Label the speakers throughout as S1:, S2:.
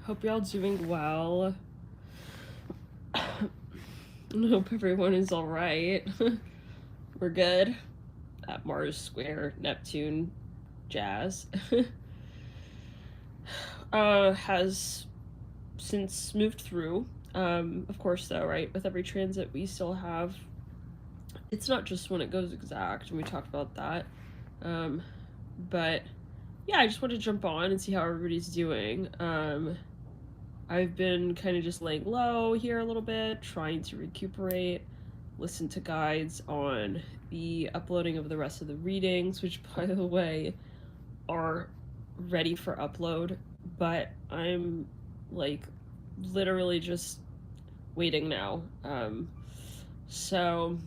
S1: Hope y'all doing well. I hope everyone is alright. We're good at Mars Square, Neptune, Jazz. Has since moved through. Of course, though, right? With every transit, we still have. It's not just when it goes exact, and we talked about that. But yeah, I just want to jump on and see how everybody's doing. I've been kind of just laying low here a little bit, trying to recuperate, listen to guides on the uploading of the rest of the readings, which, by the way, are ready for upload, but I'm like literally just waiting now. So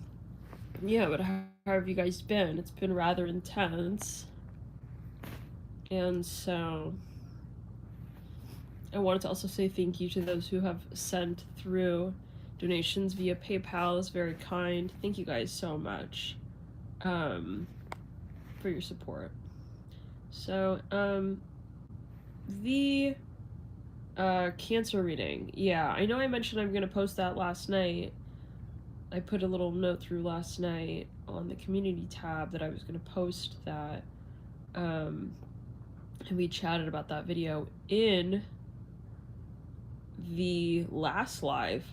S1: yeah, but how have you guys been? It's been rather intense. And so I wanted to also say thank you to those who have sent through donations via PayPal. It's very kind. Thank you guys so much for your support. So, the Cancer reading. Yeah, I know I mentioned I'm going to post that last night. I put a little note through last night on the community tab that I was going to post that. And we chatted about that video in the last live.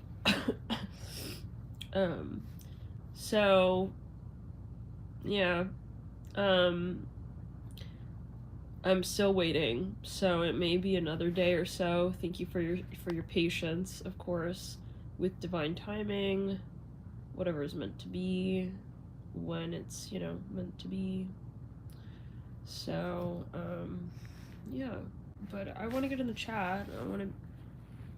S1: So yeah, I'm still waiting, so it may be another day or so. Thank you for your patience, of course, with divine timing, whatever is meant to be, when it's, meant to be. So, yeah, but I want to get in the chat. I want to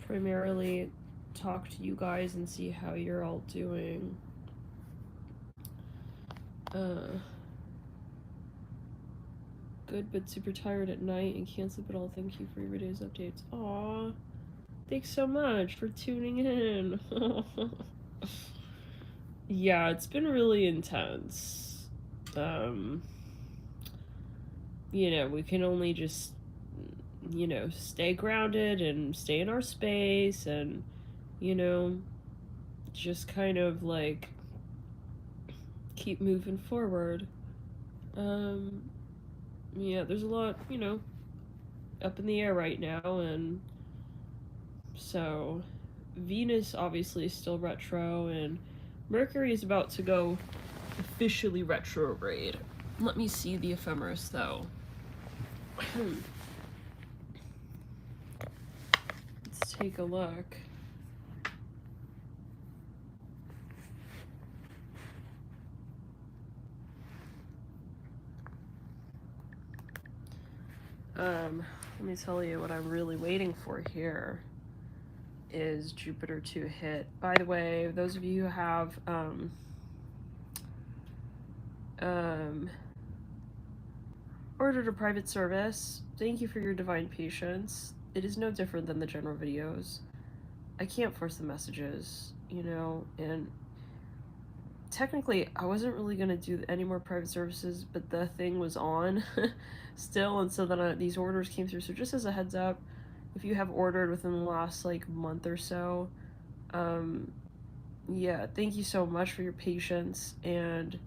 S1: primarily talk to you guys and see how you're all doing. Good, but super tired at night and can't sleep at all. Thank you for your videos updates. Aw, thanks so much for tuning in. Yeah, it's been really intense. We can only just, stay grounded and stay in our space and, just kind of like keep moving forward. Yeah, there's a lot, up in the air right now, and so Venus obviously is still retro, and Mercury is about to go officially retrograde. Let me see the ephemeris, though. Let's take a look. Let me tell you what I'm really waiting for here is Jupiter to hit. By the way, those of you who have ordered a private service, thank you for your divine patience. It is no different than the general videos. I can't force the messages, and technically I wasn't really going to do any more private services, but the thing was on still, and so then these orders came through. So just as a heads up, if you have ordered within the last month or so, yeah, thank you so much for your patience, and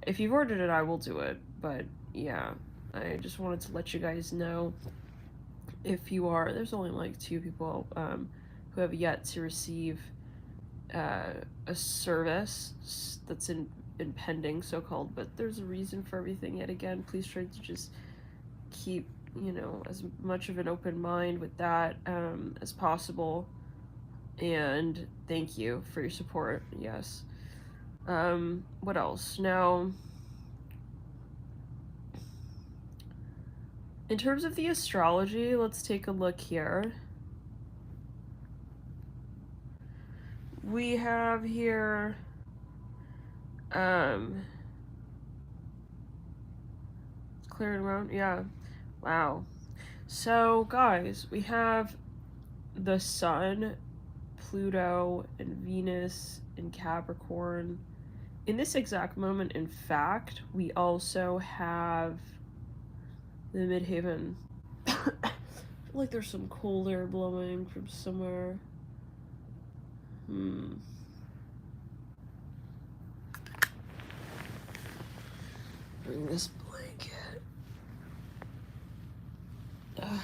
S1: if you've ordered it, I will do it. But yeah, I just wanted to let you guys know, if you are, there's only 2 people who have yet to receive a service that's in pending, so-called, but there's a reason for everything. Yet again, please try to just keep, as much of an open mind with that as possible, and thank you for your support. Yes. What else? Now, in terms of the astrology, let's take a look here. We have here, clearing around, yeah, wow. So, guys, we have the Sun, Pluto, and Venus in Capricorn. In this exact moment, in fact, we also have the Midheaven like there's some cold air blowing from somewhere. Bring this blanket. Okay.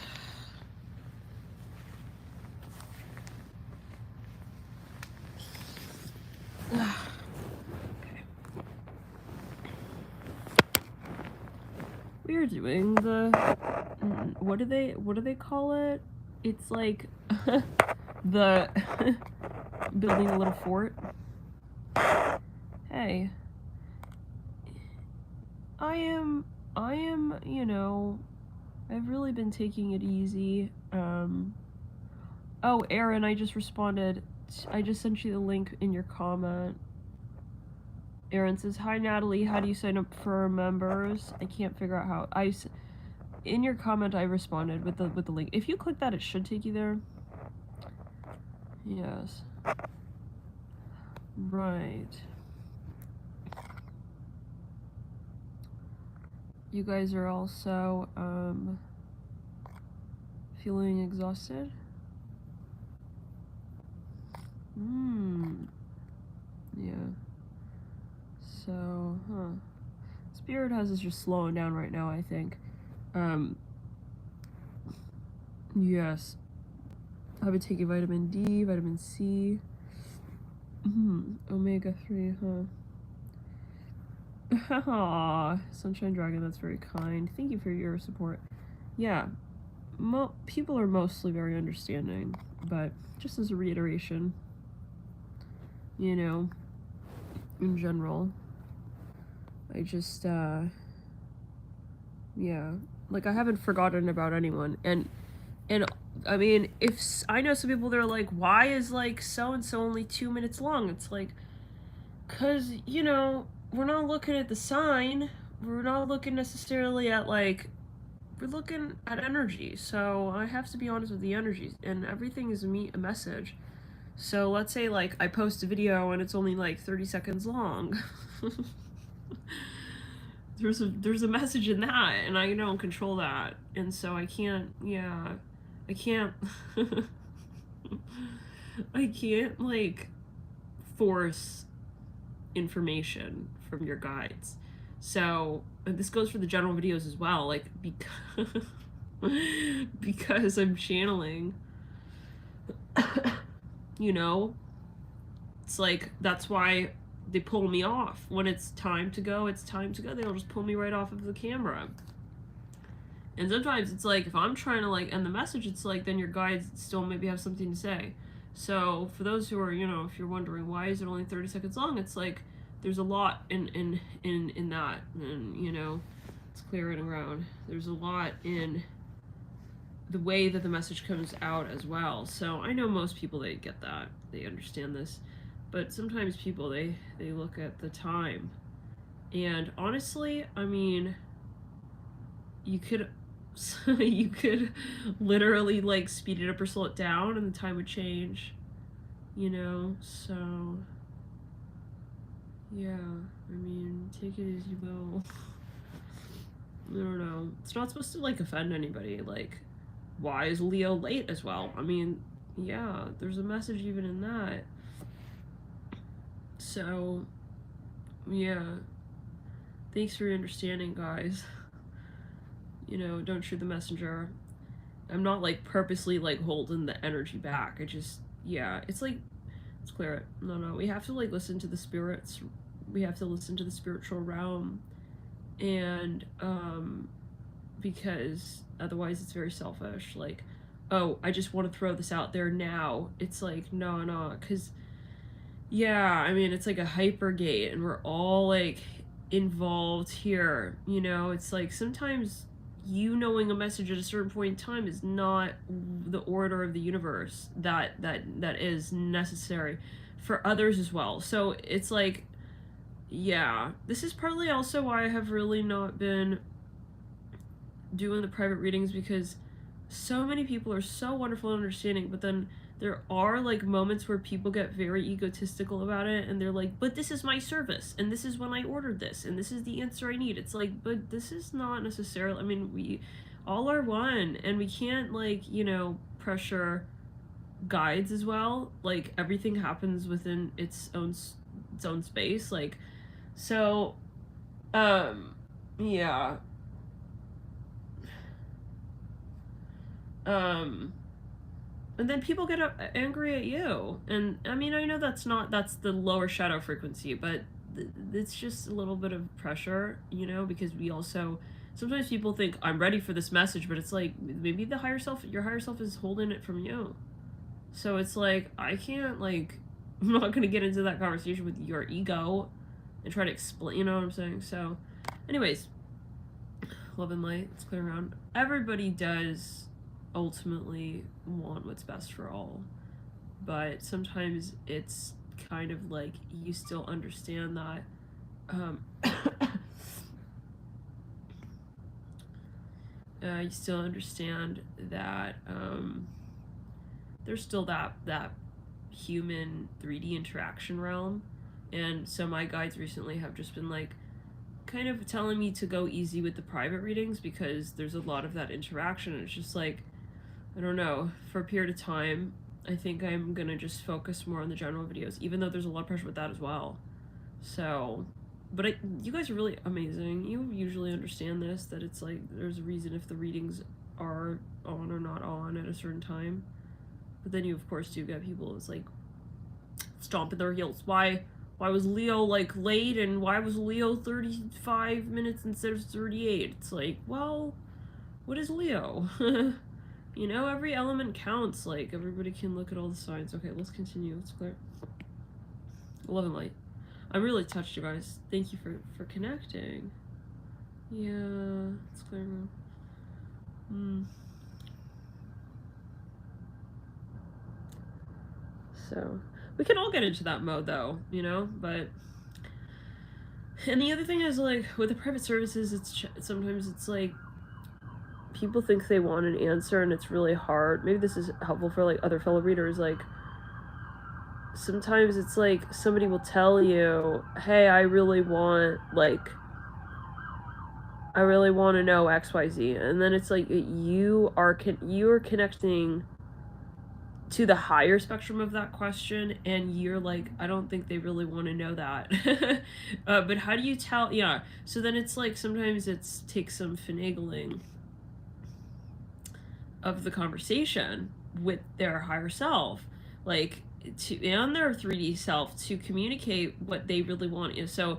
S1: We are doing the what do they call it? It's like the building a little fort. Hey. I am, you know, I've really been taking it easy. Oh, Aaron, I just responded. I just sent you the link in your comment. Aaron says, "Hi, Natalie. How do you sign up for members? I can't figure out how." In your comment, I responded with the link. If you click that, it should take you there. Yes. Right. You guys are also feeling exhausted? Yeah. So, Spirit House is just slowing down right now, I think. Yes. I've been taking vitamin D, vitamin C. Omega-3, huh? Sunshine Dragon, that's very kind. Thank you for your support. Yeah. People are mostly very understanding, but just as a reiteration, you know, in general, I just, yeah, like, I haven't forgotten about anyone, and, I mean, I know some people that are like, why is, like, so-and-so only 2 minutes long? It's like, 'cause, you know, we're not looking at the sign, we're not looking necessarily at, like, we're looking at energy, so I have to be honest with the energies, and everything is a message. So let's say, like, I post a video and it's only like 30 seconds long. there's a message in that, and I don't control that, and so I can't, yeah, I can't I can't, like, force information from your guides. So, and this goes for the general videos as well, like, because I'm channeling, you know, it's like, that's why they pull me off. When it's time to go, it's time to go. They'll just pull me right off of the camera. And sometimes it's like, if I'm trying to, like, end the message, it's like, then your guides still maybe have something to say. So for those who are, you know, if you're wondering why is it only 30 seconds long, it's like, there's a lot in that, and, you know, it's clearing around. There's a lot in the way that the message comes out as well. So I know most people, they get that, they understand this, but sometimes people, they look at the time, and honestly, I mean, you could literally, like, speed it up or slow it down and the time would change, you know. So yeah, I mean, take it as you will. I don't know, it's not supposed to, like, offend anybody. Like, why is Leo late as well? I mean, yeah, there's a message even in that. So yeah, thanks for your understanding, guys. You know, don't shoot the messenger. I'm not, like, purposely, like, holding the energy back. I just, yeah, it's like, let's clear it. No, we have to, like, listen to the spirits. We have to listen to the spiritual realm. And, because otherwise it's very selfish. Like, oh, I just want to throw this out there now. It's like, no, because, yeah, I mean, it's like a hypergate, and we're all, like, involved here, you know. It's like, sometimes you knowing a message at a certain point in time is not the order of the universe that is necessary for others as well. So it's like, yeah, this is partly also why I have really not been doing the private readings, because so many people are so wonderful and understanding, but then there are, like, moments where people get very egotistical about it, and they're like, but this is my service, and this is when I ordered this, and this is the answer I need. It's like, but this is not necessarily, I mean, all are one, and we can't, like, you know, pressure guides as well. Like, everything happens within its own space. Like, so yeah. And then people get angry at you, and I mean, I know that's the lower shadow frequency, but it's just a little bit of pressure, you know, because we also, sometimes people think I'm ready for this message, but it's like maybe the higher self, your higher self, is holding it from you. So it's like, I can't, like, I'm not gonna get into that conversation with your ego and try to explain, you know what I'm saying? So anyways, love and light, let's clear around. Everybody does ultimately want what's best for all, but sometimes it's kind of like you still understand that you still understand that there's still that human 3D interaction realm. And so my guides recently have just been like kind of telling me to go easy with the private readings, because there's a lot of that interaction, and it's just like, I don't know, for a period of time I think I'm gonna just focus more on the general videos, even though there's a lot of pressure with that as well. So, but you guys are really amazing. You usually understand this, that it's like there's a reason if the readings are on or not on at a certain time. But then you of course do get people that's like stomping their heels. Why was Leo like late, and why was Leo 35 minutes instead of 38? It's like, well, what is Leo? You know, every element counts. Like, everybody can look at all the signs. Okay, let's continue. Let's clear. Love and light. I'm really touched, you guys. Thank you for connecting. Yeah, let's clear. So we can all get into that mode, though, you know. But, and the other thing is, like, with the private services, it's sometimes it's like people think they want an answer, and it's really hard. Maybe this is helpful for like other fellow readers. Like, sometimes it's like somebody will tell you, hey, I really want to know XYZ, and then it's like you are connecting to the higher spectrum of that question, and you're like, I don't think they really want to know that. But how do you tell? Yeah, so then it's like sometimes it's takes some finagling of the conversation with their higher self, like, and their 3D self, to communicate what they really want. So,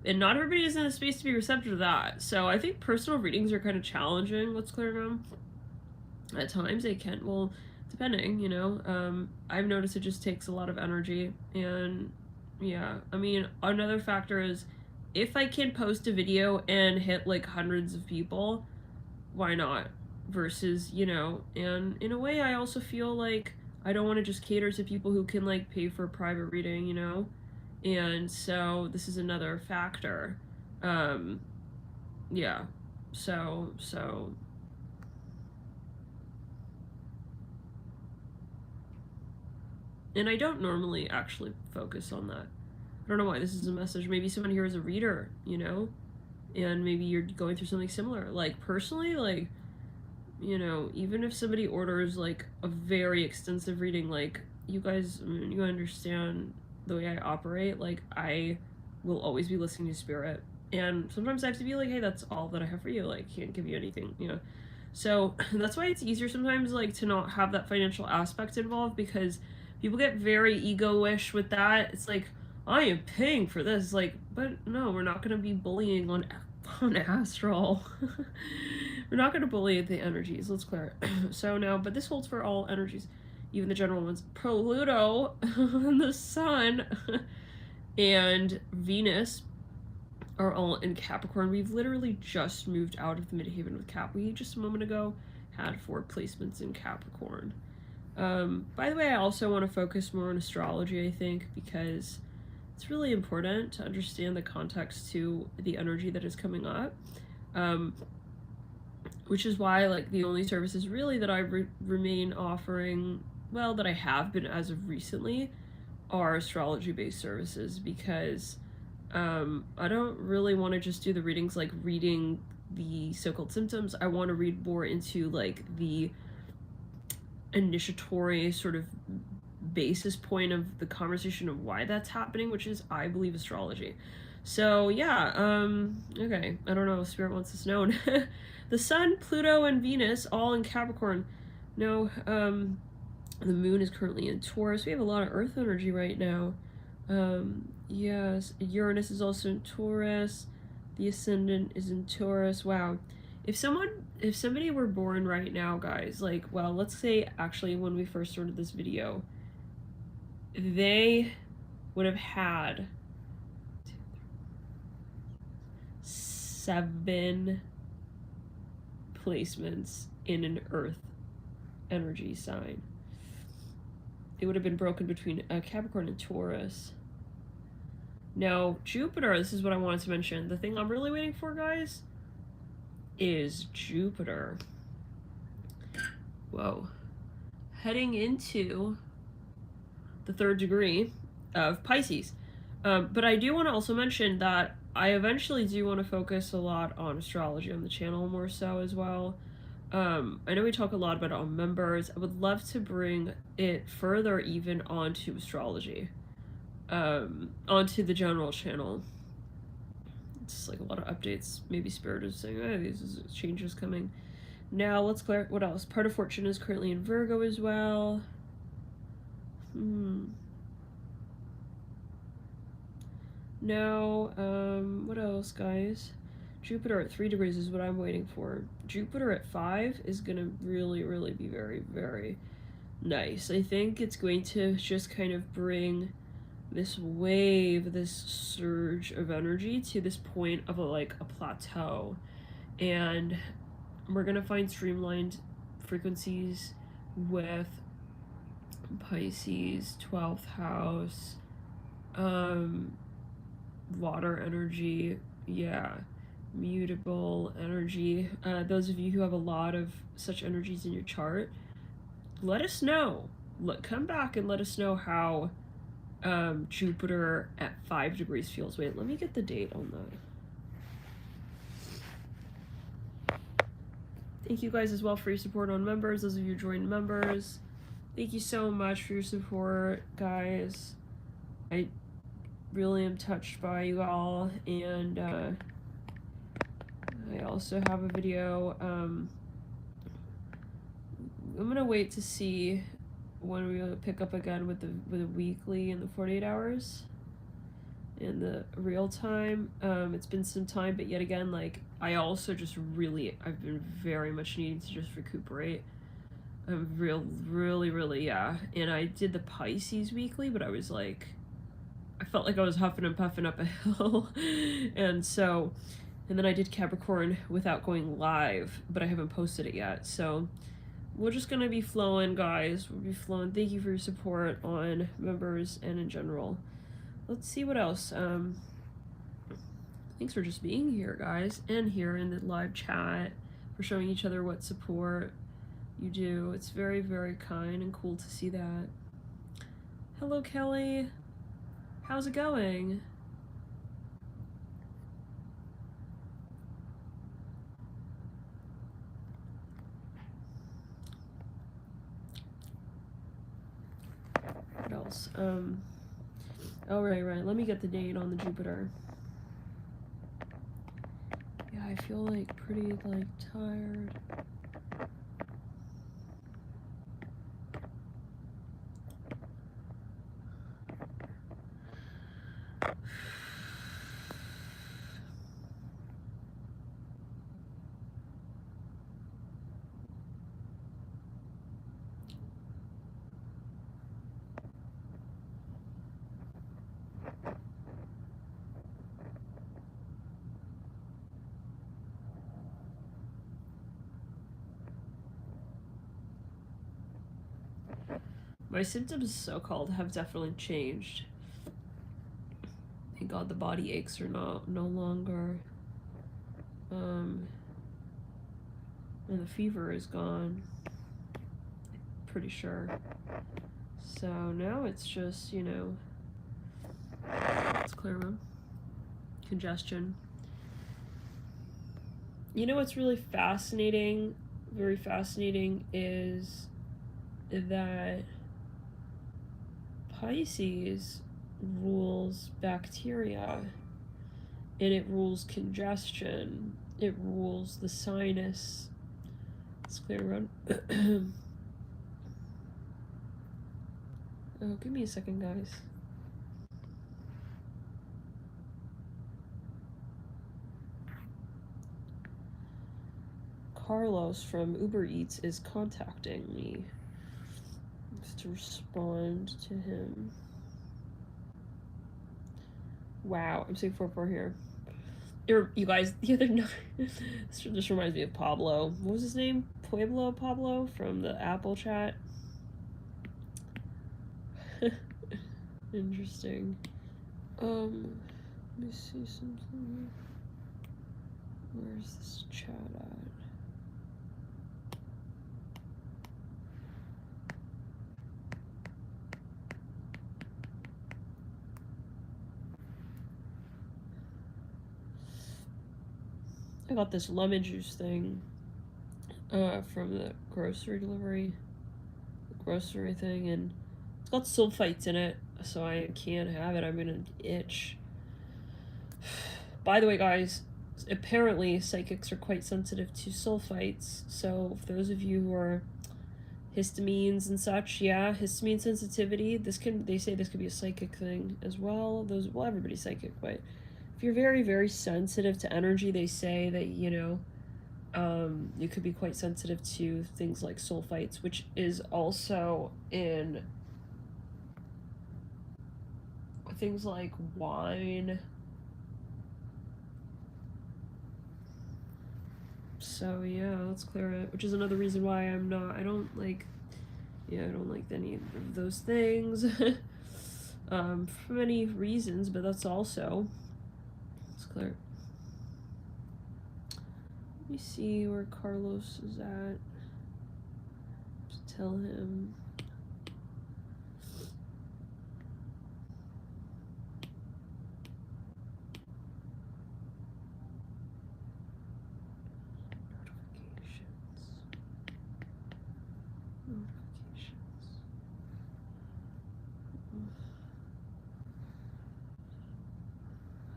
S1: and not everybody is in a space to be receptive to that. So I think personal readings are kind of challenging. Let's clear them. At times they can, well, depending, you know. I've noticed it just takes a lot of energy. And yeah, I mean, another factor is if I can post a video and hit like hundreds of people, why not? Versus, you know, and in a way I also feel like I don't want to just cater to people who can like pay for a private reading, you know. And so this is another factor. Yeah, so and I don't normally actually focus on that. I don't know why this is a message. Maybe someone here is a reader, you know, and maybe you're going through something similar. Like, personally, like, you know, even if somebody orders like a very extensive reading, like, you guys, I mean, you understand the way I operate. Like, I will always be listening to spirit, and sometimes I have to be like, hey, that's all that I have for you. Like, can't give you anything, you know. So that's why it's easier sometimes, like, to not have that financial aspect involved, because people get very ego-ish with that. It's like, I am paying for this. Like, but no, we're not going to be bullying on astral. We're not going to bully the energies. Let's clear it. So now, but this holds for all energies, even the general ones. Pluto and the Sun and Venus are all in Capricorn. We've literally just moved out of the midheaven with Cap. We just a moment ago had 4 placements in Capricorn. By the way, I also want to focus more on astrology, I think, because it's really important to understand the context to the energy that is coming up. Which is why, like, the only services really that I remain offering, well, that I have been as of recently, are astrology-based services, because I don't really want to just do the readings, like, reading the so-called symptoms. I want to read more into like the initiatory sort of basis point of the conversation of why that's happening, which is, I believe, astrology. So yeah, okay, I don't know, Spirit wants this known. The Sun, Pluto, and Venus all in Capricorn. No, the Moon is currently in Taurus. We have a lot of Earth energy right now. Yes, Uranus is also in Taurus. The Ascendant is in Taurus. Wow. If somebody were born right now, guys, like, well, let's say actually when we first started this video, they would have had 7 placements in an Earth energy sign. It would have been broken between Capricorn and Taurus. Now, Jupiter, this is what I wanted to mention. The thing I'm really waiting for, guys, is Jupiter. Whoa. Heading into the 3rd degree of Pisces. But I do want to also mention that I eventually do want to focus a lot on astrology on the channel more so as well. I know we talk a lot about it on members. I would love to bring it further even onto astrology. Onto the general channel. It's like a lot of updates. Maybe Spirit is saying, oh, these changes coming. Now, let's clear. What else? Part of Fortune is currently in Virgo as well. Now, what else, guys? Jupiter at 3 degrees is what I'm waiting for. Jupiter at 5 is gonna really, really be very, very nice. I think it's going to just kind of bring this wave, this surge of energy to this point of a plateau, and we're gonna find streamlined frequencies with Pisces, 12th house, water energy, yeah, mutable energy. Those of you who have a lot of such energies in your chart, let us know. Come back and let us know how Jupiter at 5 degrees feels. Wait, let me get the date on that. Thank you guys as well for your support on members. Those of you who joined members, thank you so much for your support, guys. I really am touched by you all, and I also have a video. I'm gonna wait to see when we pick up again with the weekly and the 48 hours and the real time. It's been some time, but yet again, like, I also just really, I've been very much needing to just recuperate. I'm really, yeah. And I did the Pisces weekly, but I was like, I felt like I was huffing and puffing up a hill. And then I did Capricorn without going live, but I haven't posted it yet. So we're just gonna be flowing, guys. We'll be flowing. Thank you for your support on members and in general. Let's see what else. Thanks for just being here, guys, and here in the live chat, for showing each other what support you do. It's very, very kind and cool to see that. Hello, Kelly. How's it going? What else? Oh, right. Let me get the date on the Jupiter. Yeah, I feel like pretty, like, tired. My symptoms, so-called, have definitely changed. Thank God the body aches are no longer. And the fever is gone. Pretty sure. So now it's just, you know, let's clear them. Congestion. You know what's really fascinating, very fascinating, is that Pisces rules bacteria, and it rules congestion, it rules the sinus. Let's clear around. Oh, give me a second, guys. Carlos from Uber Eats is contacting me just to respond to him. Wow, I'm seeing 4-4 here. You guys, the other night, this just reminds me of Pablo. What was his name? Pablo from the Apple chat. Interesting. Let me see something. Where's this chat at? I got this lemon juice thing from the grocery thing, and it's got sulfites in it, so I can't have it. I'm gonna itch. By the way, guys, apparently psychics are quite sensitive to sulfites, so for those of you who are histamines and such, yeah, histamine sensitivity, they say this could be a psychic thing as well. Everybody's psychic, but if you're very, very sensitive to energy, they say that, you could be quite sensitive to things like sulfites, which is also in things like wine. So yeah, let's clear it, which is another reason why I don't like any of those things. For many reasons, but that's also, let's clear it. Let me see where Carlos is at. Just tell him.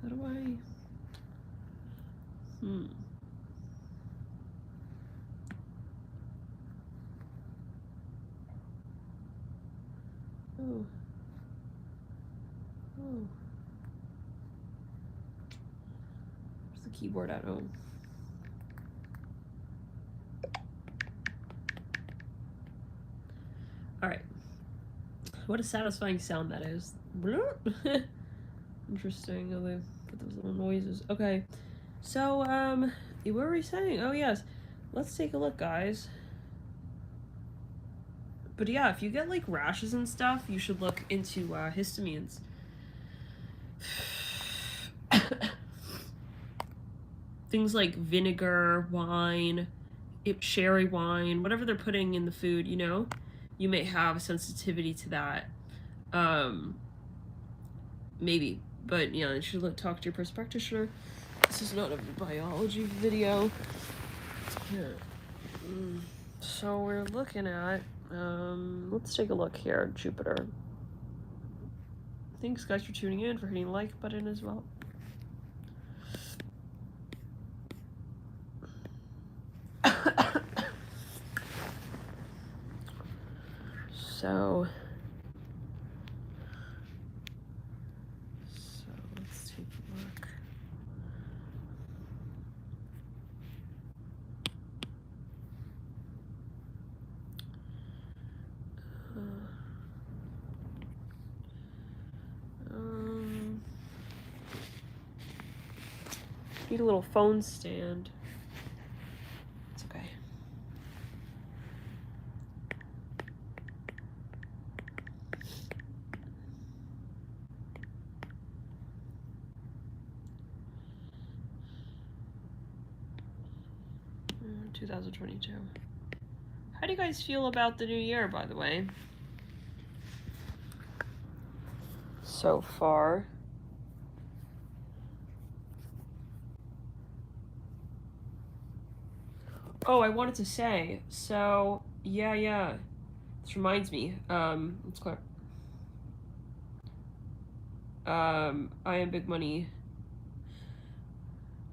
S1: How do I? Oh. Where's the keyboard at home? Alright. What a satisfying sound that is. Interesting how they put those little noises. Okay. So, what were we saying? Oh, yes. Let's take a look, guys. But yeah, if you get like rashes and stuff, you should look into histamines. Things like vinegar, wine, sherry wine, whatever they're putting in the food, you may have a sensitivity to that. Maybe, but yeah, you should talk to your person practitioner. This is not a biology video. Yeah. So we're looking at, let's take a look here at Jupiter. Thanks guys for tuning in, for hitting the like button as well. So let's take a look. Need a little phone stand. It's okay. Mm, 2022. How do you guys feel about the new year, by the way? So far. Oh, I wanted to say, so, yeah. This reminds me, let's go. I am Big Money.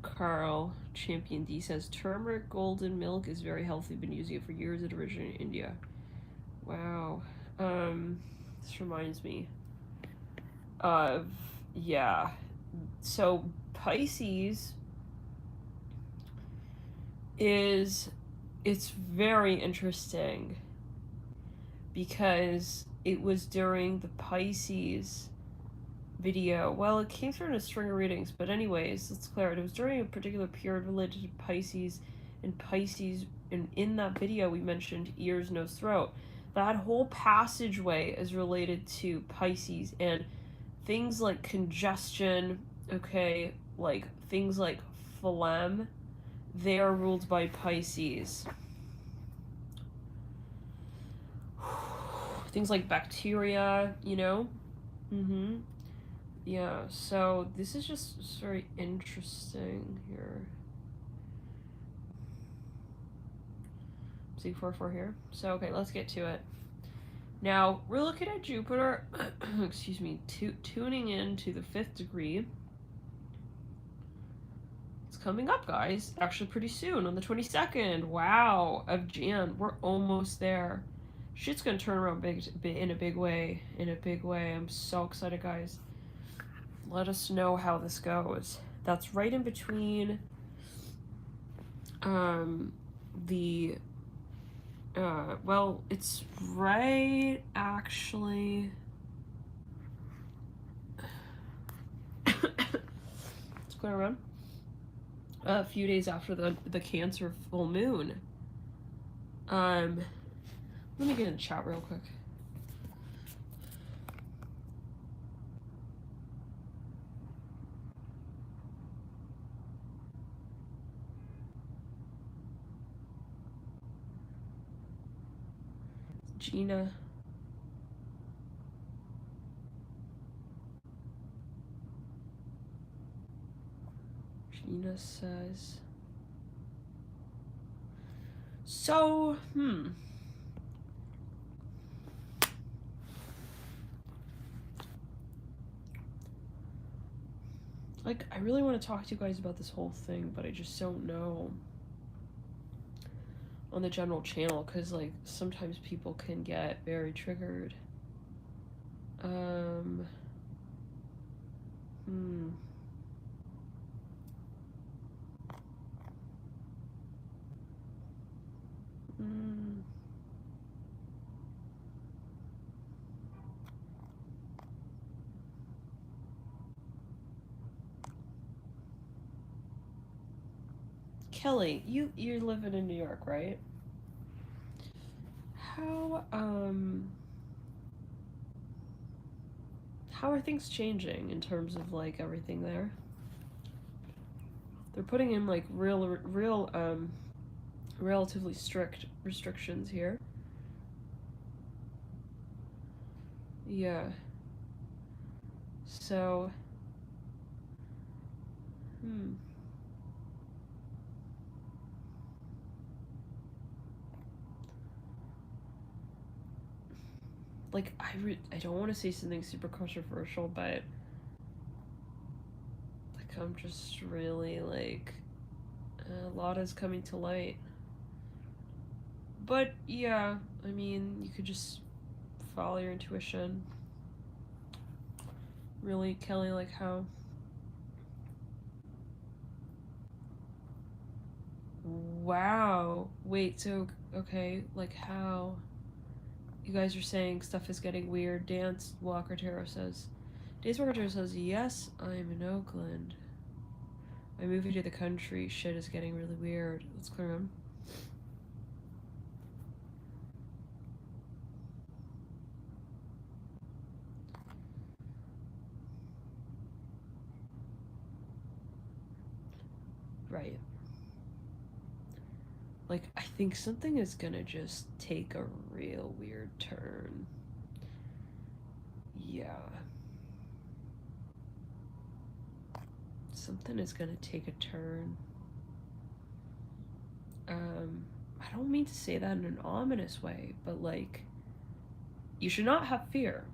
S1: Carl Champion D says turmeric golden milk is very healthy. Been using it for years. It originated in India. Wow. This reminds me of, yeah. So Pisces it's very interesting because it was during the Pisces video. Well, it came through in a string of readings, but anyways, let's clear it. It was during a particular period related to Pisces, and in that video we mentioned ears, nose, throat. That whole passageway is related to Pisces and things like congestion, okay, like things like phlegm, they are ruled by Pisces. Things like bacteria, you know? Mm-hmm. Yeah, so this is just very interesting here. C44 here. So, okay, let's get to it. Now, we're looking at Jupiter, excuse me, tuning into the 5th degree. It's coming up, guys. Actually, pretty soon, on the 22nd. Wow, of Jan. We're almost there. Shit's gonna turn around in a big way. I'm so excited, guys. Let us know how this goes. That's right in between well, it's right actually it's going around a few days after the Cancer full moon. Let me get in the chat real quick. Gina says so like I really want to talk to you guys about this whole thing, but I just don't know on the general channel, because like sometimes people can get very triggered. Kelly, you're living in New York, right? How are things changing in terms of like everything there? They're putting in like real relatively strict restrictions here. Yeah. So like I don't want to say something super controversial, but like I'm just really like a lot is coming to light. But yeah, I mean, you could just follow your intuition. Really, Kelly, like how? Wow. Wait, so okay, like how? You guys are saying stuff is getting weird. Dance Walker Tarot says. Dance Walker Tarot says, yes, I'm in Oakland. I'm moving to the country. Shit is getting really weird. Let's clear them. Right. Like, I think something is gonna just take a real weird turn. Yeah. Something is gonna take a turn. I don't mean to say that in an ominous way, but like, you should not have fear.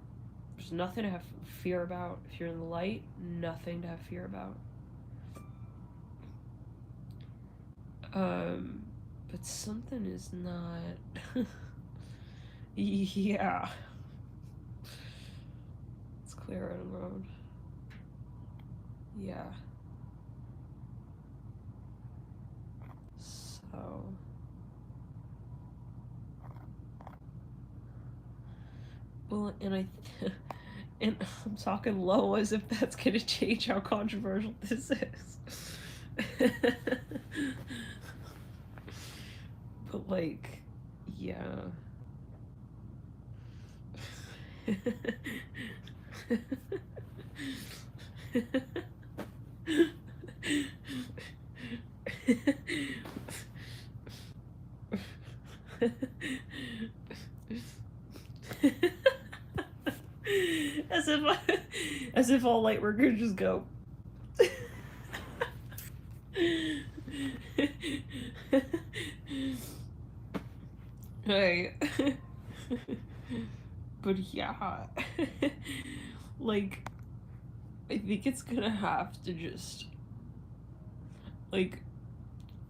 S1: There's nothing to have fear about. If you're in the light, nothing to have fear about. But something is not. Yeah. It's clear on the road. Yeah. So. Well, and and I'm talking low as if that's gonna change how controversial this is. But like, yeah. As if all Lightworkers just go. Hey. But yeah. Like, I think it's gonna have to just, like,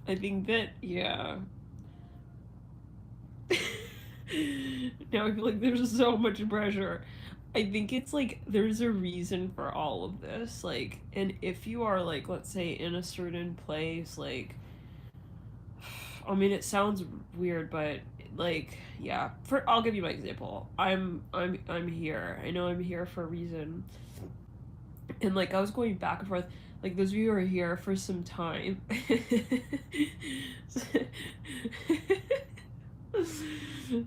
S1: I think that, yeah. Now I feel like there's so much pressure. I think it's like there's a reason for all of this. Like, and if you are like, let's say, in a certain place, like, I mean, it sounds weird, but like, yeah. I'll give you my example. I'm here. I know I'm here for a reason. And like, I was going back and forth. Like, those of you who are here for some time.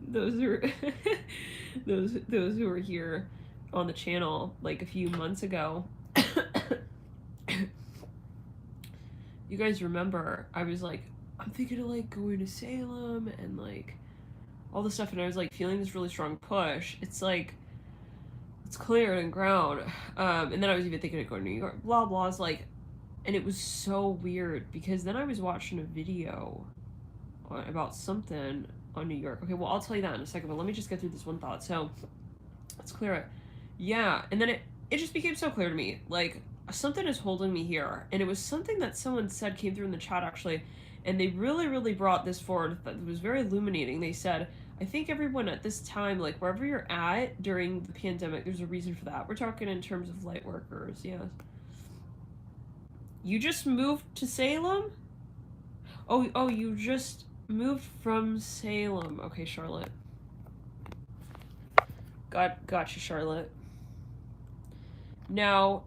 S1: those are those who were here on the channel like a few months ago. You guys remember I was like, I'm thinking of like going to Salem and like all this stuff, and I was like feeling this really strong push. It's like, it's clear and ground. And then I was even thinking of going to New York, blah blah. It's like, and it was so weird because then I was watching a video about something on New York. Okay, well, I'll tell you that in a second, but let me just get through this one thought. So let's clear it. Yeah, and then it just became so clear to me, like, something is holding me here. And it was something that someone said, came through in the chat actually, and they really brought this forward. It was very illuminating. They said, I think everyone at this time, like wherever you're at during the pandemic, there's a reason for that. We're talking in terms of light workers, yes. You just moved to Salem? Oh, you just moved from Salem. Okay, Charlotte. Gotcha, Charlotte. Now,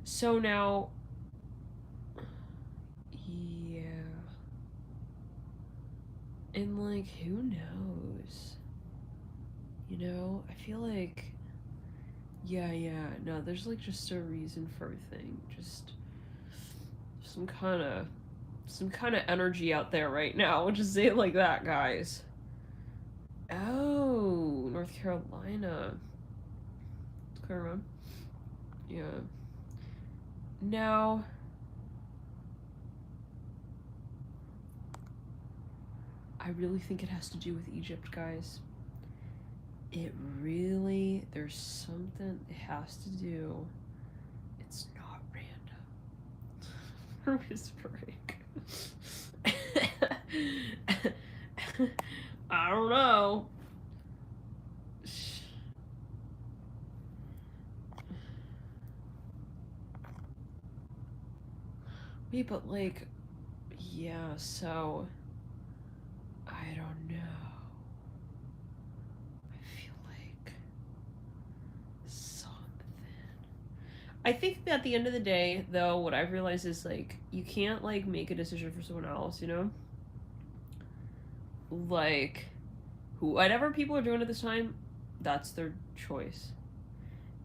S1: so now, yeah. And like, who knows? You know, I feel like, yeah, no, there's like just a reason for everything. Just some kind of energy out there right now. We'll just say it like that, guys. Oh, North Carolina. Let's go around. Yeah. Now, I really think it has to do with Egypt, guys. It really, there's something it has to do. It's not random. We're whispering. I don't know. Wait, but like, yeah, so I don't know. I feel like something. I think that at the end of the day, though, what I've realized is like, you can't like make a decision for someone else, you know? Like, whatever people are doing at this time, that's their choice.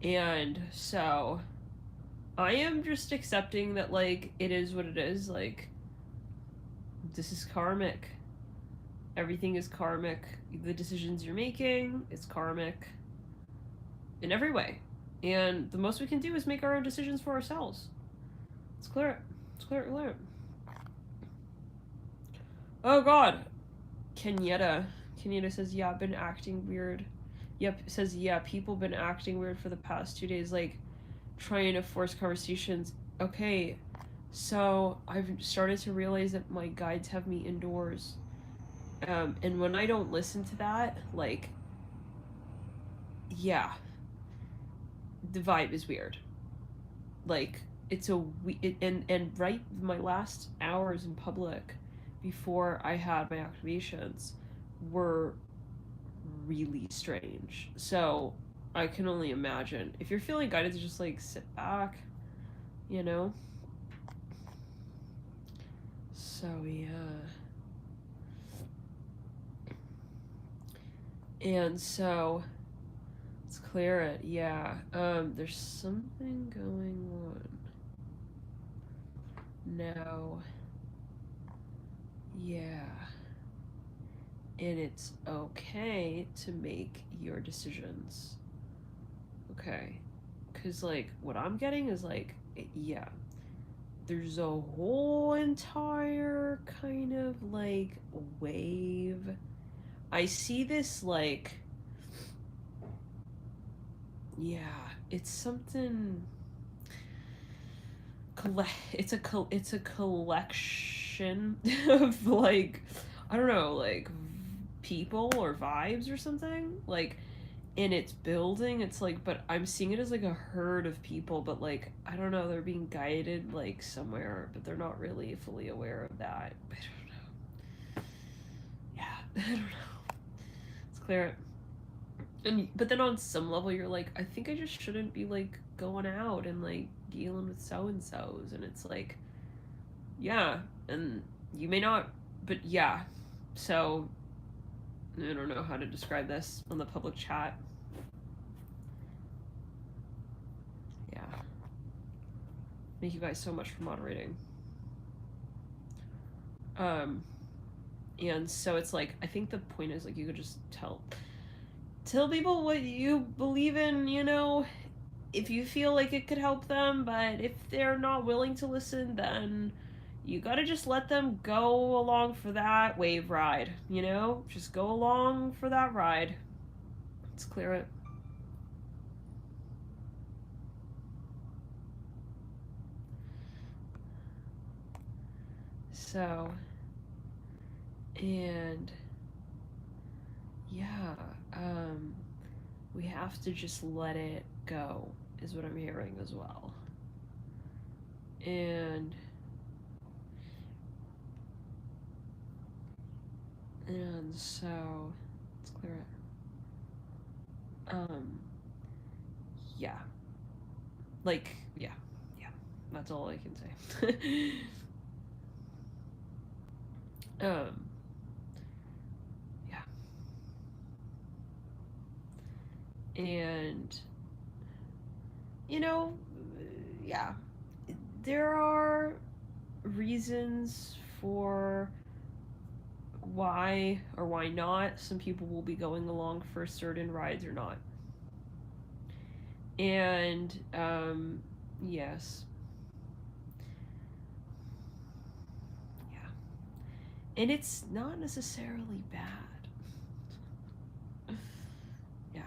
S1: And so I am just accepting that, like, it is what it is. Like, this is karmic. Everything is karmic. The decisions you're making, it's karmic in every way. And the most we can do is make our own decisions for ourselves. Let's clear it. Let's clear it, clear it. Oh god. Kenyatta says, yeah, I've been acting weird. Yep, says, yeah, people been acting weird for the past 2 days, like, trying to force conversations. Okay, so I've started to realize that my guides have me indoors. And when I don't listen to that, like, yeah, the vibe is weird. Like, it's and right, my last hours in public before I had my activations were really strange. So I can only imagine if you're feeling guided to just like sit back, you know. So yeah. And so let's clear it. Yeah. There's something going on now. Yeah. And it's okay to make your decisions. Okay. Because, like, what I'm getting is, like, yeah, there's a whole entire kind of, like, wave. I see this, like, yeah, it's something. It's a collection of, like, I don't know, like, people or vibes or something, like, and it's building. It's like, but I'm seeing it as like a herd of people, but like, I don't know, they're being guided like somewhere, but they're not really fully aware of that. I don't know. Yeah. I don't know. Let's clear it. And but then on some level you're like, I think I just shouldn't be like going out and like dealing with so and so's, and it's like, yeah, and you may not, but yeah. So I don't know how to describe this on the public chat. Yeah. Thank you guys so much for moderating. And so it's like, I think the point is like, you could just tell people what you believe in, you know, if you feel like it could help them, but if they're not willing to listen, then you gotta just let them go along for that wave ride, you know? Just go along for that ride. Let's clear it. So, and yeah, we have to just let it go, is what I'm hearing as well. And so let's clear it. Yeah. Like, yeah. That's all I can say. Yeah. And you know, yeah. There are reasons for why or why not some people will be going along for certain rides or not. And yes. Yeah. And it's not necessarily bad. Yeah.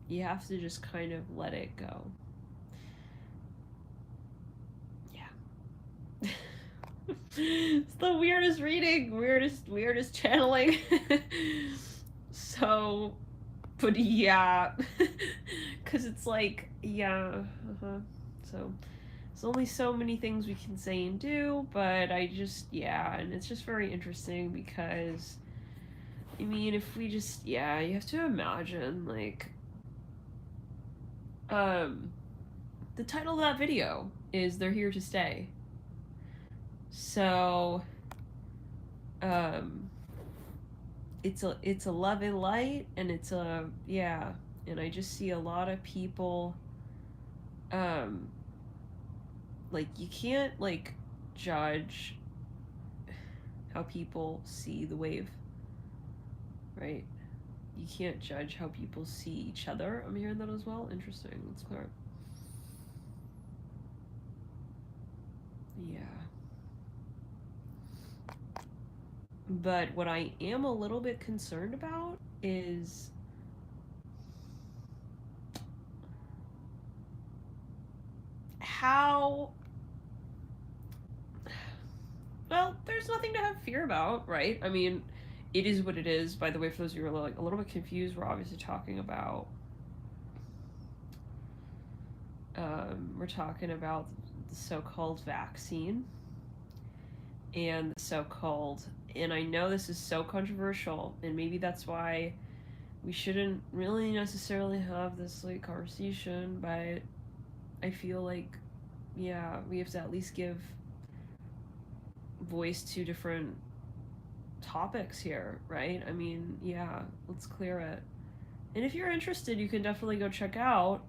S1: You have to just kind of let it go. Yeah. It's the weirdest reading, weirdest channeling. So, but yeah, because it's like, yeah, so there's only so many things we can say and do, but I just, yeah, and it's just very interesting because, I mean, if we just, yeah, you have to imagine, like, the title of that video is They're Here to Stay. So, it's a love and light, and it's a, yeah, and I just see a lot of people, like, you can't, like, judge how people see the wave, right? you can't judge how people see each other. I'm hearing that as well. Interesting. That's clear. Yeah. But what I am a little bit concerned about is how, well, there's nothing to have fear about, right? I mean, it is what it is. By the way, for those of you who are like a little bit confused, we're obviously talking about the so-called vaccine and the so-called, and I know this is so controversial, and maybe that's why we shouldn't really necessarily have this like conversation, but I feel like, yeah, we have to at least give voice to different topics here, right? I mean, yeah, let's clear it. And if you're interested, you can definitely go check out,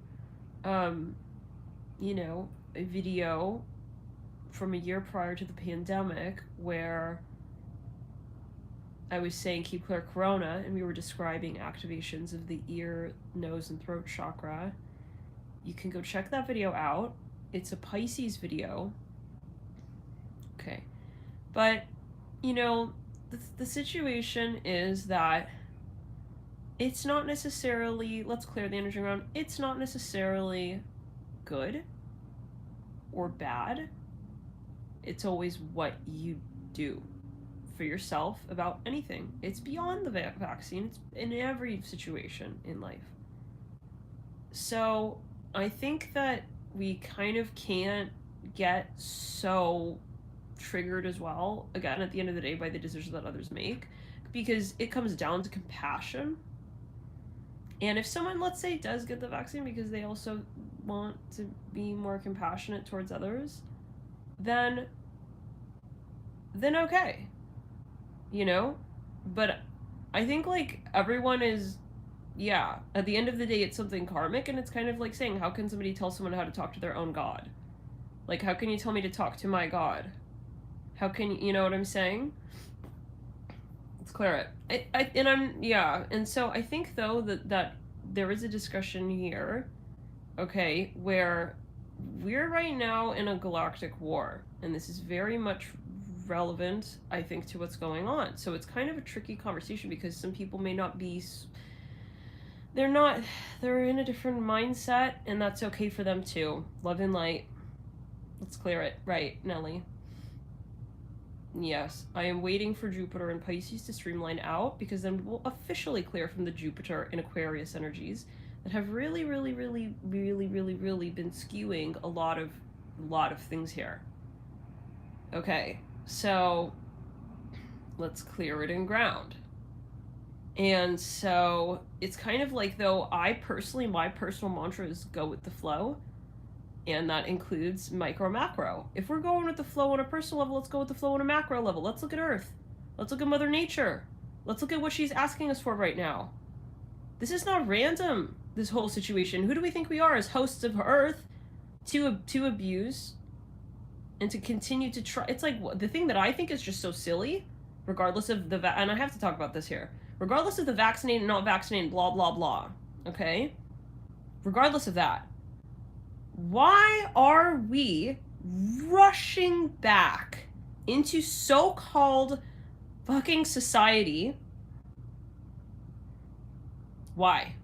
S1: you know, a video from a year prior to the pandemic where I was saying keep clear corona, and we were describing activations of the ear, nose, and throat chakra. You can go check that video out. It's a Pisces video. Okay. But, you know, the situation is that it's not necessarily, let's clear the energy around, it's not necessarily good or bad. It's always what you do for yourself about anything. It's beyond the vaccine. It's in every situation in life. So I think that we kind of can't get so triggered as well, again, at the end of the day, by the decisions that others make, because it comes down to compassion. And if someone, let's say, does get the vaccine because they also want to be more compassionate towards others, then okay, you know? But I think, like, everyone is, yeah, at the end of the day, it's something karmic, and it's kind of like saying, how can somebody tell someone how to talk to their own God? Like, how can you tell me to talk to my God? How can you know what I'm saying? Let's clear it. And so I think, though, that there is a discussion here, okay, where we're right now in a galactic war, and this is very much relevant, I think, to what's going on. So it's kind of a tricky conversation because some people may not be, they're in a different mindset, and that's okay for them too. Love and light. Let's clear it. Right, Nelly. Yes, I am waiting for Jupiter and Pisces to streamline out, because then we'll officially clear from the Jupiter and Aquarius energies that have really been skewing a lot of things here. Okay, so let's clear it in ground. And so it's kind of like, though, my personal mantra is go with the flow. And that includes micro, macro. If we're going with the flow on a personal level, let's go with the flow on a macro level. Let's look at Earth. Let's look at Mother Nature. Let's look at what she's asking us for right now. This is not random, this whole situation. Who do we think we are as hosts of Earth to abuse and to continue to try? It's like, the thing that I think is just so silly, regardless of and I have to talk about this here, regardless of the vaccinated, not vaccinated, blah, blah, blah, okay? Regardless of that, why are we rushing back into so-called fucking society? Why?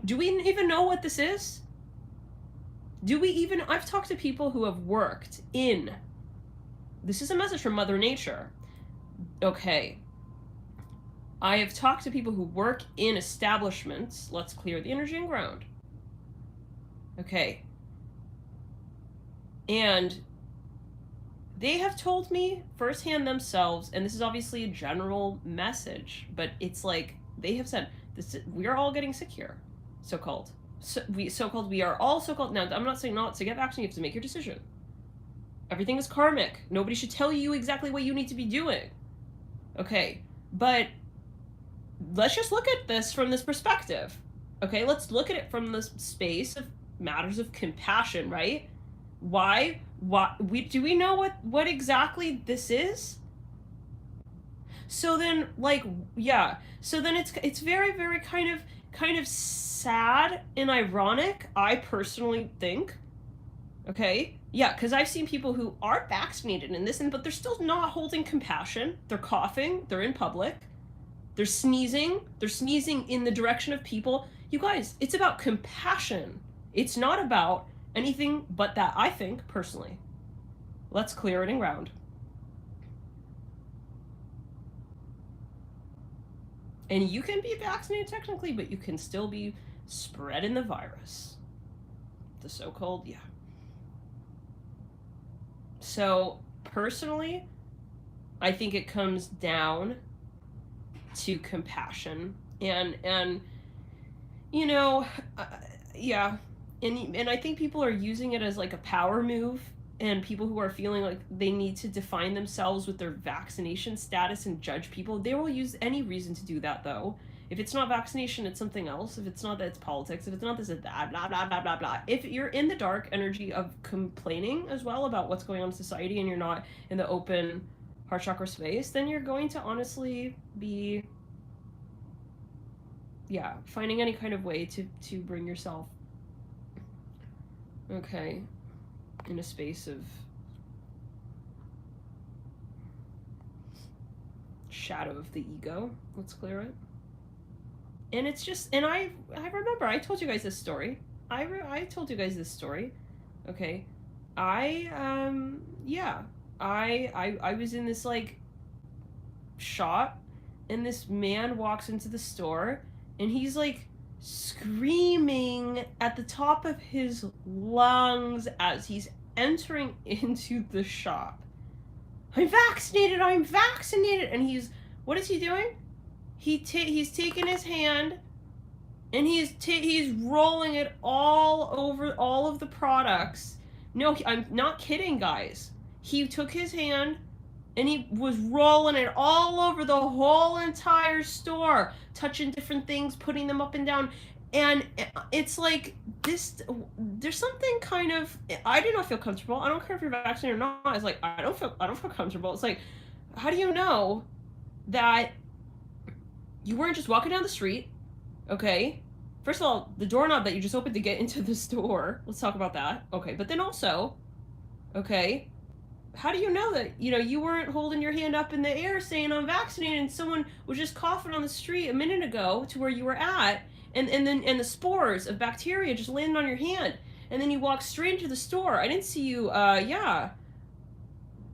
S1: Do we even know what this is? I've talked to people who have worked in, this is a message from Mother Nature, okay. I have talked to people who work in establishments, let's clear the energy and ground, okay. And they have told me firsthand themselves, and this is obviously a general message, but it's like, they have said, we are all getting sick here, so-called. We are all so-called. Now, I'm not saying not to get vaccinated, you have to make your decision. Everything is karmic. Nobody should tell you exactly what you need to be doing. Okay, but let's just look at this from this perspective. Okay, let's look at it from the space of matters of compassion, right? Do we know what exactly this is? So then, like, yeah. So then it's very, very kind of sad and ironic, I personally think. Okay? Yeah, because I've seen people who are vaccinated and this, but they're still not holding compassion. They're coughing. They're in public. They're sneezing. They're sneezing in the direction of people. You guys, it's about compassion. It's not about anything but that, I think, personally. Let's clear it in ground. And you can be vaccinated technically, but you can still be spreading the virus. The so-called, yeah. So, personally, I think it comes down to compassion. And you know, yeah. And I think people are using it as like a power move, and people who are feeling like they need to define themselves with their vaccination status and judge people, they will use any reason to do that, though. If it's not vaccination, it's something else. If it's not that, it's politics. If it's not this, it's that, blah, blah, blah, blah, blah. If you're in the dark energy of complaining as well about what's going on in society and you're not in the open heart chakra space, then you're going to honestly be, yeah, finding any kind of way to bring yourself, okay, in a space of shadow of the ego. Let's clear it. And it's just, and I remember I told you guys this story. I told you guys this story. Okay. Yeah. I was in this like shop, and this man walks into the store, and he's like screaming at the top of his lungs as he's entering into the shop. I'm vaccinated, I'm vaccinated. And what is he doing? He's taking his hand, and he's rolling it all over all of the products. No, I'm not kidding, guys. He took his hand, and he was rolling it all over the whole entire store, touching different things, putting them up and down. And it's like this, there's something kind of, I do not feel comfortable. I don't care if you're vaccinated or not. It's like, I don't feel comfortable. It's like, how do you know that you weren't just walking down the street, okay? First of all, the doorknob that you just opened to get into the store, let's talk about that. Okay, but then also, okay, how do you know that, you weren't holding your hand up in the air saying I'm vaccinated, and someone was just coughing on the street a minute ago to where you were at, and the spores of bacteria just landed on your hand, and then you walk straight into the store. I didn't see you,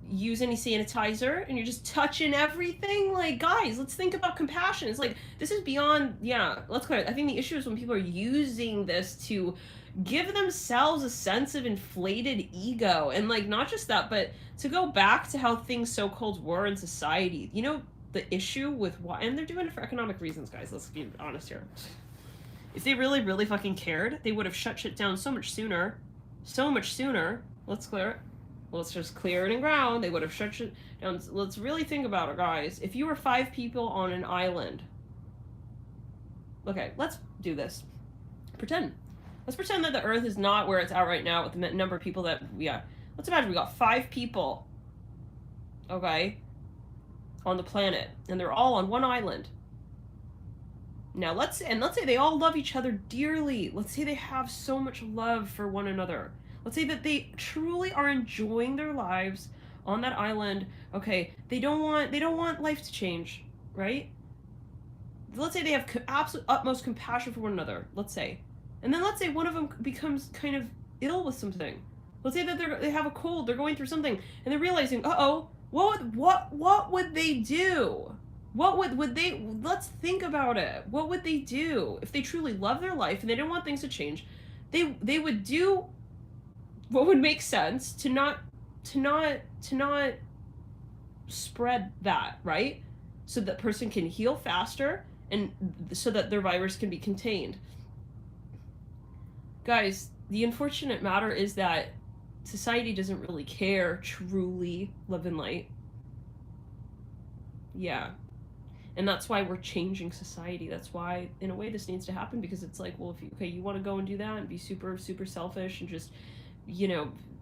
S1: use any sanitizer, and you're just touching everything. Like, guys, let's think about compassion. It's like, this is beyond, yeah, let's clear it. I think the issue is when people are using this to give themselves a sense of inflated ego, and like, not just that, but to go back to how things so-called were in society. The issue with why, and they're doing it for economic reasons, guys, let's be honest here. If they really, really fucking cared, they would have shut shit down so much sooner. Let's clear it. Let's just clear it in ground. They would have shut shit down. Let's really think about it, guys. If you were 5 people on an island. Okay, let's do this. Let's pretend that the Earth is not where it's at right now with the number of people that, yeah. Let's imagine we got 5 people, okay, on the planet, and they're all on one island. Now, let's say they all love each other dearly. Let's say they have so much love for one another. Let's say that they truly are enjoying their lives on that island. Okay, they don't want life to change, right? Let's say they have absolute utmost compassion for one another. Let's say, and then let's say one of them becomes kind of ill with something. Let's say that they have a cold, they're going through something, and they're realizing, what would they do? What would they? Let's think about it. What would they do if they truly love their life and they didn't want things to change? They would do what would make sense to not spread that, right? So that person can heal faster, and so that their virus can be contained. Guys, the unfortunate matter is that society doesn't really care, truly love and light. Yeah. And that's why we're changing society. That's why, in a way, this needs to happen, because it's like, well, if you want to go and do that and be super, super selfish and just,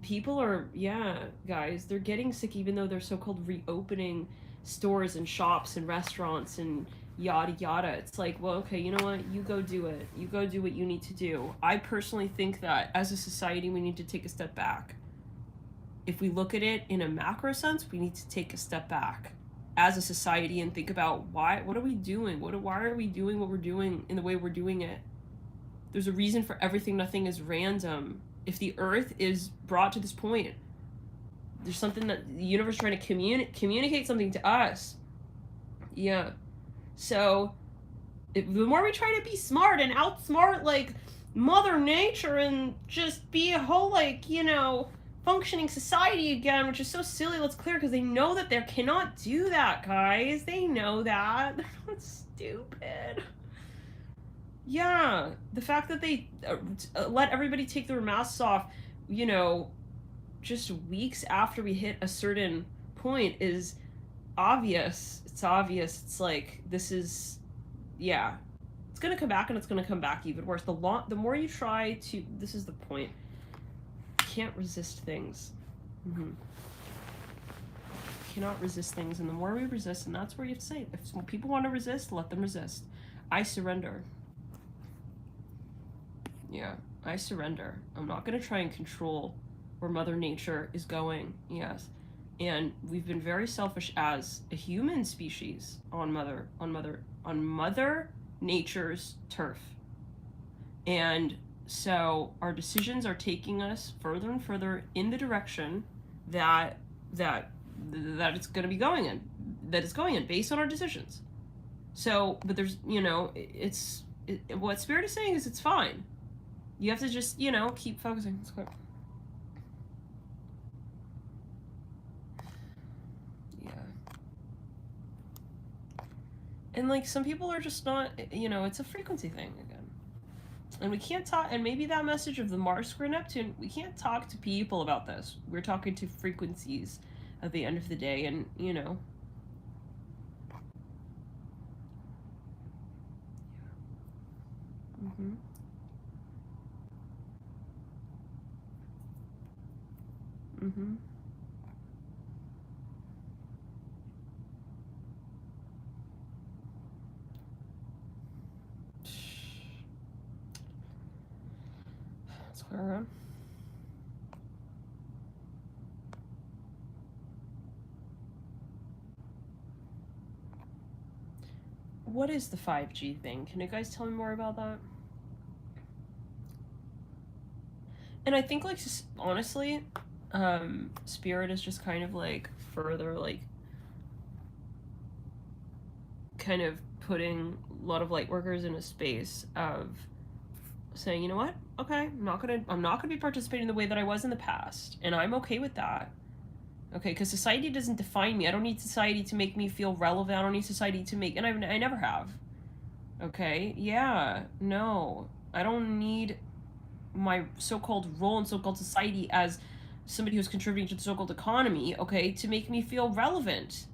S1: people are, yeah, guys, they're getting sick even though they're so-called reopening stores and shops and restaurants and yada yada. It's like, well, okay, you know what? You go do it. You go do what you need to do. I personally think that as a society, we need to take a step back. If we look at it in a macro sense, we need to take a step back as a society and think about what are we doing? Why are we doing what we're doing in the way we're doing it? There's a reason for everything. Nothing is random. If the earth is brought to this point, there's something that the universe is trying to communicate something to us. Yeah. So the more we try to be smart and outsmart like Mother Nature and just be a whole, like, you know, functioning society again, which is so silly. Let's clear, because they know that they cannot do that, guys. They know that. They're not stupid. Yeah, the fact that they let everybody take their masks off, you know, just weeks after we hit a certain point is obvious. It's obvious. It's like, this is, yeah, it's gonna come back, and it's gonna come back even worse. The more you try to, this is the point, you can't resist things. Cannot resist things, and the more we resist, and that's where you have to say, if people want to resist, let them resist. I surrender. Yeah, I surrender. I'm not going to try and control where Mother Nature is going. Yes. And we've been very selfish as a human species on Mother Nature's turf. And so our decisions are taking us further and further in the direction that it's going to be going in, based on our decisions. So, but there's, you know, what Spirit is saying is it's fine. You have to just, you know, keep focusing. Let's go. Yeah. And, like, some people are just not, you know, it's a frequency thing again. And we can't talk, and maybe that message of the Mars square Neptune, we can't talk to people about this. We're talking to frequencies at the end of the day, and, you know. Let's go around. What is the 5G thing? Can you guys tell me more about that? And I think, like, just honestly, Spirit is just kind of, like, further, like, kind of putting a lot of Lightworkers in a space of saying, you know what? Okay, I'm not gonna be participating the way that I was in the past, and I'm okay with that. Okay, because society doesn't define me. I don't need society to make me feel relevant. I don't need society to make, and I never have. Okay, yeah, no, I don't need my so-called role in so-called society as somebody who's contributing to the so-called economy, okay, to make me feel relevant.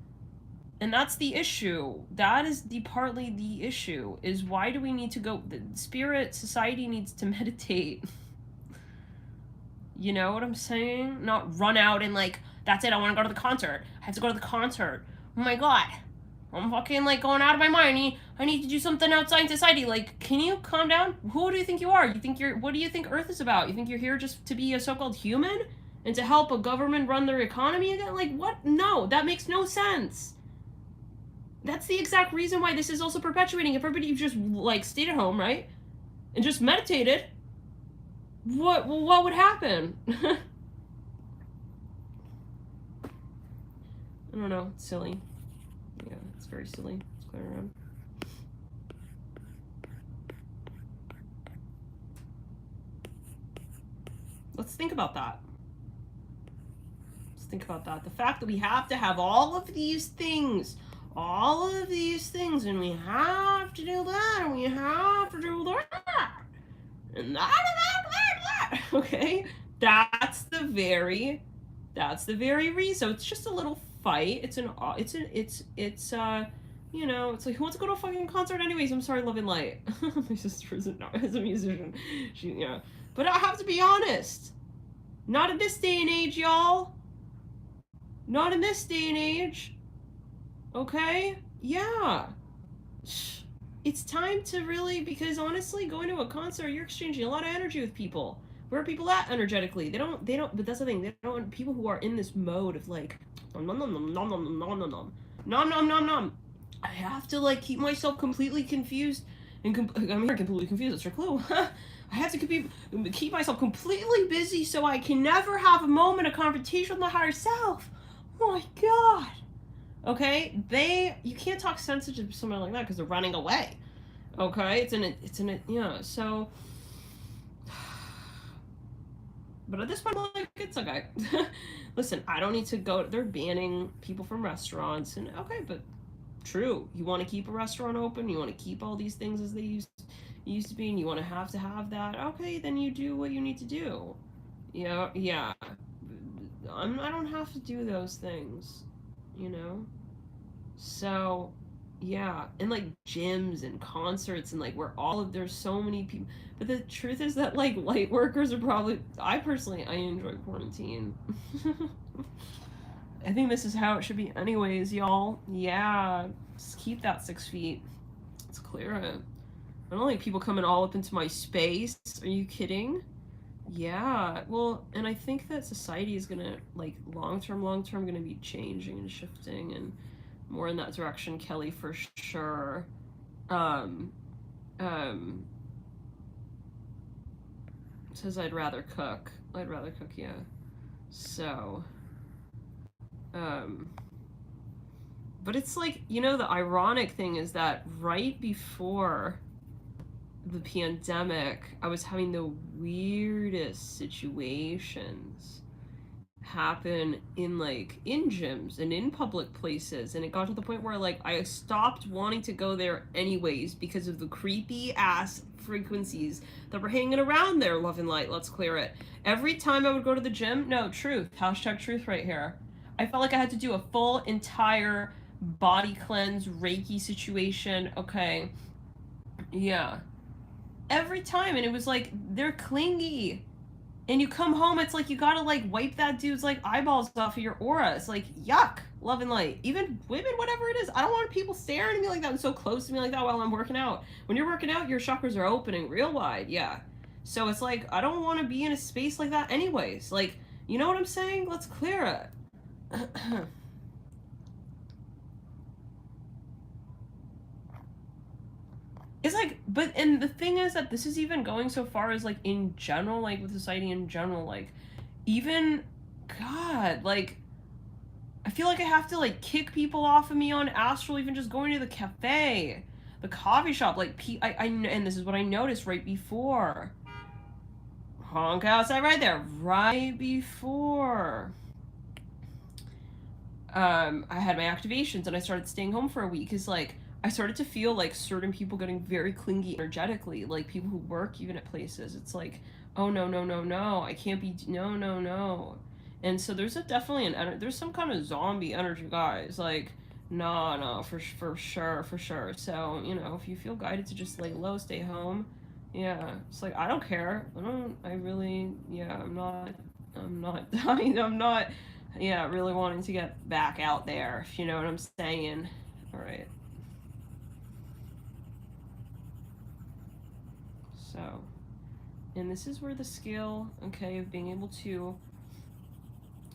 S1: And that's the issue. That is partly the issue, is why do we need to go, the Spirit society needs to meditate. You know what I'm saying? Not run out and, like, that's it, I want to go to the concert. I have to go to the concert. Oh my god. I'm fucking, like, going out of my mind. I need to do something outside society. Like, can you calm down? Who do you think you are? What do you think Earth is about? You think you're here just to be a so-called human? And to help a government run their economy again? Like, what? No, that makes no sense. That's the exact reason why this is also perpetuating. If everybody just, like, stayed at home, right? And just meditated, what would happen? I don't know, it's silly. Yeah, it's very silly. Let's clear around. Let's think about that. Let's think about that. The fact that we have to have all of these things, and we have to do that, and we have to do that, and that. Okay? That's the very reason. So it's just a little fight. It's you know, it's like, who wants to go to a fucking concert anyways? I'm sorry, Love and Light. My sister is a musician. Yeah. But I have to be honest. Not in this day and age, y'all. Not in this day and age. Okay? Yeah. It's time to really, because honestly, going to a concert, you're exchanging a lot of energy with people. Where are people at energetically? They don't, but that's the thing. They don't want people who are in this mode of like, nom nom nom nom nom nom nom nom nom nom nom nom nom. I have to like keep myself completely confused and I'm here completely confused. That's your clue. I have to keep myself completely busy so I can never have a moment of confrontation with my higher self. Oh my god. Okay, you can't talk sensitive to someone like that because they're running away. Okay, it's in it, yeah. So, but at this point, I'm like, it's okay. Listen, I don't need to go. They're banning people from restaurants, and okay, but true. You want to keep a restaurant open. You want to keep all these things as they used to be, and you want to have that. Okay, then you do what you need to do. Yeah. I don't have to do those things, you know. So, yeah, and like gyms and concerts and like there's so many people. But the truth is that like light workers are probably. I enjoy quarantine. I think this is how it should be, anyways, y'all. Yeah, just keep that 6 feet. Let's clear it. I don't like people coming all up into my space. Are you kidding? Yeah, well, and I think that society is gonna, like, long term, gonna be changing and shifting and more in that direction, Kelly, for sure. Says I'd rather cook. Yeah. So, but it's like, the ironic thing is that right before the pandemic, I was having the weirdest situations happen in gyms and in public places, and it got to the point where like I stopped wanting to go there anyways because of the creepy ass frequencies that were hanging around there. Love and light, let's clear it. Every time I would go to the gym, no, truth, #truth right here, I felt like I had to do a full entire body cleanse Reiki situation. Okay, yeah, every time, and it was like they're clingy, and you come home, it's like you gotta like wipe that dude's like eyeballs off of your aura. It's like yuck. Love and light. Even women, whatever it is, I don't want people staring at me like that and so close to me like that while I'm working out. When you're working out, your chakras are opening real wide. Yeah, so it's like I don't want to be in a space like that anyways. Like, you know what I'm saying? Let's clear it. It's like, but, and the thing is that this is even going so far as like in general, like with society in general, like even, God, like I feel like I have to like kick people off of me on astral, even just going to the cafe, the coffee shop, like and this is what I noticed right before. Honk outside right there, right before. I had my activations and I started staying home for a week because like I started to feel like certain people getting very clingy energetically, like people who work even at places. It's like, oh no, I can't be, no. And so there's definitely there's some kind of zombie energy, guys. Like, no, for sure. So, if you feel guided to just lay low, stay home. Yeah, it's like, I don't care. I'm not, yeah, really wanting to get back out there, if you know what I'm saying. All right. So, and this is where the skill, okay, of being able to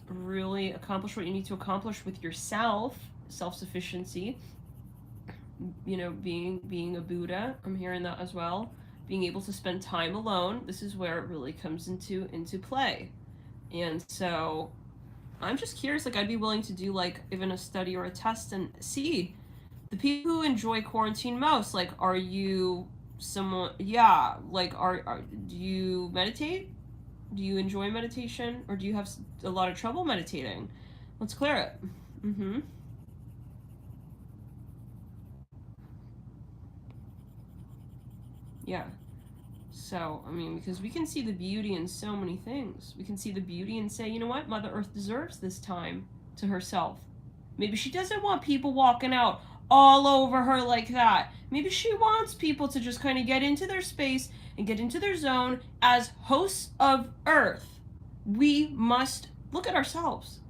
S1: really accomplish what you need to accomplish with yourself, self-sufficiency, being a Buddha, I'm hearing that as well, being able to spend time alone, this is where it really comes into play. And so I'm just curious, like I'd be willing to do like even a study or a test and see the people who enjoy quarantine most, like, are you someone, yeah, like do you meditate? Do you enjoy meditation, or do you have a lot of trouble meditating? Let's clear it. Yeah. So, I mean, because we can see the beauty in so many things. We can see the beauty and say, you know what, Mother Earth deserves this time to herself. Maybe she doesn't want people walking out all over her like that. Maybe she wants people to just kind of get into their space and get into their zone as hosts of Earth.
S2: we must look at ourselves.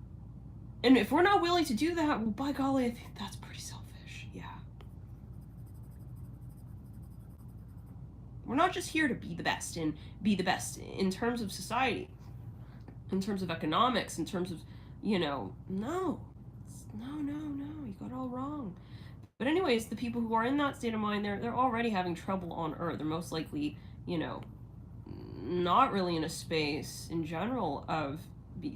S2: And if we're not willing to do that, well, by golly, I think that's pretty selfish. Yeah. We're not just here to be the best and be the best in terms of society, in terms of economics, in terms of, you know, no. You got it all wrong. But anyways, the people who are in that state of mind, they're already having trouble on Earth. They're most likely, you know, not really in a space in general of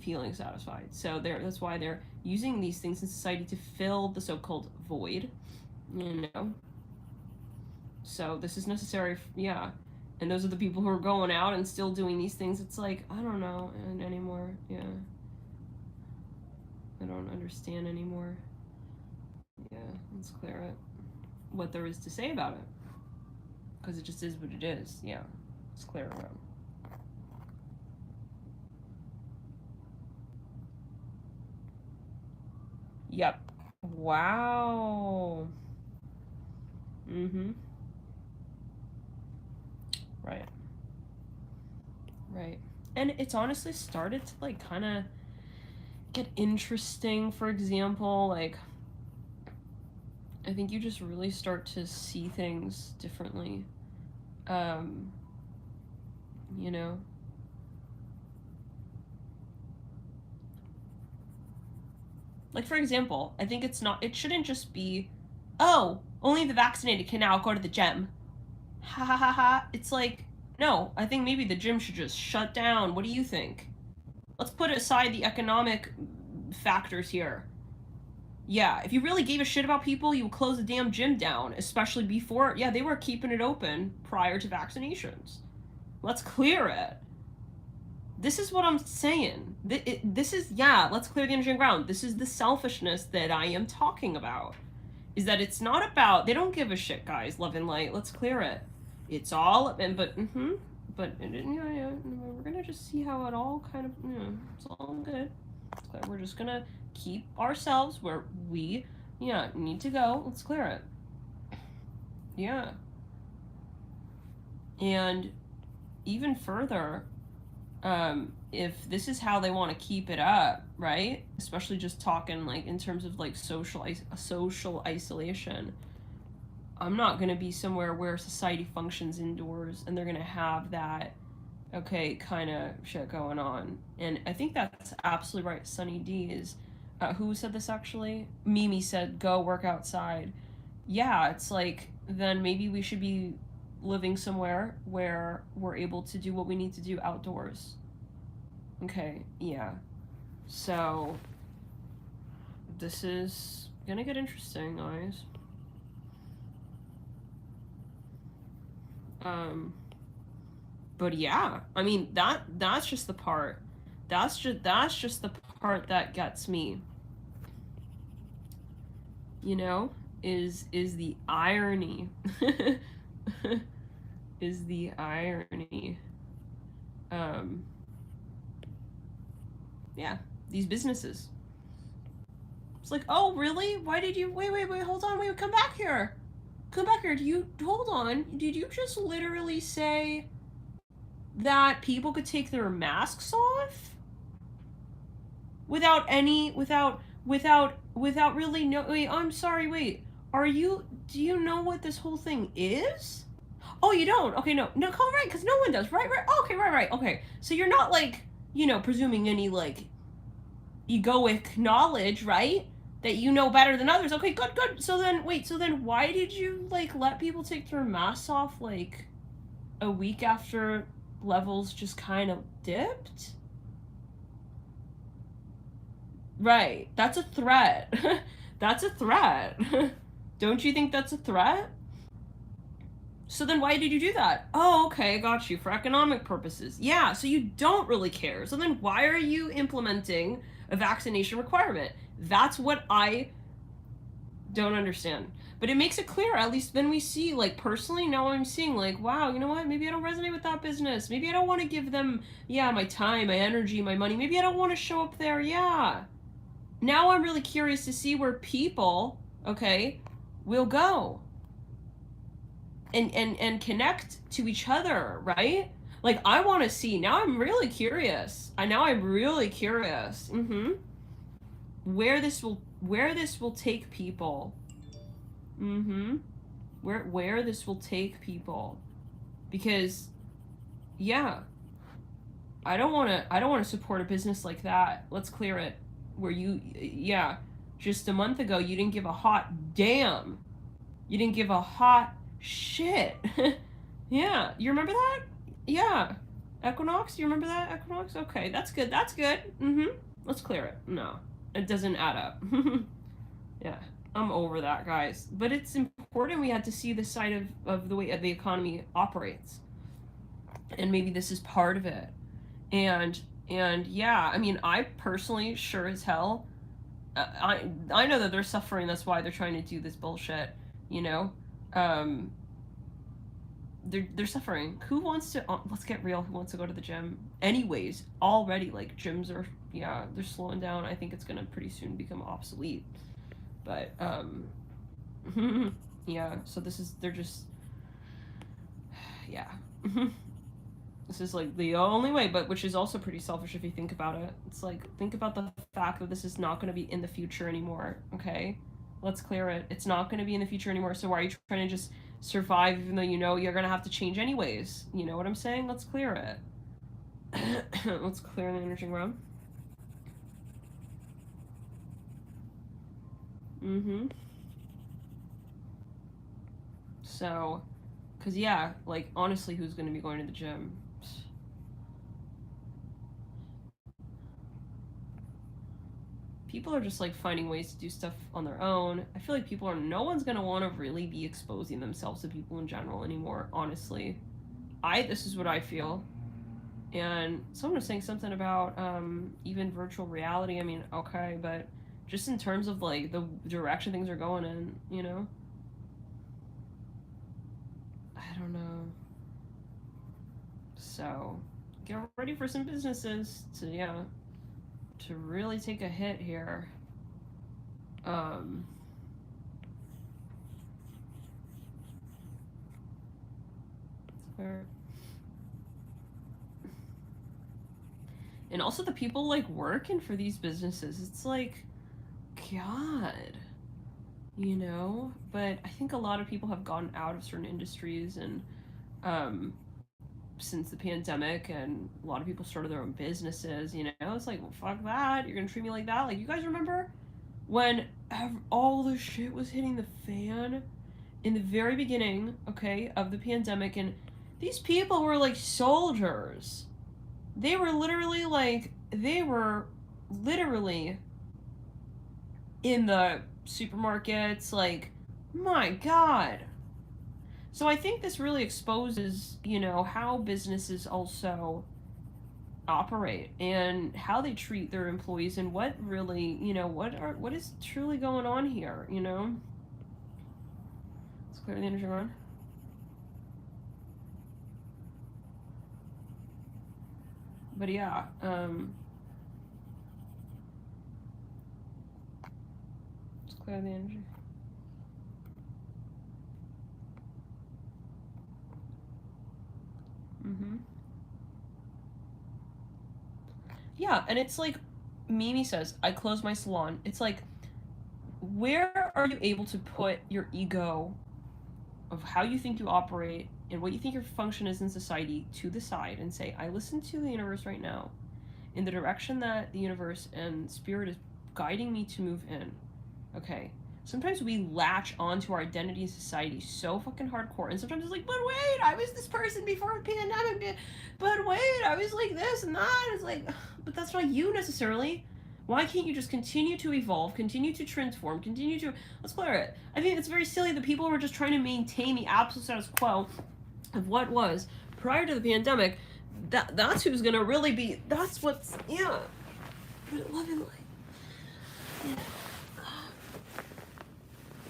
S2: feeling satisfied. So that's why they're using these things in society to fill the so-called void, you know. So this is necessary, yeah. And those are the people who are going out and still doing these things. It's like, I don't know anymore. Yeah. I don't understand anymore. Yeah, let's clear it. What there is to say about it. Because it just is what it is. Yeah, let's clear it around. Yep. Wow. Mm-hmm. Right. Right. And it's honestly started to, like, kind of get interesting. For example, like, I think you just really start to see things differently. You know? Like, for example, I think it shouldn't just be, oh, only the vaccinated can now go to the gym. Ha ha ha ha. It's like, no, I think maybe the gym should just shut down. What do you think? Let's put aside the economic factors here. Yeah, if you really gave a shit about people, you would close the damn gym down, especially before, yeah, they were keeping it open prior to vaccinations. Let's clear it. This is what I'm saying. This is, yeah, let's clear the underground ground. This is the selfishness that I am talking about. Is that it's not about, they don't give a shit, guys, love and light. Let's clear it. It's all, but yeah, we're gonna just see how it all kind of, it's all good. We're just gonna keep ourselves where we, need to go. Let's clear it. Yeah. And even further, if this is how they want to keep it up, right? Especially just talking like in terms of like social isolation. I'm not going to be somewhere where society functions indoors and they're going to have that, okay, kind of shit going on. And I think that's absolutely right. Sunny D is, who said this actually? Mimi said, go work outside. Yeah, it's like, then maybe we should be living somewhere where we're able to do what we need to do outdoors. Okay, yeah. So, this is gonna get interesting, guys. But yeah, I mean that's just the part. That's just the part that gets me. You know, is the irony. Is the irony. Yeah, these businesses. It's like, oh really? Why did you wait, hold on, wait, come back here. Come back here. Hold on. Did you just literally say that people could take their masks off? Without really wait, I'm sorry, wait. Do you know what this whole thing is? Oh, you don't? Okay, no, right, because no one does, right? Okay, right, okay. So you're not like, presuming any like egoic knowledge, right? That you know better than others. Okay, good. So then why did you like let people take their masks off like a week after levels just kind of dipped? Right, that's a threat. That's a threat. Don't you think that's a threat? So then why did you do that? Oh, okay, I got you, for economic purposes. Yeah, so you don't really care. So then why are you implementing a vaccination requirement? That's what I don't understand. But it makes it clear, at least then we see, like, personally, now I'm seeing, like, wow, you know what? Maybe I don't resonate with that business. Maybe I don't want to give them, my time, my energy, my money. Maybe I don't want to show up there. Yeah. Now I'm really curious to see where people, okay, will go. And connect to each other, right? Like, I want to see. Now I'm really curious. Now I'm really curious. Where this will take people. Where this will take people. Because yeah, I don't want to support a business like that. Let's clear it. Where yeah, just a month ago you didn't give a hot damn. You didn't give a hot shit. Yeah, you remember that? Yeah. Equinox, you remember that? Equinox? Okay, that's good. That's good. Let's clear it. No, it doesn't add up. Yeah, I'm over that, guys. But it's important we had to see the side of the way the economy operates. And maybe this is part of it. And yeah, I mean, I personally sure as hell I know that they're suffering, that's why they're trying to do this bullshit, you know? They're suffering. Who wants to let's get real, who wants to go to the gym? Anyways, already like gyms are they're slowing down. I think it's gonna pretty soon become obsolete. But yeah, so they're just yeah. This is like the only way, but which is also pretty selfish if you think about it. It's like, think about the fact that this is not going to be in the future anymore, okay? Let's clear it. It's not going to be in the future anymore, so why are you trying to just survive even though you know you're going to have to change anyways? You know what I'm saying? Let's clear it. Let's clear the energy realm. So, because yeah, like, honestly, who's going to be going to the gym? People are just like finding ways to do stuff on their own. I feel like no one's gonna want to really be exposing themselves to people in general anymore, honestly. This is what I feel. And someone was saying something about even virtual reality. I mean, okay, but just in terms of like the direction things are going in, you know? I don't know. So, get ready for some businesses to really take a hit here. And also the people like working for these businesses, it's like, God, you know? But I think a lot of people have gotten out of certain industries and since the pandemic, and a lot of people started their own businesses, you know? It's like, well, fuck that. You're gonna treat me like that? Like, you guys remember when all the shit was hitting the fan in the very beginning, okay, of the pandemic, and these people were like soldiers. They were literally in the supermarkets, like, my God. So I think this really exposes, you know, how businesses also operate and how they treat their employees and what really, you know, what is truly going on here, you know? Let's clear the energy around. But yeah, let's clear the energy. Yeah, and it's like Mimi says, I close my salon. It's like, where are you able to put your ego of how you think you operate and what you think your function is in society to the side and say, I listen to the universe right now in the direction that the universe and spirit is guiding me to move in. Okay. Sometimes we latch onto our identity in society so fucking hardcore, and sometimes it's like, but wait, I was this person before the pandemic, but wait, I was like this and that. It's like, but that's not you necessarily. Why can't you just continue to evolve, continue to transform, continue to... Let's clear it. I think it's very silly that people were just trying to maintain the absolute status quo of what was prior to the pandemic. That's who's gonna really be... That's what's... Yeah. Love and light. Yeah.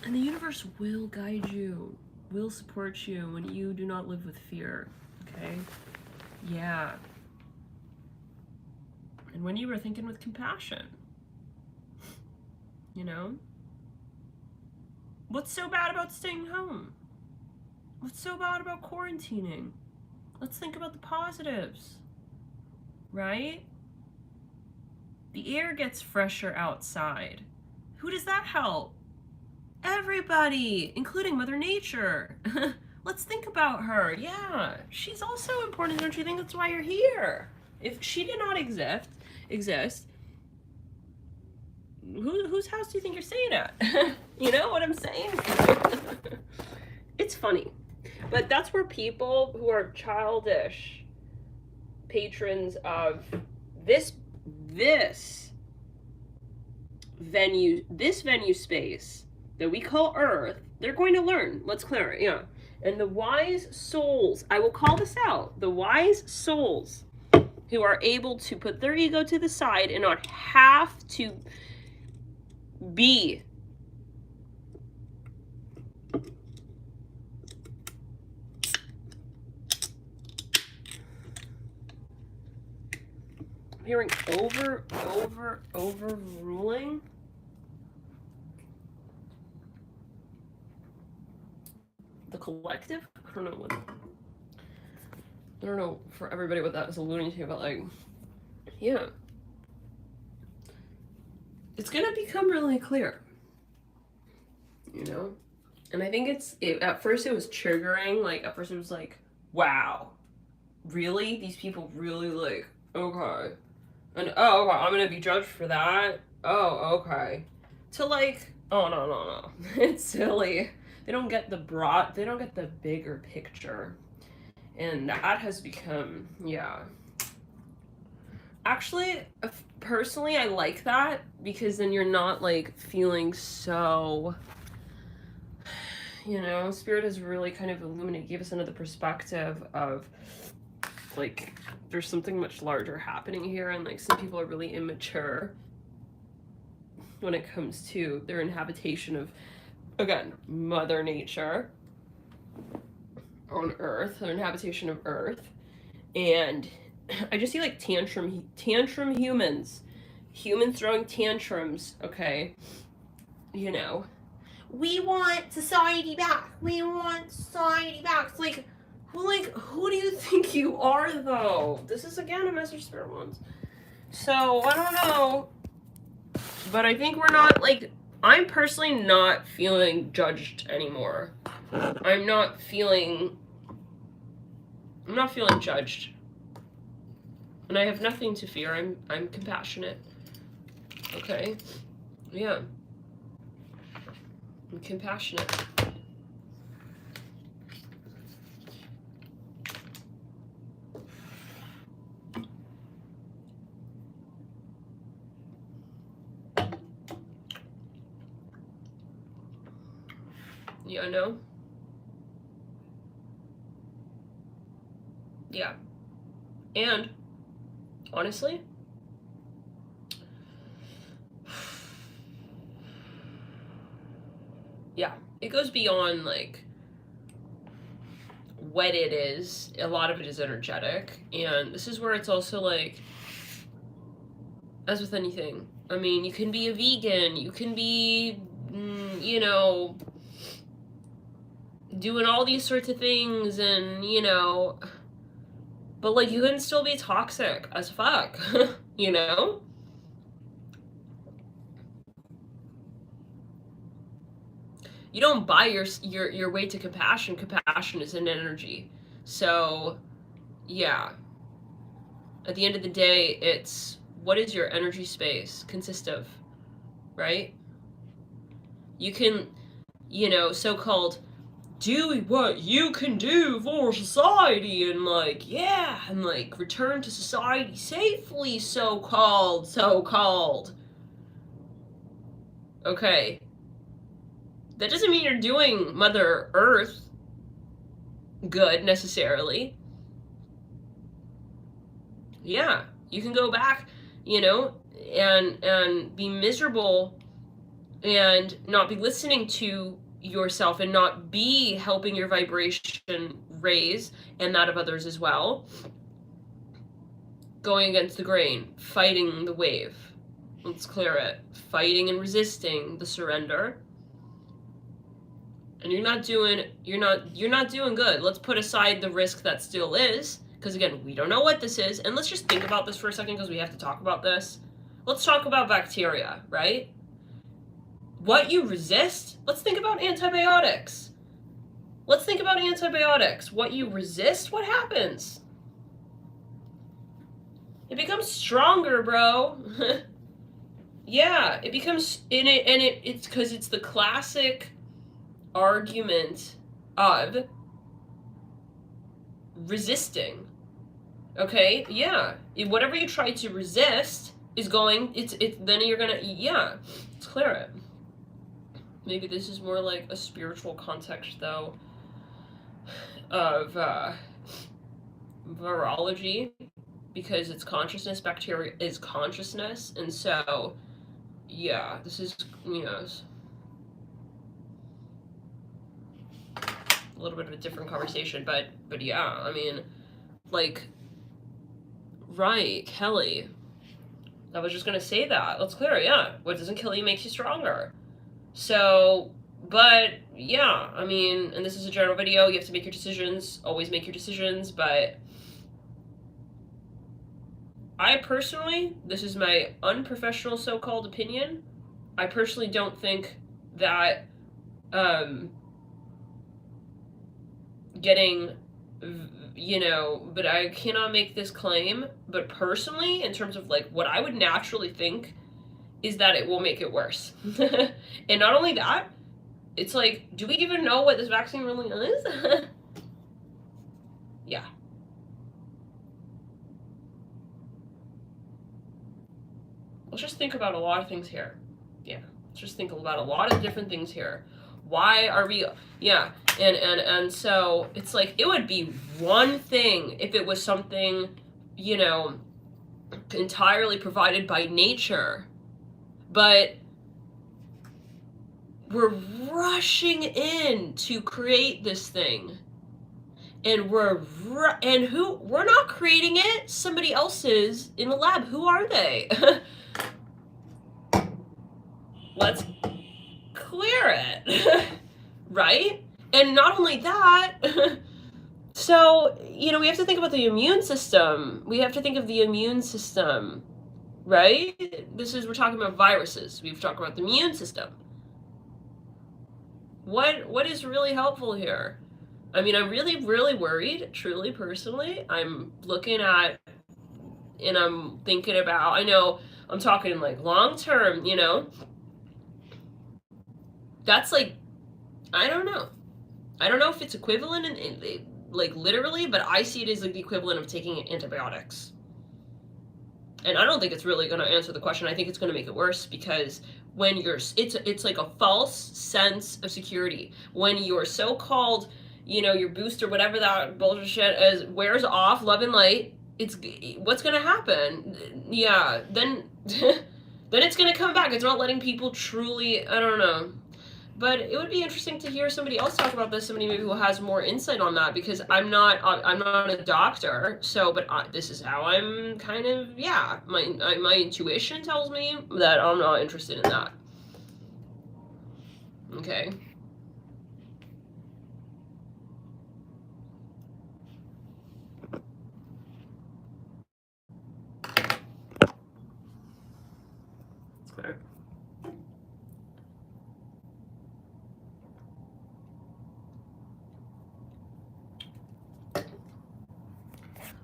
S2: And the universe will guide you, will support you when you do not live with fear, okay? Yeah. And when you were thinking with compassion, you know? What's so bad about staying home? What's so bad about quarantining? Let's think about the positives, right? The air gets fresher outside. Who does that help? Everybody, including Mother Nature. Let's think about her. Yeah, she's also important, don't you think? That's why you're here. If she did not exist, whose house do you think you're staying at? You know what I'm saying? It's funny. But that's where people who are childish patrons of this venue space that we call Earth, they're going to learn. Let's clear it, yeah. And the wise souls, I will call this out, the wise souls who are able to put their ego to the side and not have to be hearing overruling. The collective? I don't know for everybody what that is alluding to, but like, yeah. It's gonna become really clear. You know? And I think at first it was triggering, like, at first it was like, wow. Really? These people really, like, okay. And, oh, okay, I'm gonna be judged for that? Oh, okay. To like, oh, no. It's silly. They don't get the bigger picture. And that has become, yeah. Actually, personally, I like that, because then you're not, like, feeling so, you know, Spirit has really kind of gave us another perspective of, like, there's something much larger happening here, and, like, some people are really immature when it comes to their inhabitation of, again, Mother Nature on Earth, their inhabitation of Earth, and I just see, like, tantrum humans throwing tantrums, okay, you know, we want society back, it's like, who do you think you are, though? This is, again, a message Spirit wants. So, I don't know, but I think we're not, like, I'm personally not feeling judged anymore. I'm not feeling judged. And I have nothing to fear. I'm compassionate. Okay? Yeah. I'm compassionate. Yeah, I know. Yeah. And honestly, yeah, it goes beyond, like, what it is. A lot of it is energetic, and this is where it's also, like, as with anything, I mean, you can be a vegan, you can be, you know, doing all these sorts of things, and, you know, but, like, you can still be toxic as fuck, you know? You don't buy your way to compassion. Compassion is an energy. So, yeah. At the end of the day, it's, what is your energy space consist of, right? You can, you know, so-called do what you can do for society, and, like, yeah, and, like, return to society safely, so-called. Okay. That doesn't mean you're doing Mother Earth good, necessarily. Yeah, you can go back, you know, and be miserable and not be listening to yourself and not be helping your vibration raise and that of others as well. Going against the grain, fighting the wave. Let's clear it. Fighting and resisting the surrender. And you're not doing good. Let's put aside the risk that still is, because again, we don't know what this is. And let's just think about this for a second, because we have to talk about this. Let's talk about bacteria, right? What you resist, let's think about antibiotics. Let's think about antibiotics. What you resist, what happens? It becomes stronger, bro. Yeah, it becomes, it's because it's the classic argument of resisting. Okay, yeah. Whatever you try to resist is going, then you're gonna, yeah, let's clear it. Maybe this is more like a spiritual context, though, of virology, because it's consciousness, bacteria is consciousness, and so, yeah, this is, you know, a little bit of a different conversation, but yeah, I mean, like, right, Kelly, I was just gonna say that. Let's clear it, yeah. What doesn't kill you makes you stronger. So, but yeah, I mean, and this is a general video, you have to make your decisions, always make your decisions, but I personally, this is my unprofessional so-called opinion, I personally don't think that getting, you know, but I cannot make this claim, but personally, in terms of like what I would naturally think is that it will make it worse. And not only that, it's like, do we even know what this vaccine really is? Yeah. Let's just think about a lot of things here. Yeah. Let's just think about a lot of different things here. Why are we, yeah, and so it's like, it would be one thing if it was something, you know, entirely provided by nature, but we're rushing in to create this thing, and we're not creating it, somebody else is in the lab. Who are they? Let's clear it. Right? And not only that, so, you know, we have to think about the immune system. We have to think of the immune system, right? We're talking about viruses. We've talked about the immune system. What is really helpful here? I mean, I'm really, really worried, truly, personally. I'm looking at, and I'm thinking about, I know I'm talking like long term, you know, that's like, I don't know if it's equivalent in like literally, but I see it as like the equivalent of taking antibiotics. And I don't think it's really going to answer the question. I think it's going to make it worse, because when it's like a false sense of security. When your so-called, you know, your booster, whatever that bullshit is, wears off, love and light, what's going to happen? Yeah, then it's going to come back. It's not letting people truly, I don't know. But it would be interesting to hear somebody else talk about this, somebody maybe who has more insight on that, because I'm not a doctor, so, but this is how I'm kind of, yeah, my intuition tells me that I'm not interested in that. Okay. Okay.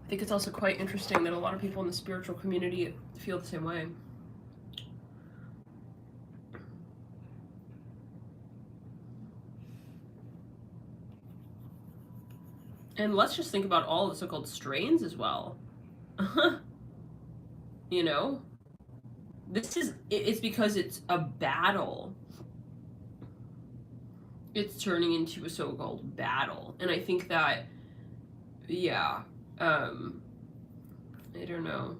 S2: I think it's also quite interesting that a lot of people in the spiritual community feel the same way. And let's just think about all the so-called strains as well. You know? It's because it's a battle. It's turning into a so-called battle. And I think that, yeah, I don't know.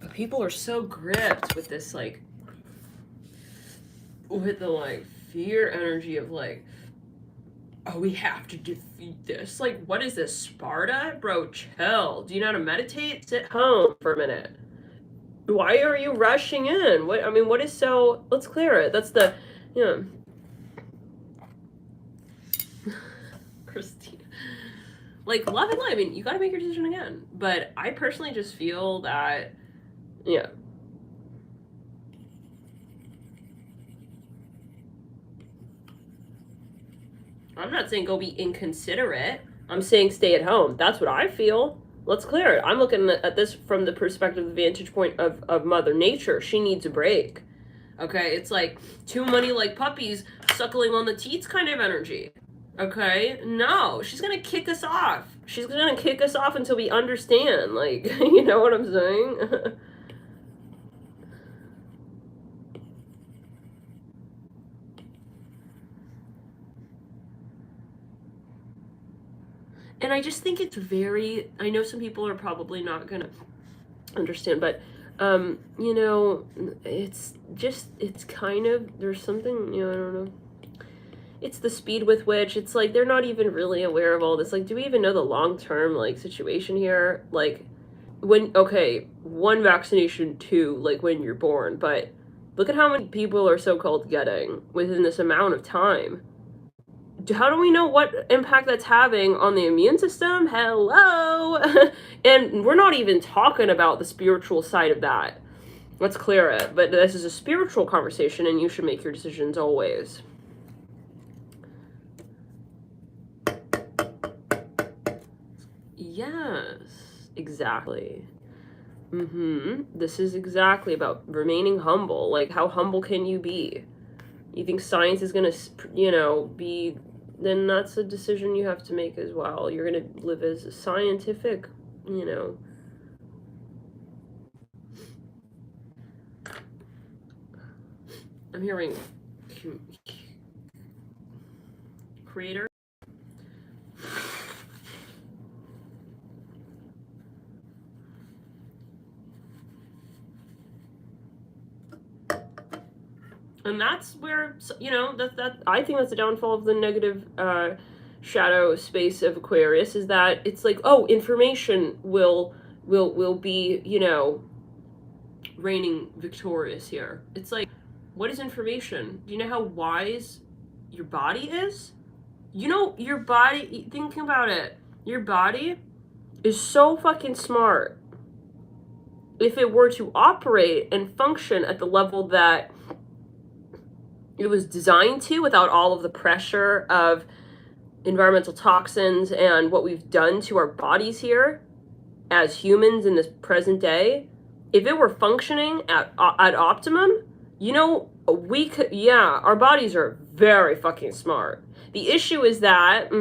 S2: But people are so gripped with this, like, with the, like, fear energy of, like,
S1: oh, we have to defeat this. Like, what is this, Sparta? Bro, chill. Do you know how to meditate? Sit home for a minute. Why are you rushing in? What, I mean, what is so, let's clear it. That's the, Christine. Like, love and light, I mean, you gotta make your decision again. But I personally just feel that, yeah. I'm not saying go be inconsiderate. I'm saying stay at home. That's what I feel. Let's clear it. I'm looking at this from the perspective, the vantage point of Mother Nature. She needs a break. Okay? It's like too many like puppies suckling on the teats kind of energy. Okay? No, she's gonna kick us off. She's gonna kick us off until we understand. Like, you know what I'm saying? And I just think it's very, I know some people are probably not gonna understand, but you know, it's just, it's kind of, there's something, you know, I don't know. It's the speed with which it's like they're not even really aware of all this. Like, do we even know the long-term like situation here? Like, when, okay, 1 vaccination, 2 like when you're born, but look at how many people are so-called getting within this amount of time. How do we know what impact that's having on the immune system? Hello. And we're not even talking about the spiritual side of that. Let's clear it. But this is a spiritual conversation, and you should make your decisions always. Yes, exactly. This is exactly about remaining humble. Like, how humble can you be? You think science is gonna, you know, be, then that's a decision you have to make as well. You're gonna live as a scientific, you know. I'm hearing creator. And that's where, you know, that I think that's the downfall of the negative shadow space of Aquarius, is that it's like, oh, information will be, you know, reigning victorious here. It's like, what is information? Do you know how wise your body is? You know, your body, think about it. Your body is so fucking smart. If it were to operate and function at the level that it was designed to, without all of the pressure of environmental toxins and what we've done to our bodies here as humans in this present day, if it were functioning at optimum, you know, we could, yeah, our bodies are very fucking smart. The issue is that,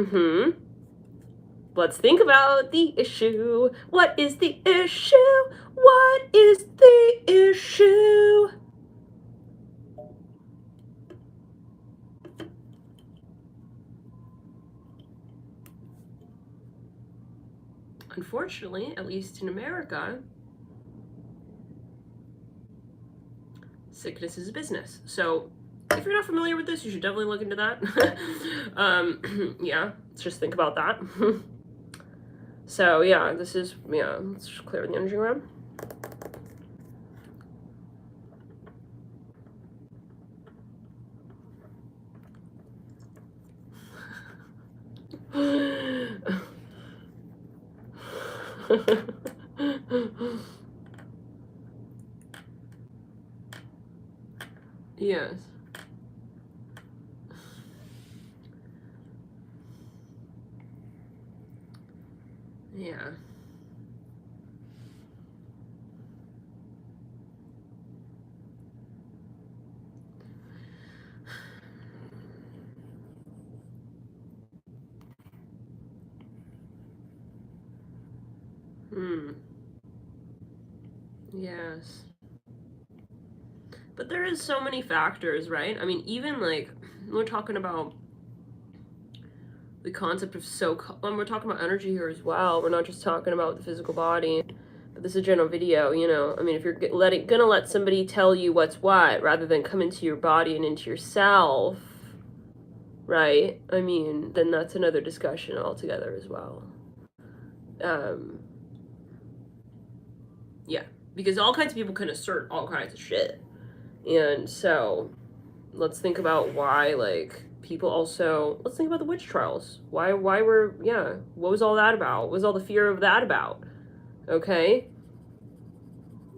S1: let's think about the issue. What is the issue? What is the issue? Unfortunately, at least in America, sickness is a business. So if you're not familiar with this, you should definitely look into that. Yeah, let's just think about that. So yeah, this is, yeah, let's just clear the energy around. Yes. Yeah. Yes. But there is so many factors, right? I mean, even like, we're talking about the concept of we're talking about energy here as well. We're not just talking about the physical body, but this is a general video, you know. I mean, if you're gonna let somebody tell you what's what, rather than come into your body and into yourself, right? I mean, then that's another discussion altogether as well. Yeah, because all kinds of people can assert all kinds of shit. And so let's think about why, like, people also, let's think about the witch trials. Why were, yeah, what was all that about? What was all the fear of that about? Okay?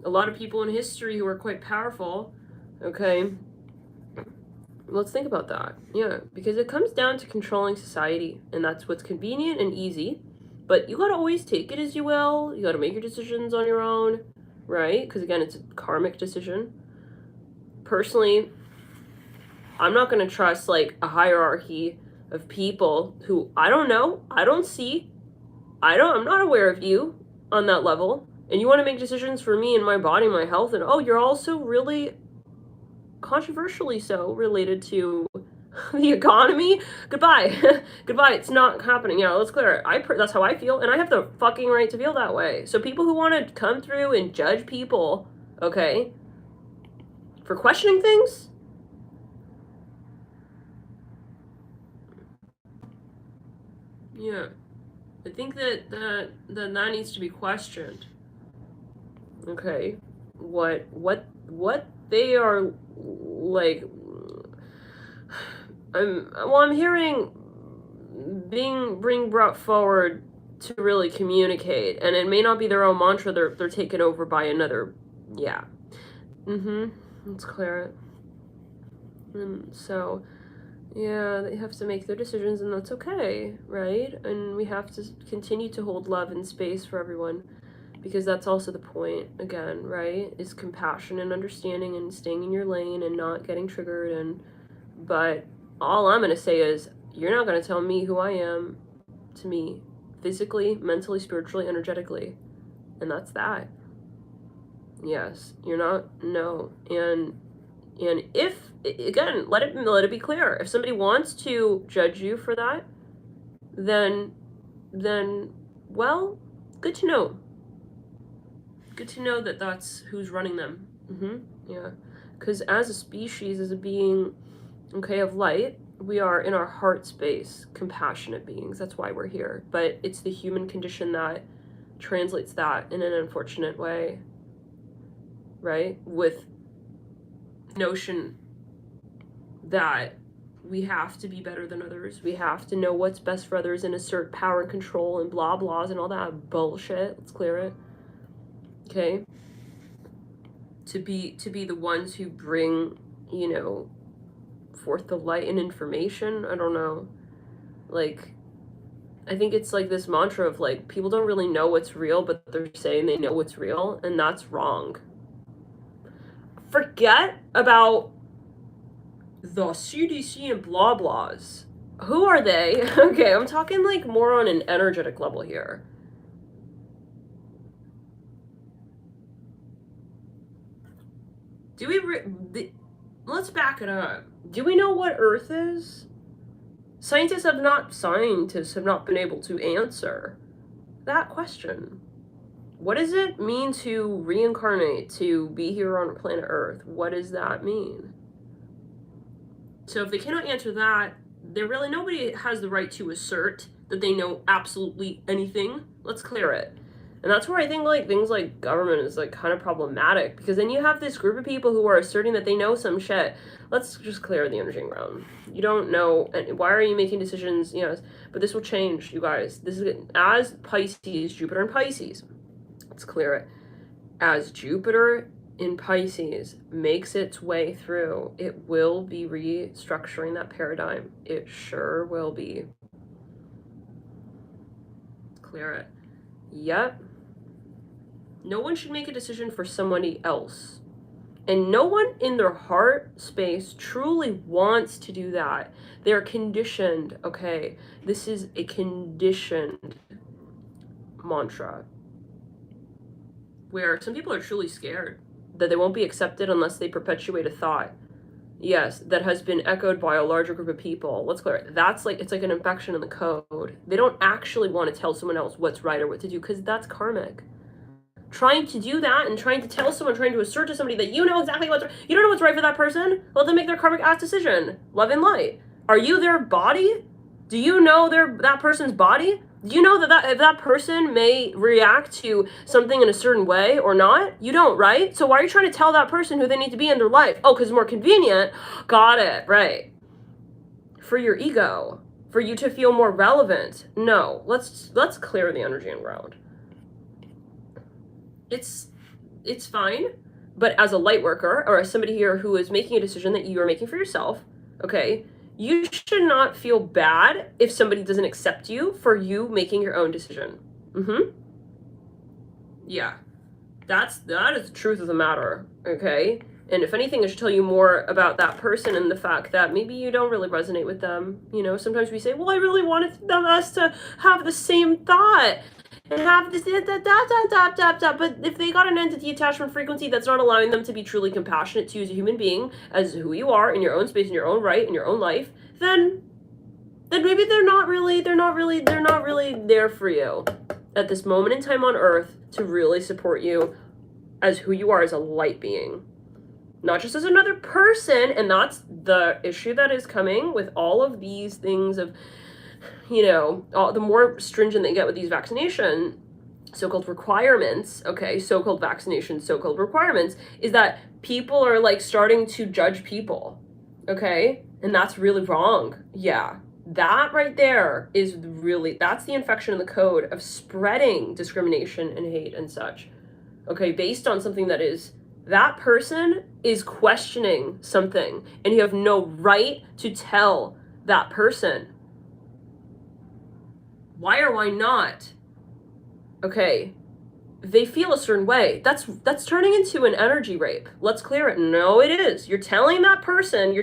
S1: A lot of people in history who are quite powerful, okay? Let's think about that. Yeah, because it comes down to controlling society, and that's what's convenient and easy. But you gotta always take it as you will. You gotta make your decisions on your own, right? Because again, it's a karmic decision. Personally, I'm not gonna trust like a hierarchy of people who I don't know, I don't see, I'm not aware of you on that level. And you want to make decisions for me and my body, my health, and oh, you're also really controversially so related to the economy. Goodbye. Goodbye. It's not happening. Yeah, let's clear it. That's how I feel, and I have the fucking right to feel that way. So people who want to come through and judge people, okay, for questioning things, yeah, I think that needs to be questioned. Okay, what they are like. I'm hearing being brought forward to really communicate, and it may not be their own mantra. They're taken over by another. Yeah. Let's clear it. And so, yeah, they have to make their decisions, and that's okay, right? And we have to continue to hold love and space for everyone, because that's also the point, again, right? Is compassion and understanding and staying in your lane and not getting triggered. But all I'm going to say is, you're not going to tell me who I am to me, physically, mentally, spiritually, energetically. And that's that. Yes, you're not, no. And if, again, let it be clear. If somebody wants to judge you for that, then well, good to know. Good to know that that's who's running them. Yeah. Because as a species, as a being, okay, of light, we are in our heart space, compassionate beings. That's why we're here. But it's the human condition that translates that in an unfortunate way, right? With notion that we have to be better than others. We have to know what's best for others and assert power and control and blah blahs and all that bullshit. Let's clear it. Okay? To be the ones who bring, forth the light and information. I don't know. Like, I think it's like this mantra of like, people don't really know what's real, but they're saying they know what's real, and that's wrong. Forget about the CDC and blah blahs. Who are they? Okay, I'm talking like more on an energetic level here. Let's back it up. Do we know what Earth is? Scientists have not been able to answer that question. What does it mean to reincarnate, to be here on planet Earth? What does that mean? So if they cannot answer that, nobody has the right to assert that they know absolutely anything. Let's clear it. And that's where I think like things like government is like kind of problematic, because then you have this group of people who are asserting that they know some shit. Let's just clear the energy ground. You don't know, and why are you making decisions? Yes, but this will change, you guys. This is as Pisces, Jupiter in Pisces. Let's clear it. As Jupiter in Pisces makes its way through, it will be restructuring that paradigm. It sure will be. Clear it. Yep. No one should make a decision for somebody else. And no one in their heart space truly wants to do that. They're conditioned, okay? This is a conditioned mantra, where some people are truly scared that they won't be accepted unless they perpetuate a thought. Yes, that has been echoed by a larger group of people. Let's clear it. That's like, it's like an infection in the code. They don't actually want to tell someone else what's right or what to do, because that's karmic. Trying to do that and trying to tell someone, trying to assert to somebody that you know exactly what's right. You don't know what's right for that person. Let them make their karmic ass decision. Love and light.
S3: Are you their body? Do you know that person's body? Do you know that if that person may react to something in a certain way or not? You don't, right? So why are you trying to tell that person who they need to be in their life? Oh, because it's more convenient. Got it, right. For your ego. For you to feel more relevant. No, let's clear the energy and ground. It's fine, but as a light worker, or as somebody here who is making a decision that you are making for yourself, okay, you should not feel bad if somebody doesn't accept you for you making your own decision. Yeah, that is the truth of the matter, okay? And if anything, I should tell you more about that person and the fact that maybe you don't really resonate with them. You know, sometimes we say, well, I really wanted us to have the same thought and have this, but if they got an entity attachment frequency that's not allowing them to be truly compassionate to you as a human being, as who you are in your own space, in your own right, in your own life, then maybe they're not really there for you at this moment in time on Earth to really support you as who you are as a light being. Not just as another person, and that's the issue that is coming with all of these things of, you know, the more stringent they get with these vaccination so-called requirements, okay, so-called vaccination, so-called requirements, is that people are like starting to judge people, okay? And that's really wrong. Yeah, that right there is really, that's the infection in the code of spreading discrimination and hate and such, okay, based on something that is, that person is questioning something, and you have no right to tell that person why or why not, okay, they feel a certain way. That's turning into an energy rape. Let's clear it. No, it is. You're telling that person,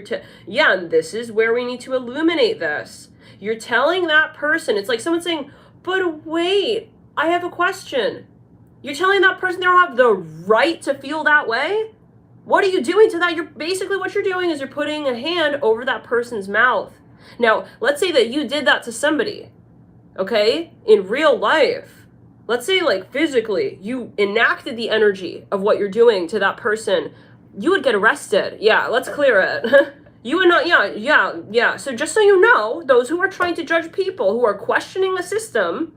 S3: yeah, and this is where we need to illuminate this. You're telling that person, it's like someone saying, but wait, I have a question. You're telling that person they don't have the right to feel that way? What are you doing to that? What you're doing is you're putting a hand over that person's mouth. Now, let's say that you did that to somebody, okay, in real life. Let's say, like, physically, you enacted the energy of what you're doing to that person. You would get arrested. Yeah, let's clear it. You would not, yeah. So just so you know, those who are trying to judge people, who are questioning the system,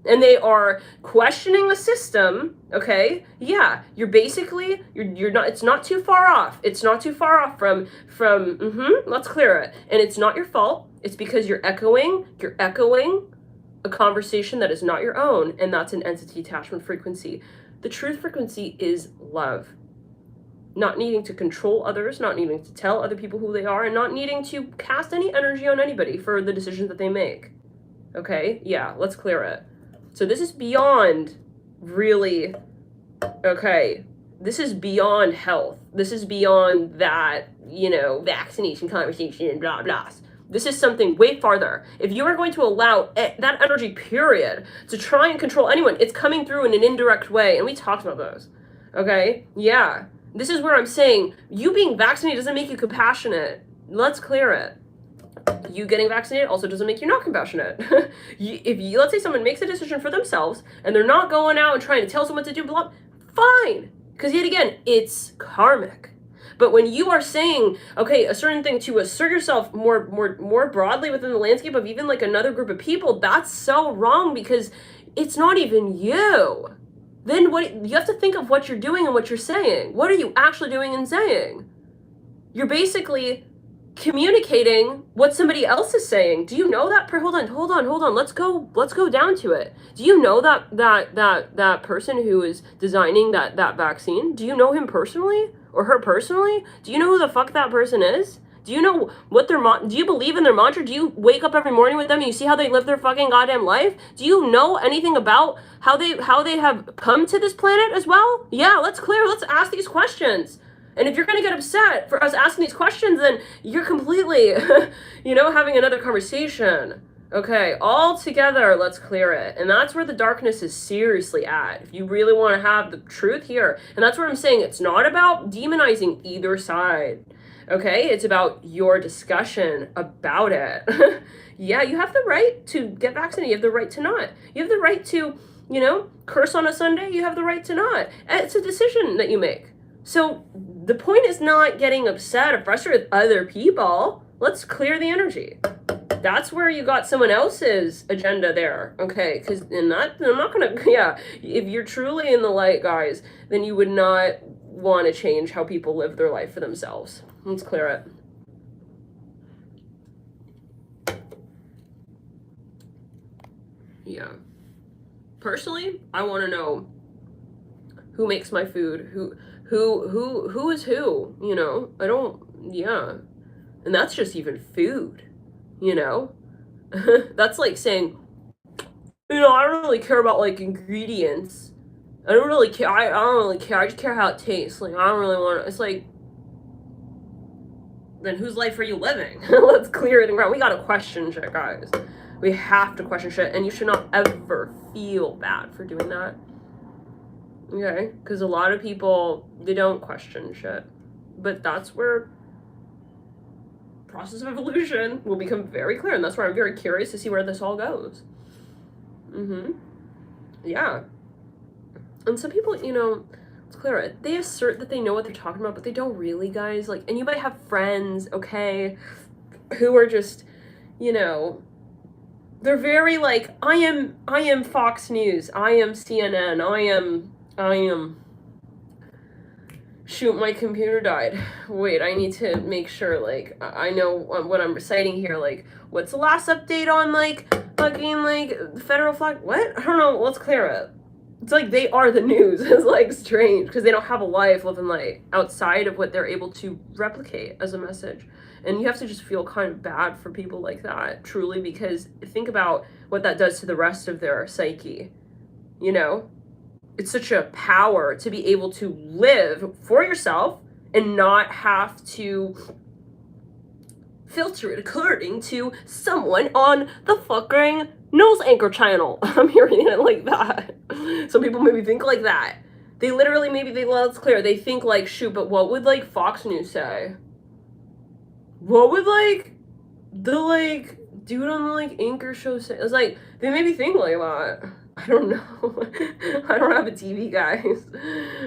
S3: and they are questioning the system, okay, yeah, you're basically, you're not, it's not too far off. It's not too far off from, let's clear it. And it's not your fault. It's because you're echoing a conversation that is not your own, and that's an entity attachment frequency. The truth frequency is love. Not needing to control others, not needing to tell other people who they are, and not needing to cast any energy on anybody for the decisions that they make. Okay? Yeah, let's clear it. So this is beyond really, okay, this is beyond health. This is beyond that, you know, vaccination conversation and blah, blah. This is something way farther. If you are going to allow that energy, period, to try and control anyone, it's coming through in an indirect way. And we talked about those. Okay? Yeah. This is where I'm saying, you being vaccinated doesn't make you compassionate. Let's clear it. You getting vaccinated also doesn't make you not compassionate. Let's say someone makes a decision for themselves, and they're not going out and trying to tell someone to do blah, fine. Because yet again, it's karmic. But when you are saying, okay, a certain thing to assert yourself more broadly within the landscape of even like another group of people, that's so wrong because it's not even you. Then what you have to think of what you're doing and what you're saying. What are you actually doing and saying? You're basically communicating what somebody else is saying. Do you know that? Hold on. Let's go down to it. Do you know that person who is designing that vaccine? Do you know him personally or her personally? Do you know who the fuck that person is? Do you know what do you believe in their mantra? Do you wake up every morning with them and you see how they live their fucking goddamn life? Do you know anything about how they have come to this planet as well? Yeah, let's ask these questions. And if you're going to get upset for us asking these questions, then you're completely, having another conversation. Okay, all together, let's clear it. And that's where the darkness is seriously at. If you really want to have the truth here. And that's what I'm saying. It's not about demonizing either side. Okay, it's about your discussion about it. Yeah, you have the right to get vaccinated. You have the right to not. You have the right to, curse on a Sunday. You have the right to not. It's a decision that you make. So the point is not getting upset or frustrated with other people. Let's clear the energy. That's where you got someone else's agenda there, okay? Because I'm not gonna, yeah, if you're truly in the light, guys, then you would not want to change how people live their life for themselves. Let's clear it. Yeah. Personally, I want to know who makes my food, who is who, you know? I don't, yeah. And that's just even food. You know, that's like saying, you know, I don't really care about like ingredients. I don't really care. I don't really care. I just care how it tastes. Like, I don't really want to. It's like, then whose life are you living? Let's clear it and ground. We gotta question shit, guys. We have to question shit, and you should not ever feel bad for doing that. Okay? Because a lot of people, they don't question shit. But that's where process of evolution will become very clear, and that's where I'm very curious to see where this all goes. Yeah. And some people, you know, it's clear, they assert that they know what they're talking about, but they don't really, guys. Like, and you might have friends, okay, who are just, you know, they're very like, I am Fox News, I am CNN, I am shoot, my computer died. Wait, I need to make sure, like, I know what I'm reciting here. Like, what's the last update on, like, fucking, like, the federal flag? What? I don't know. Let's clear it. It's like they are the news. It's, like, strange because they don't have a life living, like, outside of what they're able to replicate as a message. And you have to just feel kind of bad for people like that, truly, because think about what that does to the rest of their psyche, you know? It's such a power to be able to live for yourself and not have to filter it according to someone on the fucking news anchor channel. I'm hearing it like that. Some people maybe think like that. They literally, well, it's clear, they think like, shoot, but what would like Fox News say? What would like the like dude on the like anchor show say? It's like, they maybe think like that. I don't know. I don't have a TV, guys.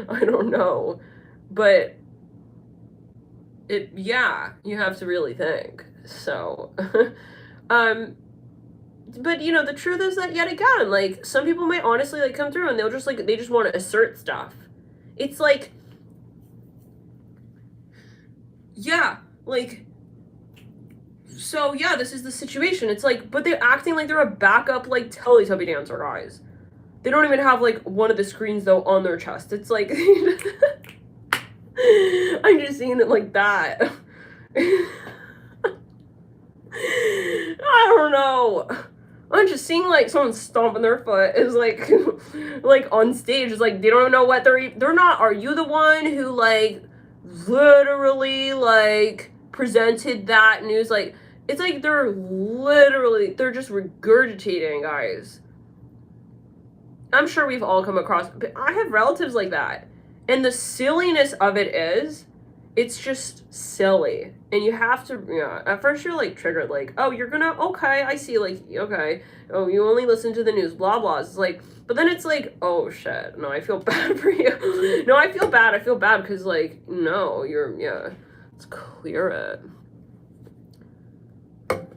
S3: I don't know. But yeah, you have to really think. So, but you know, the truth is that yet again, like, some people might honestly like come through and they'll just like, they just want to assert stuff. It's like, yeah, like, so yeah, this is the situation. It's like, but they're acting like they're a backup, like, Teletubby dancer, guys. They don't even have, like, one of the screens, though, on their chest. It's like, I'm just seeing it like that. I don't know. I'm just seeing, like, someone stomping their foot is, like, like, on stage. It's like, they don't even know what they're not. Are you the one who, like, literally, like, presented that news? Like, it's like they're just regurgitating, guys. I'm sure we've all come across, but I have relatives like that. And the silliness of it is, it's just silly. And you have to, yeah, at first you're like triggered, like, oh, you're gonna, okay, I see, like, okay, oh, you only listen to the news, blah, blah. It's like, but then it's like, oh, shit, no, I feel bad for you. No, I feel bad because, like, no, yeah, let's clear it.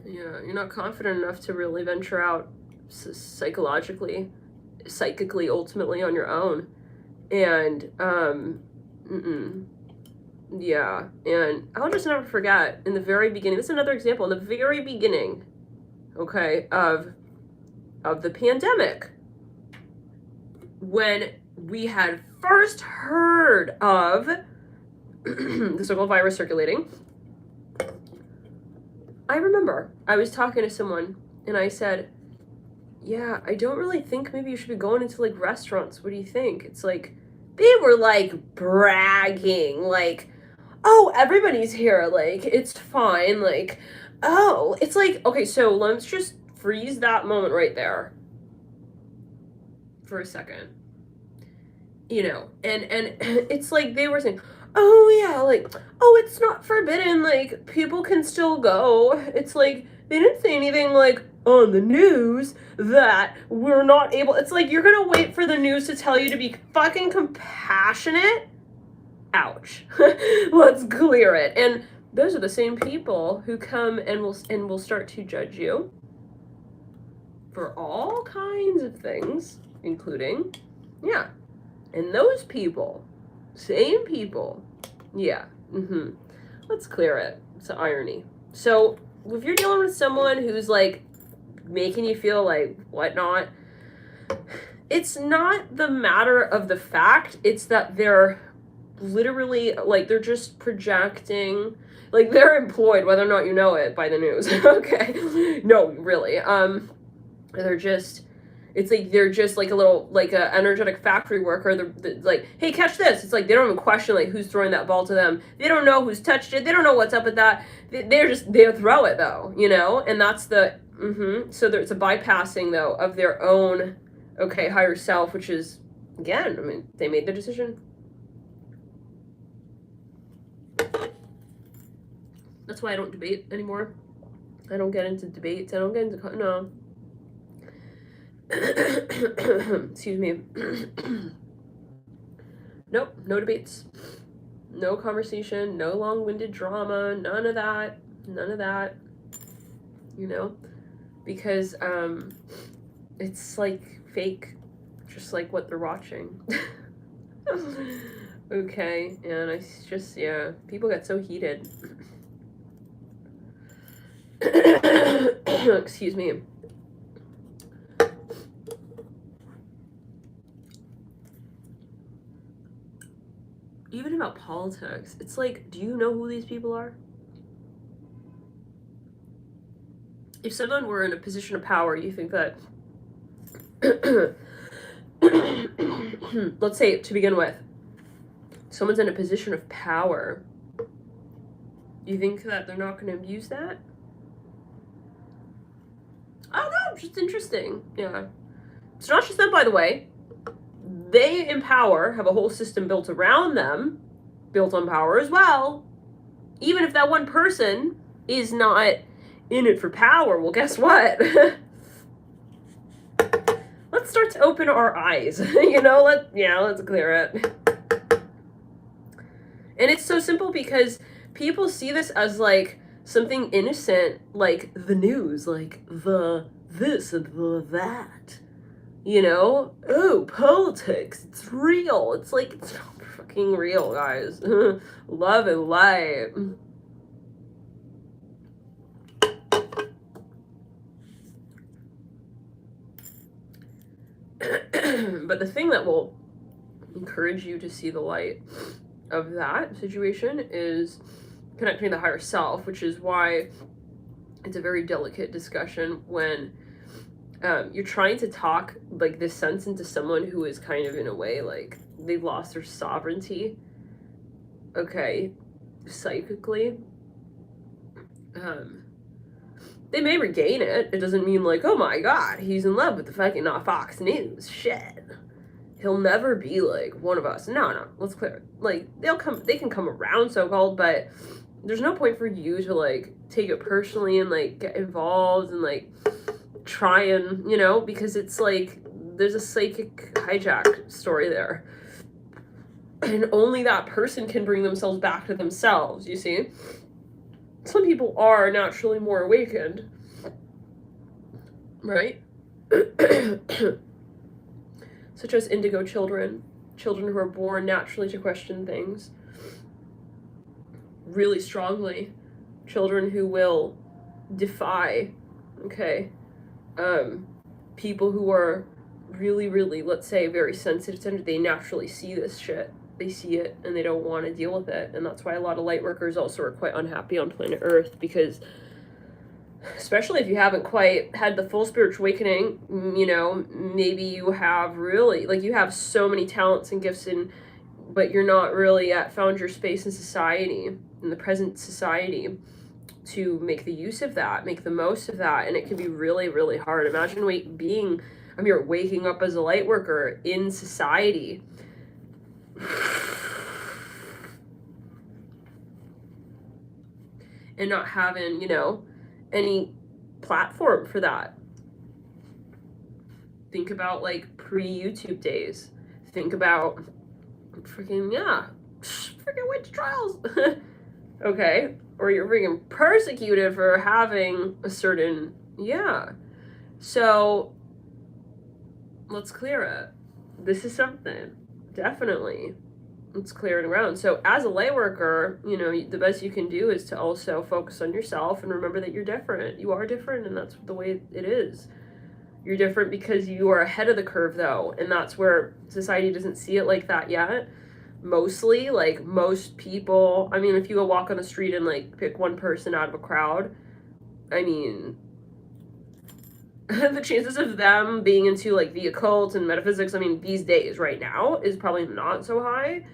S3: Yeah, you're not confident enough to really venture out psychically, ultimately on your own. And, yeah, and I'll just never forget, in the very beginning, this is another example, in the very beginning, okay, of the pandemic, when we had first heard of the so-called virus circulating, I remember I was talking to someone, and I said, yeah, I don't really think maybe you should be going into, like, restaurants. What do you think? It's like, they were, like, bragging, like, oh, everybody's here, like, it's fine, like, oh, it's like, okay, so let's just freeze that moment right there for a second, you know, and it's like they were saying, oh, yeah, like, oh, it's not forbidden, like, people can still go. It's like, they didn't say anything, like, on the news that we're not able, it's like, you're gonna wait for the news to tell you to be fucking compassionate? Ouch. Let's clear it. And those are the same people who come and will start to judge you for all kinds of things, including, yeah, and those people, same people, yeah, let's clear it. It's an irony. So if you're dealing with someone who's like making you feel like whatnot, it's not the matter of the fact, it's that they're literally like they're just projecting, like they're employed whether or not you know it by the news. Okay, no, really, they're just, it's like they're just like a little like a energetic factory worker. They're like, hey, catch this. It's like they don't even question like who's throwing that ball to them. They don't know who's touched it. They don't know what's up with that. They'll throw it though, you know. And that's the so there's a bypassing though of their own higher self, which is, again, I mean, they made the decision. That's why I don't debate anymore. I don't get into debates. I don't get into no. Excuse me. Nope, no debates, no conversation, no long-winded drama, none of that, you know, because it's like fake, just like what they're watching. Okay, and I just, yeah, people get so heated. Excuse me. Even about politics, it's like, do you know who these people are? If someone were in a position of power, you think that, let's say to begin with, someone's in a position of power, you think that they're not going to abuse that? I don't know, just interesting. Yeah. It's not just them, by the way. They in power have a whole system built around them, built on power as well. Even if that one person is not in it for power, well, guess what? Let's start to open our eyes. You know, let's clear it. And it's so simple because people see this as like something innocent, like the news, like the this and the that. You know? Oh, politics, it's real. It's like, it's not fucking real, guys. Love and light. But the thing that will encourage you to see the light of that situation is connecting to the higher self, which is why it's a very delicate discussion when you're trying to talk like this sense into someone who is kind of in a way like they've lost their sovereignty, psychically. They may regain it. It doesn't mean like, oh my god, he's in love with the fucking not Fox News. Shit. He'll never be like one of us. No, let's clear it. Like, they can come around, so-called, but there's no point for you to like take it personally and like get involved and like try and, you know, because it's like there's a psychic hijack story there. And only that person can bring themselves back to themselves, you see? Some people are naturally more awakened, right? Such as indigo children who are born naturally to question things really strongly, children who will defy, people who are really, really, let's say, very sensitive to it. They naturally see this shit. They see it and they don't want to deal with it. And that's why a lot of light workers also are quite unhappy on planet Earth, because especially if you haven't quite had the full spiritual awakening, you know, maybe you have really, like, you have so many talents and gifts, but you're not really found your space in society, in the present society, to make the use of that, make the most of that. And it can be really, really hard. Imagine waking up as a light worker in society. And not having, you know, any platform for that. Think about like pre-YouTube days. Think about freaking witch trials. okay? Or you're freaking persecuted for having a certain, yeah. So let's clear it. This is something, definitely. Let's clear it around. So as a light worker, you know, the best you can do is to also focus on yourself and remember that you're different. You are different, and that's the way it is. You're different because you are ahead of the curve, though, and that's where society doesn't see it like that yet. Mostly, like, most people, I mean, if you go walk on the street and, like, pick one person out of a crowd, I mean, the chances of them being into, like, the occult and metaphysics, I mean, these days, right now, is probably not so high.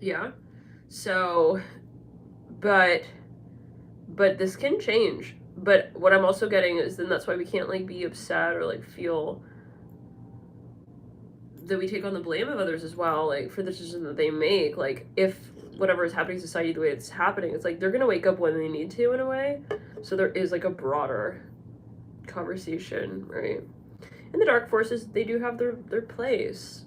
S3: Yeah. So, but this can change. But what I'm also getting is then that's why we can't, like, be upset or, like, feel that we take on the blame of others as well, like, for the decision that they make. Like, if whatever is happening in society the way it's happening, it's like they're gonna wake up when they need to, in a way. So there is, like, a broader conversation, right? And the dark forces, they do have their place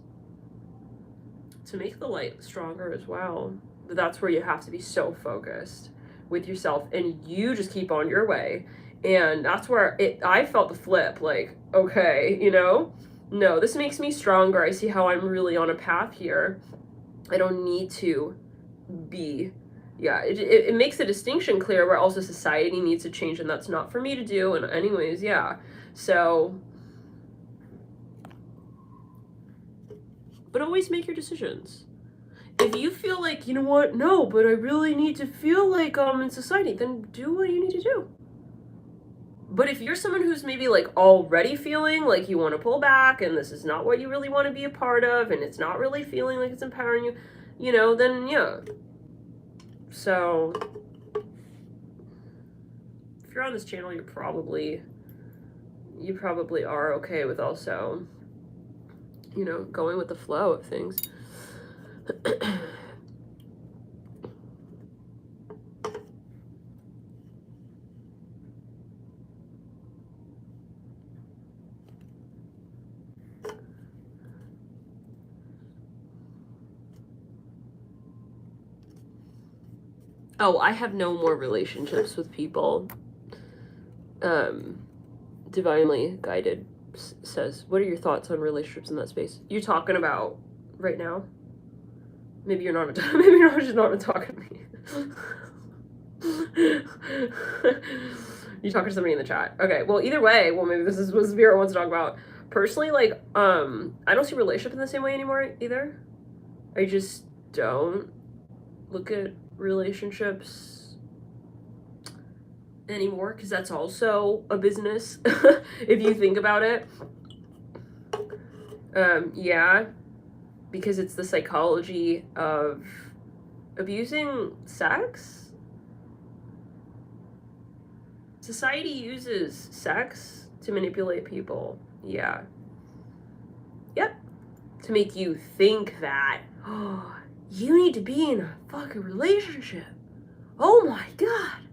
S3: to make the light stronger as well. But that's where you have to be so focused with yourself, and you just keep on your way. And that's where I felt the flip, like, okay, you know, no, this makes me stronger. I see how I'm really on a path here. I don't need to be, yeah, it makes the distinction clear where also society needs to change, and that's not for me to do. And anyways, yeah, so, but always make your decisions. If you feel like, you know what, no, but I really need to feel like I'm in society, then do what you need to do. But if you're someone who's maybe, like, already feeling like you want to pull back and this is not what you really want to be a part of and it's not really feeling like it's empowering you, you know, then yeah. So if you're on this channel, you probably are okay with also, you know, going with the flow of things. Oh, I have no more relationships with people. Divinely Guided says, what are your thoughts on relationships in that space? You're talking about right now? Maybe you're not just not talking to me. You talking to somebody in the chat. Okay, well, either way, well, maybe this is what Spirit wants to talk about. Personally, like, I don't see relationship in the same way anymore either. I just don't look at relationships anymore, because that's also a business, if you think about it. Yeah, because it's the psychology of abusing sex. Society uses sex to manipulate people. Yeah. Yep. To make you think that, oh, you need to be in a fucking relationship. Oh my god.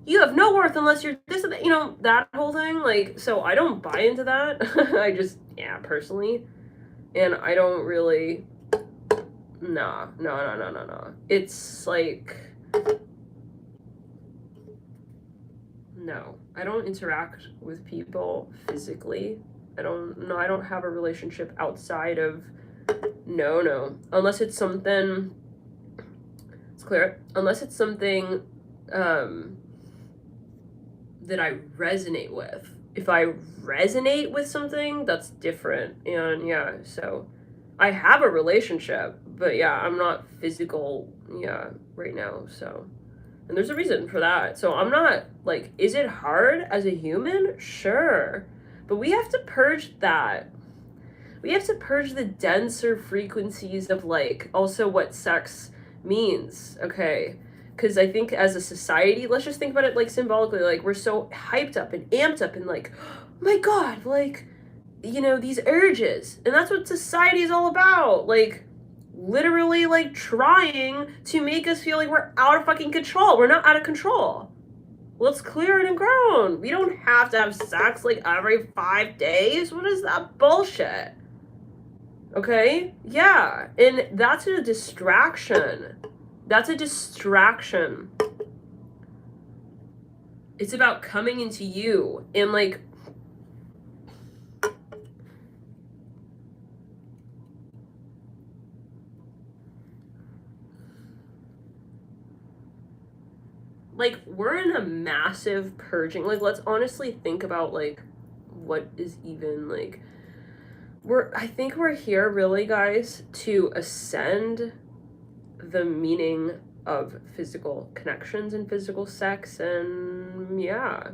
S3: You have no worth unless you're this and that, you know, that whole thing. Like, so I don't buy into that. I just, yeah, personally. And I don't really, no. It's like, no. I don't interact with people physically. I don't have a relationship outside of, no. Unless it's something, let's clear it. Unless it's something, that I resonate with. If I resonate with something, that's different. And yeah, so I have a relationship, but yeah, I'm not physical, yeah, right now. So, and there's a reason for that. So I'm not, like, is it hard as a human? Sure. But we have to purge that. We have to purge the denser frequencies of, like, also what sex means, okay? Because I think as a society, let's just think about it, like, symbolically, like, we're so hyped up and amped up and, like, oh my god, like, you know, these urges. And that's what society is all about. Like, literally, like, trying to make us feel like we're out of fucking control. We're not out of control. Let's clear it and ground. We don't have to have sex, like, every 5 days. What is that bullshit? Okay? Yeah. And that's a distraction. That's a distraction. It's about coming into you and like we're in a massive purging. Like, let's honestly think about like what is even like I think we're here really, guys, to ascend the meaning of physical connections and physical sex. And yeah,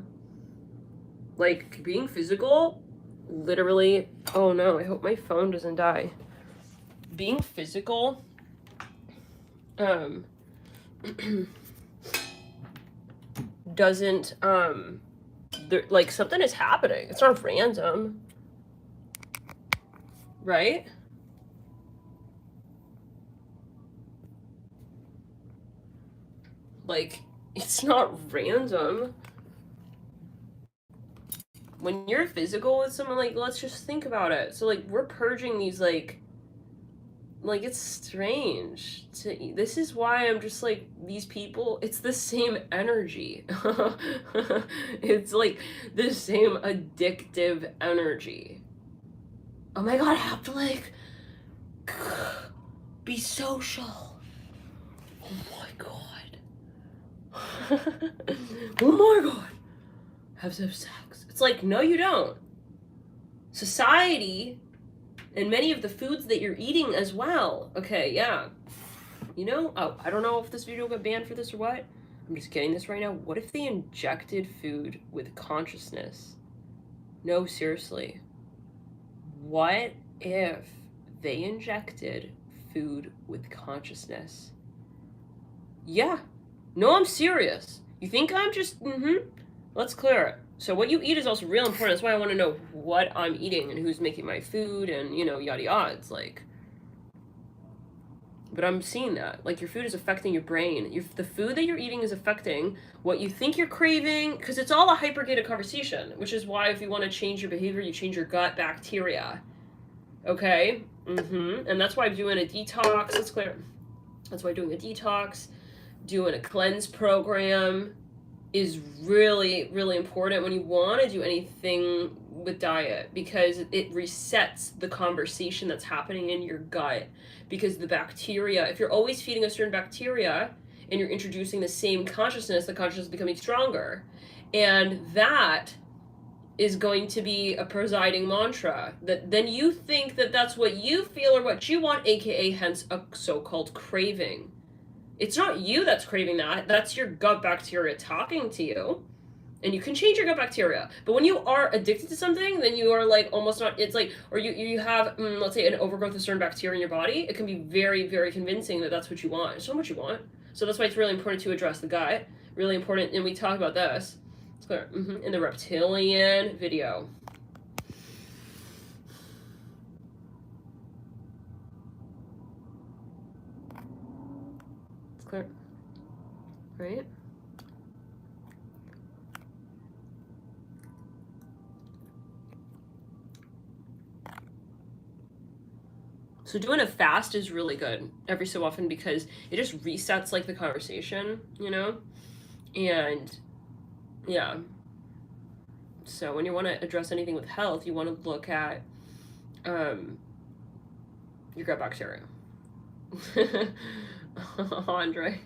S3: like being physical literally, oh no, I hope my phone doesn't die. Being physical doesn't like something is happening. It's not random, right? Like, it's not random. When you're physical with someone, like, let's just think about it. So, like, we're purging these, like, it's strange. This is why I'm just, like, these people, it's the same energy. It's, like, the same addictive energy. Oh my god, I have to, like, be social. Oh my god. Oh my god. Have sex. It's like, no, you don't. Society and many of the foods that you're eating as well. Okay, yeah. You know, oh, I don't know if this video got banned for this or what. I'm just getting this right now. What if they injected food with consciousness? No, seriously. What if they injected food with consciousness? Yeah. No, I'm serious. You think I'm just, Let's clear it. So what you eat is also real important. That's why I want to know what I'm eating and who's making my food and, you know, yada yada. It's like, but I'm seeing that. Like, your food is affecting your brain. The food that you're eating is affecting what you think you're craving, because it's all a hyper-gated conversation, which is why if you want to change your behavior, you change your gut bacteria. Okay? And that's why I'm doing a detox. Let's clear it. That's why doing a detox, doing a cleanse program is really, really important when you want to do anything with diet, because it resets the conversation that's happening in your gut. Because the bacteria, if you're always feeding a certain bacteria and you're introducing the same consciousness, the consciousness is becoming stronger. And that is going to be a presiding mantra. That then you think that that's what you feel or what you want, aka hence a so-called craving. It's not you that's craving that. That's your gut bacteria talking to you. And you can change your gut bacteria. But when you are addicted to something, then you are like almost not, it's like, or you have, let's say, an overgrowth of certain bacteria in your body. It can be very, very convincing that that's what you want. It's not what you want. So that's why it's really important to address the gut. Really important. And we talk about this. It's clear. In the reptilian video. It's clear. Right? So doing a fast is really good every so often, because it just resets like the conversation, you know? And yeah. So when you want to address anything with health, you want to look at your gut bacteria. Andre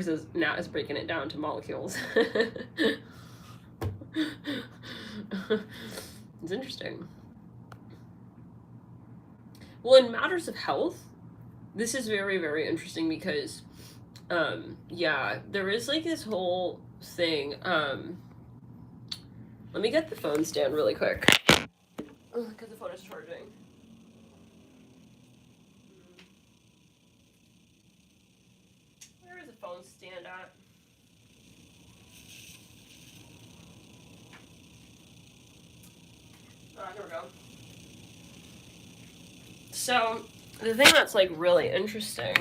S3: says Nat is breaking it down to molecules. It's interesting. Well, in matters of health, this is very, very interesting, because yeah, there is like this whole thing. Let me get the phone stand really quick, because the phone is charging. Where is the phone stand at? Here we go. So the thing that's like really interesting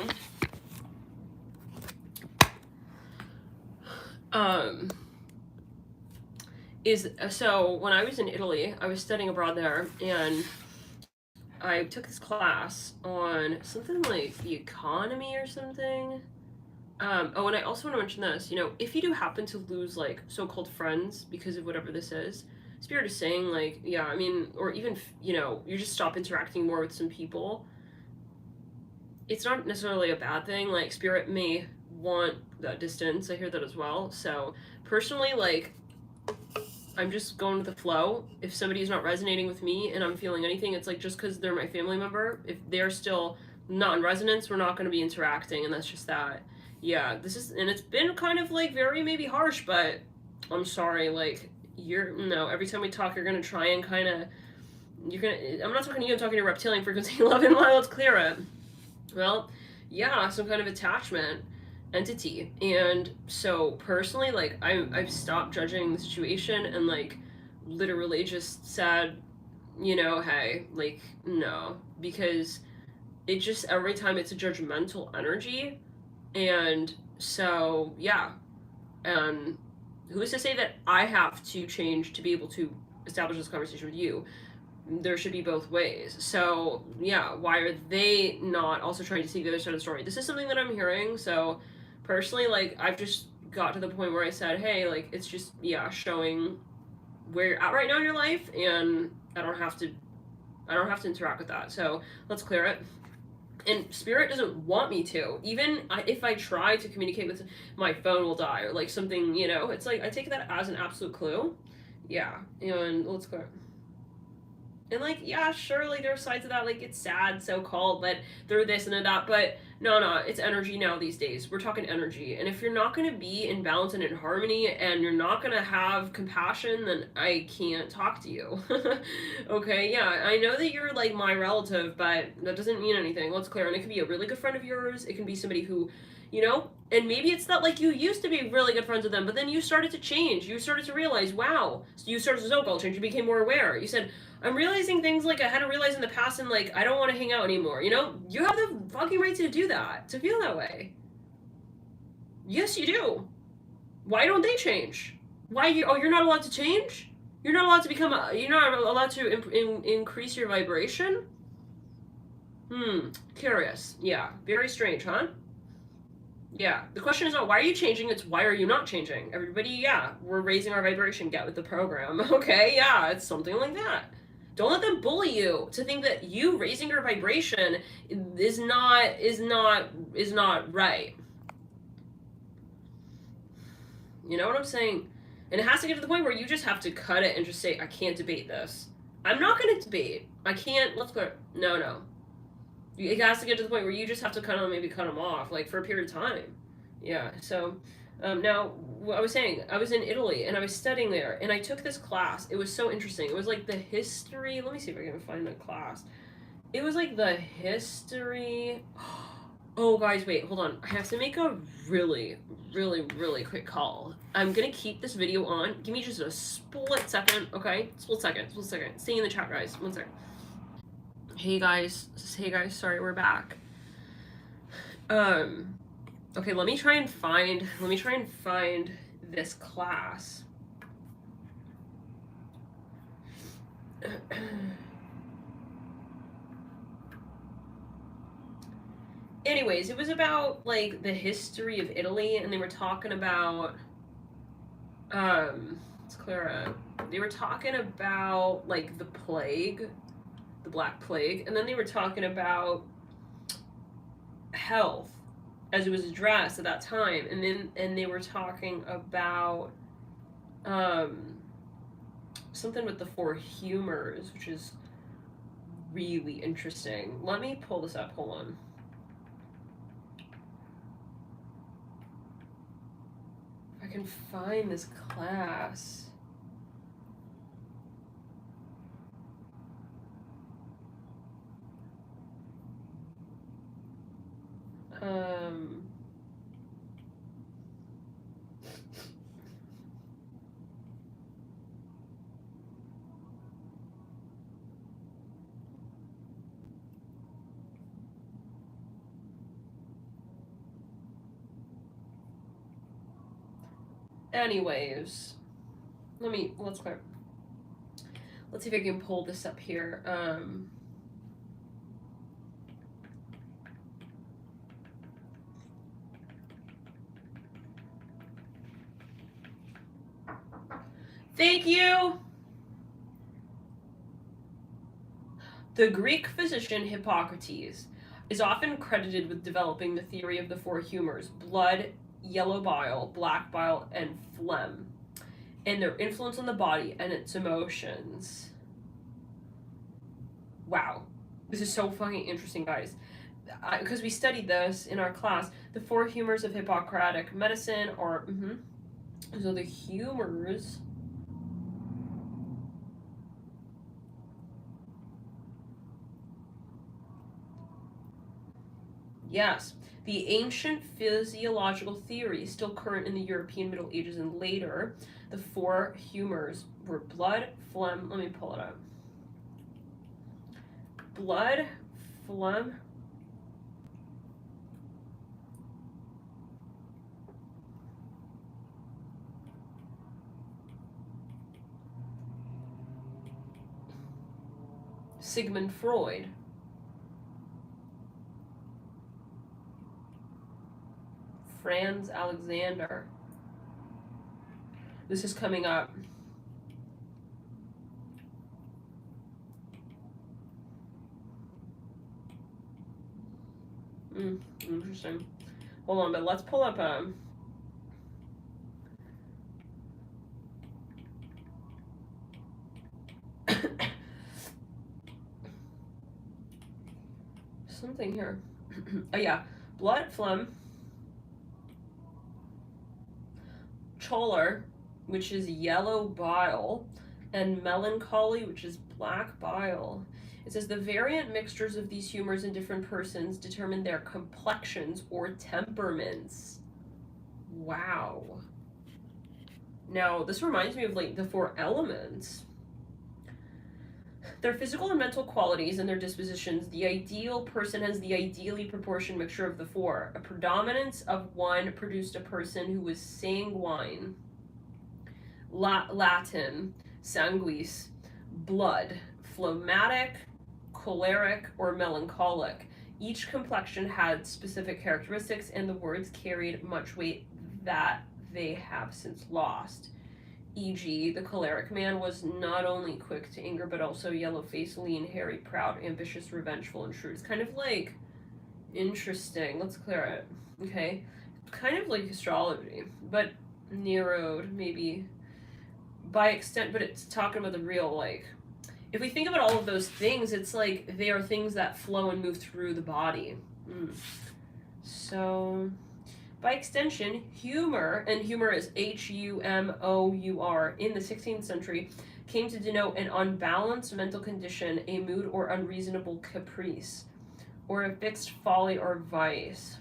S3: is so when I was in Italy, I was studying abroad there, and I took this class on something like the economy or something. Oh, and I also want to mention this. If you do happen to lose like so-called friends because of whatever this is, Spirit is saying like, yeah, I mean, or even you just stop interacting more with some people. It's not necessarily a bad thing. Like Spirit may want that distance. I hear that as well. So personally, like I'm just going with the flow. If somebody's not resonating with me and I'm feeling anything, it's like just because they're my family member. If they're still not in resonance, we're not going to be interacting, and that's just that. Yeah, and it's been kind of like very maybe harsh, but I'm sorry. Like no. Every time we talk, you're gonna try and kind of I'm not talking to you. I'm talking to reptilian frequency 11. Well, let's clear it. Well, yeah, some kind of attachment entity. And so personally, like I've stopped judging the situation and like literally just said, hey, like no, because it just every time it's a judgmental energy. And so yeah, um who's to say that I have to change to be able to establish this conversation with you? There should be both ways. So yeah, why are they not also trying to see the other side of the story? This is something that I'm hearing. So personally, like I've just got to the point where I said, hey, like it's just showing where you're at right now in your life, and I don't have to interact with that. So let's clear it. And Spirit doesn't want me to. Even if I try to communicate with, my phone will die or like something. It's like I take that as an absolute clue. Yeah, and let's clear it. And like, yeah, sure, like there are sides of that, like it's sad, so called, that they're this and that, but no, it's energy now these days. We're talking energy. And if you're not gonna be in balance and in harmony and you're not gonna have compassion, then I can't talk to you. Okay, yeah, I know that you're like my relative, but that doesn't mean anything. Let's clear. And it can be a really good friend of yours, it can be somebody who, and maybe it's not like you used to be really good friends with them, but then you started to change. You started to realize, wow. So you started to so-called change. You became more aware. You said, I'm realizing things like I hadn't realized in the past, and like I don't want to hang out anymore. You have the fucking right to do that, to feel that way. Yes, you do. Why don't they change? You're not allowed to change? You're not allowed to you're not allowed to increase your vibration? Curious. Yeah, very strange, huh? Yeah, the question is not why are you changing, it's why are you not changing? Everybody, yeah, we're raising our vibration, get with the program. Okay, yeah, it's something like that. Don't let them bully you to think that you raising your vibration is not right. You know what I'm saying? And it has to get to the point where you just have to cut it and just say, I can't debate this. I'm not going to debate. I can't. Let's clear. No. It has to get to the point where you just have to kind of maybe cut them off, like for a period of time. Yeah. So now, what I was saying, I was in Italy and I was studying there, and I took this class. It was so interesting. It was like the history. Let me see if I can find the class. It was like the history. Oh, guys, wait, hold on. I have to make a really, really, really quick call. I'm gonna keep this video on. Give me just a split second, okay? Split second. Stay in the chat, guys. 1 second. Hey guys, sorry, we're back. Okay, let me try and find this class. Anyways, it was about like the history of Italy, and they were talking about it's Clara. They were talking about like the plague, the Black Plague, and then they were talking about health as it was addressed at that time, and they were talking about something with the four humors, which is really interesting. Let me pull this up. Hold on. If I can find this class. Anyways, let's clear. Let's see if I can pull this up here. Thank you! The Greek physician Hippocrates is often credited with developing the theory of the four humors: blood, yellow bile, black bile, and phlegm, and their influence on the body and its emotions. Wow. This is so fucking interesting, guys. Because we studied this in our class. The four humors of Hippocratic medicine are... So the humors... Yes. The ancient physiological theory, still current in the European Middle Ages and later, the four humors were blood, phlegm... Let me pull it up. Blood, phlegm... Sigmund Freud. Franz Alexander. This is coming up. Interesting. Hold on, but let's pull up something here. Oh yeah, blood, phlegm, choler, which is yellow bile, and melancholy, which is black bile. It says the variant mixtures of these humors in different persons determine their complexions or temperaments. Wow. Now, this reminds me of like the four elements. Their physical and mental qualities and their dispositions, the ideal person has the ideally proportioned mixture of the four. A predominance of one produced a person who was sanguine, Latin, sanguis, blood, phlegmatic, choleric, or melancholic. Each complexion had specific characteristics, and the words carried much weight that they have since lost. E.g., the choleric man was not only quick to anger, but also yellow-faced, lean, hairy, proud, ambitious, revengeful, and shrewd. It's kind of like interesting. Let's clear it. Okay, kind of like astrology, but narrowed maybe by extent. But it's talking about the real, like, if we think about all of those things, it's like they are things that flow and move through the body. So, by extension, humor, and humor is H-U-M-O-U-R, in the 16th century, came to denote an unbalanced mental condition, a mood or unreasonable caprice, or a fixed folly or vice.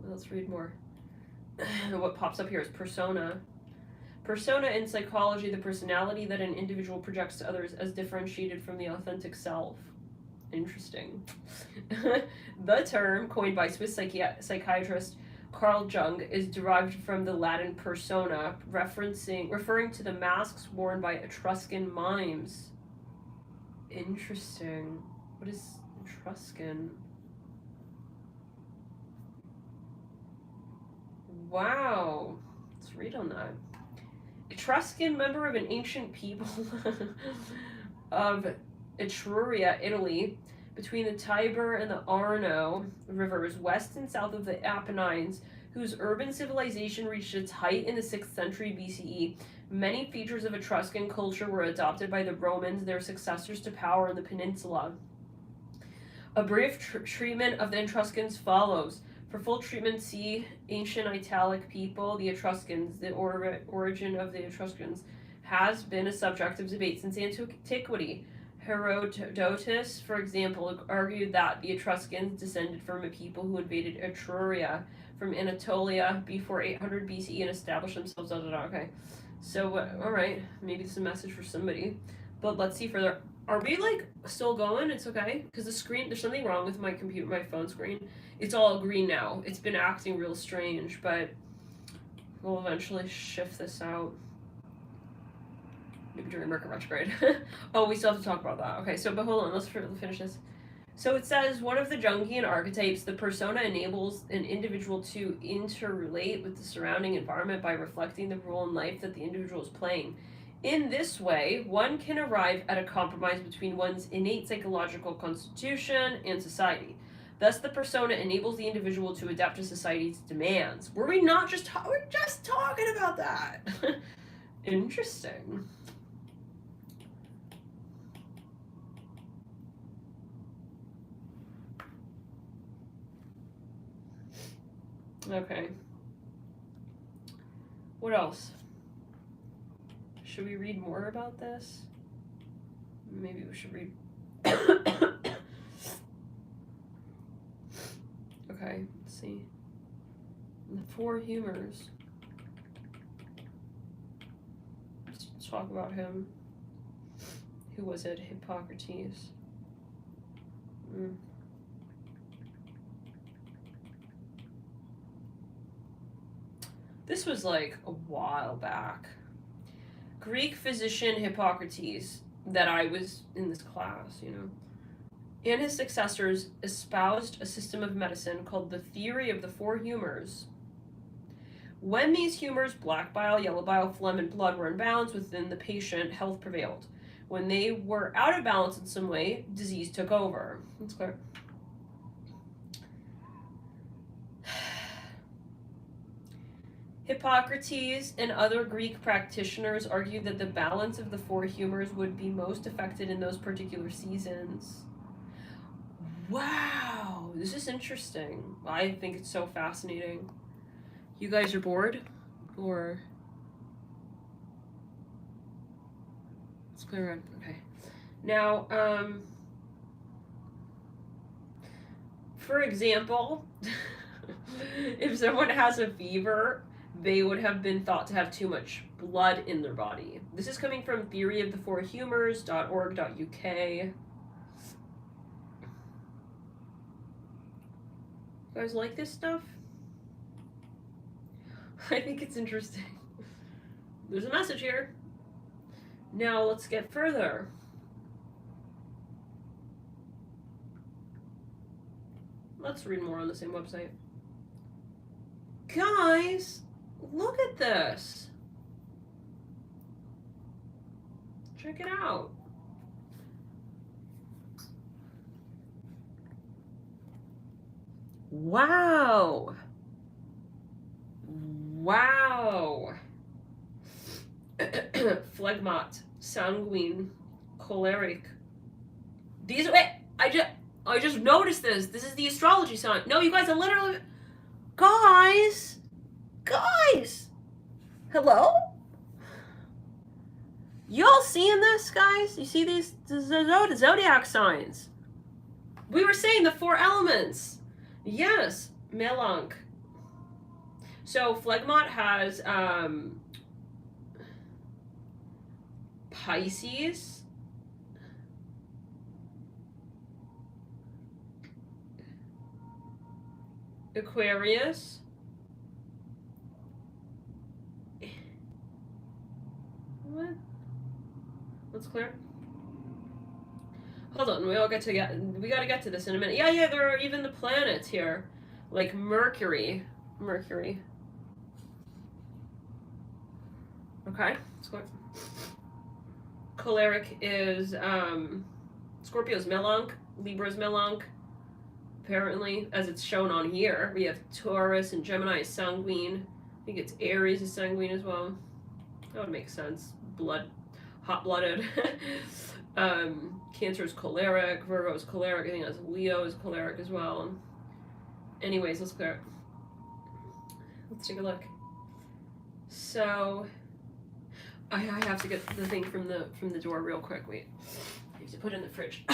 S3: Let's read more. What pops up here is persona. Persona in psychology, the personality that an individual projects to others as differentiated from the authentic self. Interesting. The term, coined by Swiss psychiatrist Carl Jung, is derived from the Latin persona, referring to the masks worn by Etruscan mimes. Interesting. What is Etruscan? Wow. Let's read on that. Etruscan, member of an ancient people of Etruria, Italy, between the Tiber and the Arno rivers, west and south of the Apennines, whose urban civilization reached its height in the 6th century BCE. Many features of Etruscan culture were adopted by the Romans, their successors to power in the peninsula. A brief treatment of the Etruscans follows. For full treatment, see Ancient Italic people, the Etruscans. The origin of the Etruscans has been a subject of debate since antiquity. Herodotus, for example, argued that the Etruscans descended from a people who invaded Etruria from Anatolia before 800 BCE and established themselves. Okay, so all right, maybe it's a message for somebody, but let's see further. Are we like still going? It's okay, because the screen, there's something wrong with my computer, my phone screen. It's all green now. It's been acting real strange, but We'll eventually shift this out. Maybe during Mercury retrograde. Oh, we still have to talk about that. Okay, so, but hold on, let's finish this. So it says, one of the Jungian archetypes, the persona enables an individual to interrelate with the surrounding environment by reflecting the role in life that the individual is playing. In this way, one can arrive at a compromise between one's innate psychological constitution and society. Thus, the persona enables the individual to adapt to society's demands. Were we not just we're just talking about that? Interesting. Okay. What else? Should we read more about this? Maybe we should read. Okay, let's see. The four humors. Let's talk about him. Who was it? Hippocrates. This was like a while back. Greek physician Hippocrates, that I was in this class, you know, and his successors espoused a system of medicine called the theory of the four humors. When these humors, black bile, yellow bile, phlegm, and blood, were in balance within the patient, health prevailed. When they were out of balance in some way, disease took over. That's clear. Hippocrates and other Greek practitioners argued that the balance of the four humors would be most affected in those particular seasons. Wow, this is interesting. I think it's so fascinating. You guys are bored? Or... Let's clear around. Okay. Now, for example, if someone has a fever, they would have been thought to have too much blood in their body. This is coming from theoryofthefourhumors.org.uk. You guys like this stuff? I think it's interesting. There's a message here. Now let's get further. Let's read more on the same website. Guys, look at this. Check it out. Wow. Wow. Phlegmat, sanguine, choleric. These are, wait, I just noticed this. This is the astrology sign. No, you guys are literally, guys, hello? Y'all seeing this, guys? You see these zodiac signs? We were saying the four elements. Yes, melanch. So phlegmat has Pisces, Aquarius, what? What's clear? Hold on, we gotta get to this in a minute. Yeah, there are even the planets here, like Mercury. Okay, let's go. Choleric is Scorpio's melanch, Libra's melanch. Apparently, as it's shown on here, we have Taurus and Gemini is sanguine. I think it's Aries is sanguine as well. That would make sense. Hot-blooded. Cancer is choleric. Virgo is choleric. I think that's Leo is choleric as well. Anyways, let's clear it. Let's take a look. So, I have to get the thing from the door real quick. Wait, I have to put it in the fridge.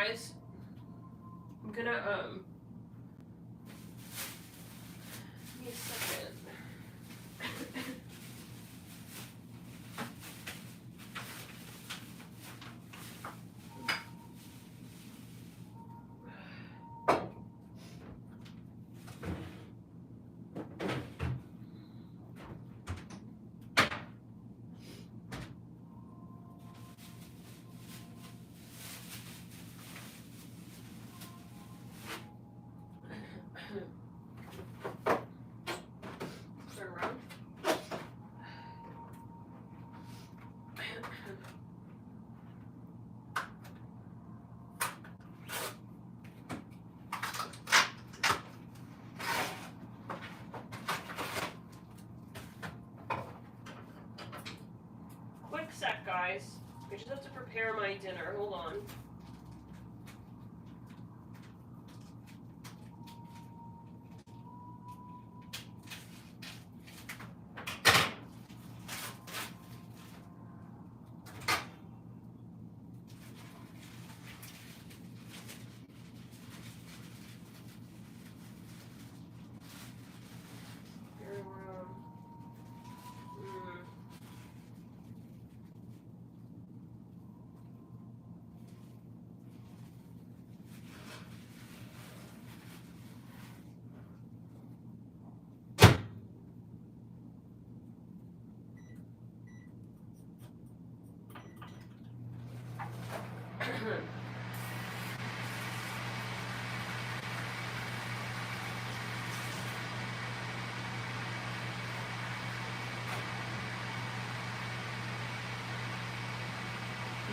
S3: guys. I'm gonna, give me a second. Turn around. Quick sec, guys. I just have to prepare my dinner. Hold on.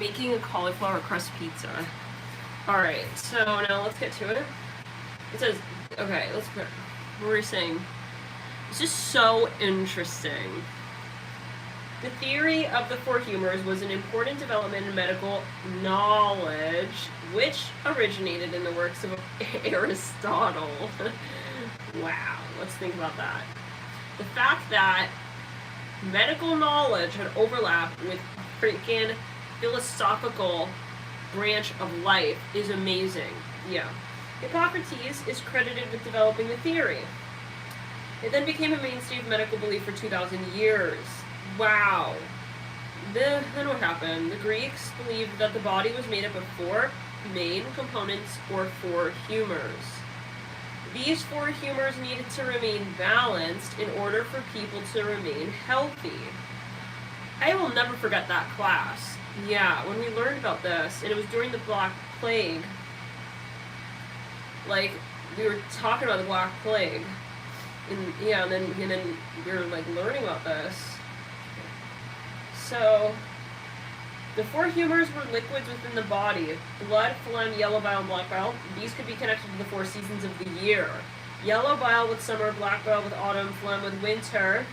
S3: Making a cauliflower crust pizza. Alright, so now let's get to it. It says, okay, let's put, what were we saying? This is so interesting. The theory of the four humors was an important development in medical knowledge, which originated in the works of Aristotle. Wow, let's think about that. The fact that medical knowledge had overlapped with freaking philosophical branch of life is amazing. Yeah. Hippocrates is credited with developing the theory. It then became a mainstay of medical belief for 2,000 years. Wow. Then what happened? The Greeks believed that the body was made up of four main components, or four humors. These four humors needed to remain balanced in order for people to remain healthy. I will never forget that class. Yeah, when we learned about this, and it was during the Black Plague, like, we were talking about the Black Plague, and yeah, and then we were, like, learning about this. So, the four humors were liquids within the body: blood, phlegm, yellow bile, and black bile. These could be connected to the four seasons of the year. Yellow bile with summer, black bile with autumn, phlegm with winter,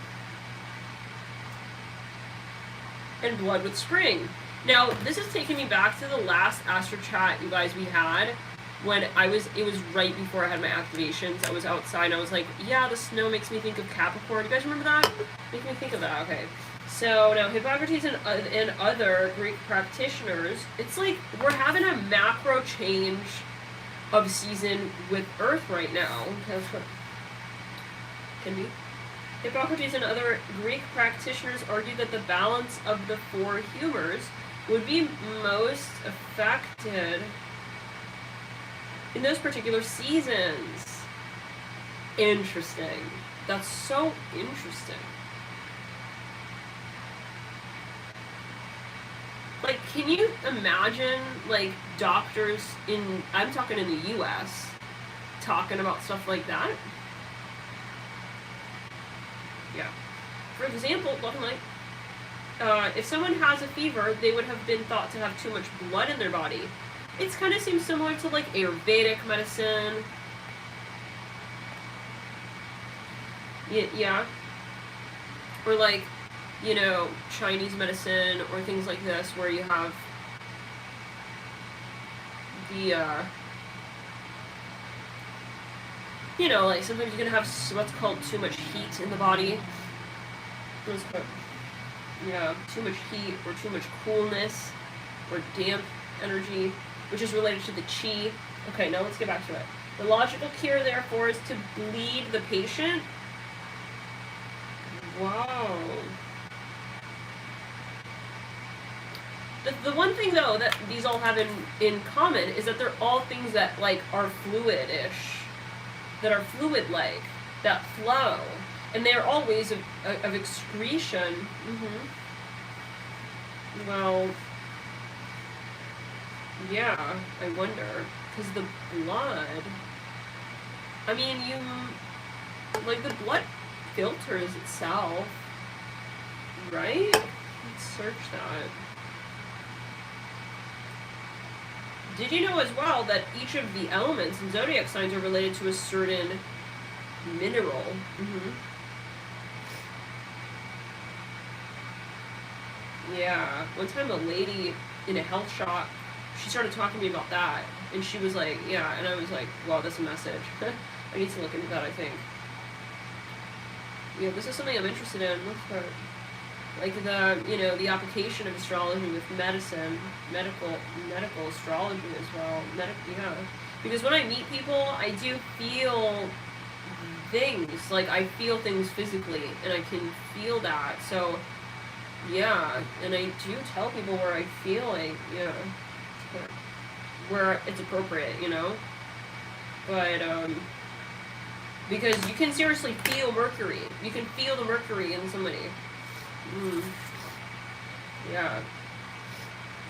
S3: and blood with spring. Now, this is taking me back to the last Astro Chat, you guys, we had, when it was right before I had my activations. I was outside, and I was like, yeah, the snow makes me think of Capricorn. You guys remember that? Make me think of that, okay. So, now, Hippocrates and other Greek practitioners, it's like we're having a macro change of season with Earth right now. That's what can be. Hippocrates and other Greek practitioners argued that the balance of the four humors would be most affected in those particular seasons. Interesting. That's so interesting. Like, can you imagine, like, doctors in, I'm talking in the US, talking about stuff like that? Yeah. For example, love and light. If someone has a fever, they would have been thought to have too much blood in their body. It kind of seems similar to, like, Ayurvedic medicine. Yeah. Or, like, you know, Chinese medicine or things like this, where you have the, you know, like, sometimes you can have what's called too much heat in the body. Yeah, too much heat or too much coolness or damp energy. which is related to the chi. Okay, now let's get back to it. The logical cure, therefore, is to bleed the patient. Wow. The one thing, though, that these all have in common is that they're all things that, like, are fluid-ish. That are fluid-like. That flow. And they're all ways of excretion. Well, yeah, I wonder. Because the blood... I mean, like, the blood filters itself. Right? Let's search that. Did you know as well that each of the elements in zodiac signs are related to a certain mineral? Yeah. One time a lady in a health shop, she started talking to me about that. And she was like, yeah. And I was like, wow, that's a message. I need to look into that, I think. Yeah, this is something I'm interested in. Let's start. Like the application of astrology with medicine, medical astrology as well. Yeah. Because when I meet people, I do feel things. Like, I feel things physically, and I can feel that. So, yeah. And I do tell people where I feel like, yeah, where it's appropriate, you know? But, because you can seriously feel Mercury. You can feel the Mercury in somebody. Yeah.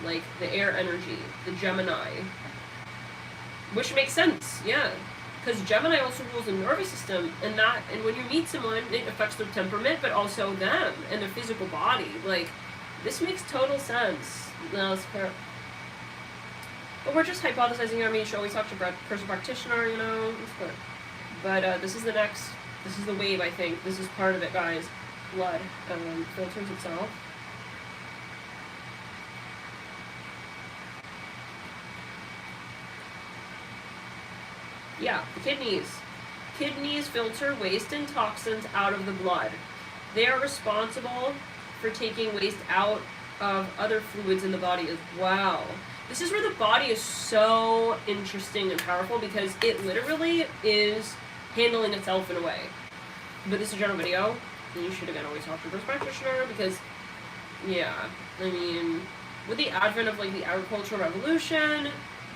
S3: Like the air energy, the Gemini. Which makes sense, yeah. Because Gemini also rules the nervous system, and when you meet someone, it affects their temperament, but also them and their physical body. Like, this makes total sense. No, it's fair. But we're just hypothesizing. I mean, you should always talk to a person practitioner, you know. It's good. But this is the wave, I think. This is part of it, guys. Blood filters itself. Yeah, the kidneys. Kidneys filter waste and toxins out of the blood. They are responsible for taking waste out of other fluids in the body as well. This is where the body is so interesting and powerful, because it literally is handling itself in a way. But this is a general video. You should, again, always talk to a birth practitioner, because, yeah, I mean, with the advent of, like, the agricultural revolution,